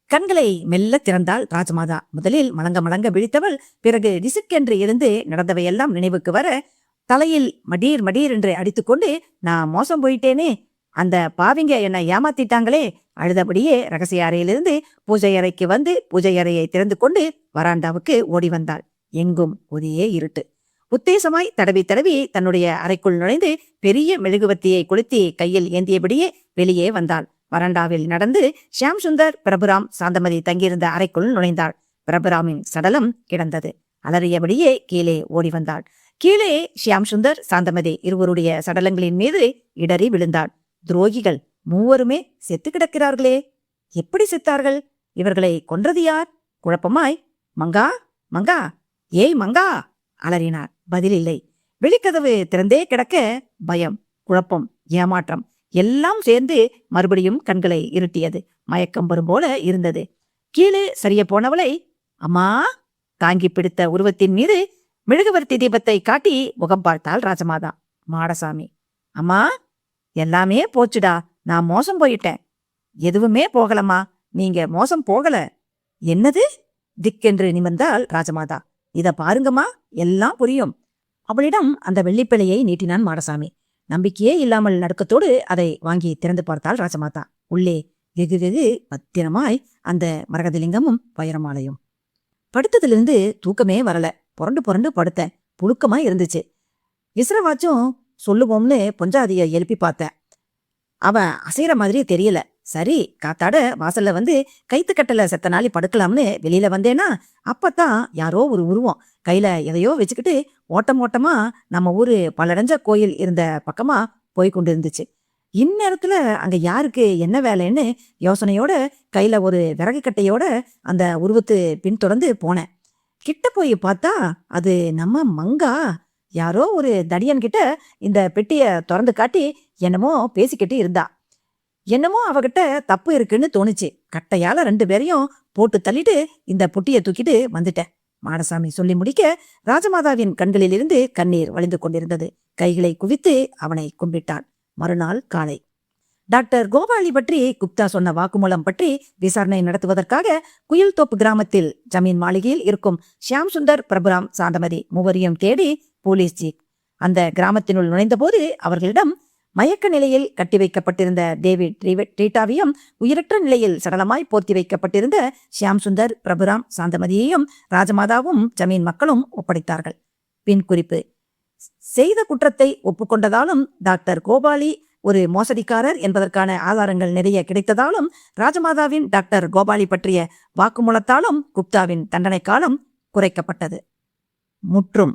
கண்களை மெல்ல திறந்தாள் ராஜமாதா. முதலில் மலங்க மலங்க விழித்தவள் பிறகு ரிசுக்கென்று எழுந்து நடந்தவையெல்லாம் நினைவுக்கு வர தலையில் மடீர் மடீர் என்று அடித்துக்கொண்டு, நான் மோசம் போயிட்டேனே, அந்த பாவிங்க என்னை ஏமாத்திட்டாங்களே, அழுதபடியே ரகசிய அறையிலிருந்து பூஜை அறைக்கு வந்து பூஜை அறையை திறந்து கொண்டு வராண்டாவுக்கு ஓடி வந்தாள். எங்கும் ஒரே இருட்டு. உத்தேசமாய் தடவி தடவி தன்னுடைய அறைக்குள் நுழைந்து பெரிய மெழுகுவத்தியை கொளுத்தி கையில் ஏந்தியபடியே வெளியே வந்தாள். வராண்டாவில் நடந்து ஷியாம் சுந்தர், பிரபுராம், சாந்தமதி தங்கியிருந்த அறைக்குள் நுழைந்தாள். பிரபுராமின் சடலம் கிடந்தது. அலறியபடியே கீழே ஓடி வந்தாள். கீழே ஷியாம் சுந்தர், சாந்தமதி இருவருடைய சடலங்களின் மீது இடறி விழுந்தாள். துரோகிகள் 3 செத்து கிடக்கிறார்களே, எப்படி செத்தார்கள்? இவர்களை கொன்றது யார்? குழப்பமாய், மங்கா, மங்கா, ஏய் மங்கா அலறினார். பதிலில்லை. வெளிக்கதவு திறந்தே கிடக்க பயம், குழப்பம், ஏமாற்றம் எல்லாம் சேர்ந்து மறுபடியும் கண்களை இருட்டியது. மயக்கம் வரும் போல இருந்தது. கீழே சரிய போனவளை அம்மா தாங்கி பிடித்த உருவத்தின் மீது மெழுகுவர்த்தி தீபத்தை காட்டி முகம் பார்த்தாள் ராஜமாதா. மாடசாமி, அம்மா, எல்லாமே போச்சுடா, நான் மோசம் போயிட்டேன். எதுவுமே போகலம்மா, நீங்க மோசம் போகல. என்னது? திக்கென்று நிமிர்ந்தாள் ராஜமாதா. இத பாருங்கம்மா, எல்லாம் புரியும். அவளிடம் அந்த வெள்ளிப்பிழையை நீட்டினான் மாடசாமி. நம்பிக்கையே இல்லாமல் நடுக்கத்தோடு அதை வாங்கி திறந்து பார்த்தாள் ராஜமாதா. உள்ளே வெகு வெகு பத்திரமாய் அந்த மரகதலிங்கமும் வைரமாலையும். படுத்ததிலிருந்து தூக்கமே வரல. புரண்டு புரண்டு படுத்தேன். புழுக்கமாய் இருந்துச்சு. விசிறவாச்சும் சொல்லுவோம்னு பொஞ்சாதிய எழுப்பி பார்த்தேன். அவ அசைற மாதிரியே தெரியல. சரி, காத்தாட வாசல்ல வந்து கைத்துக்கட்டல செத்த நாளி படுக்கலாம்னு வெளியில வந்தேனா, அப்பத்தான் யாரோ ஒரு உருவம் கையில எதையோ வச்சுக்கிட்டு ஓட்டம் ஓட்டமா நம்ம ஊரு பல்லடைஞ்ச கோயில் இருந்த பக்கமா போய் கொண்டு இருந்துச்சு. இந்நேரத்துல அங்க யாருக்கு என்ன வேலைன்னு யோசனையோட கையில ஒரு விறகு கட்டையோட அந்த உருவத்து பின்தொடர்ந்து போனேன். கிட்ட போய் பார்த்தா அது நம்ம மங்கா. யாரோ ஒரு தடியன் கிட்ட இந்த பெட்டிய திறந்து காட்டி என்னமோ பேசிக்கிட்டு இருந்தா. என்னமோ அவகிட்ட தப்பு இருக்குன்னு தோணுச்சு. கட்டையால 2 பேரையும் போட்டு தள்ளிட்டு இந்த பொட்டியை தூக்கிட்டு வந்துட்டேன். மாடசாமி சொல்லி முடிக்க ராஜமாதாவின் கண்களிலிருந்து கண்ணீர் வழிந்து கொண்டிருந்தது. கைகளை குவித்து அவனை கும்பிட்டான். மறுநாள் காலை டாக்டர் கோபாலி பற்றி குப்தா சொன்ன வாக்குமூலம் பற்றி விசாரணை நடத்துவதற்காக குயில்தோப்பு கிராமத்தில் ஜமீன் மாளிகையில் இருக்கும் ஷியாம் சுந்தர், பிரபுராம், சாந்தமதி மூவரையும் தேடி போலீஸ் ஜீப் அந்த கிராமத்தினுள் நுழைந்தபோது அவர்களிடம் மயக்க நிலையில் கட்டி வைக்கப்பட்டிருந்த டேவிட் ரீட்டாவையும் உயிரற்ற நிலையில் சடலமாய் போர்த்தி வைக்கப்பட்டிருந்த ஷியாம் சுந்தர், பிரபுராம், சாந்தமதியையும் ராஜமாதாவும் ஜமீன் மக்களும் ஒப்படைத்தார்கள். பின் குறிப்பு: செய்த குற்றத்தை ஒப்புக்கொண்டதாலும் டாக்டர் கோபாலி ஒரு மோசடிக்காரர் என்பதற்கான ஆதாரங்கள் நிறைய கிடைத்ததாலும் ராஜமாதாவின் டாக்டர் கோபாலி பற்றிய வாக்குமூலத்தாலும் குப்தாவின் தண்டனை காலம் குறைக்கப்பட்டது. முற்றும்.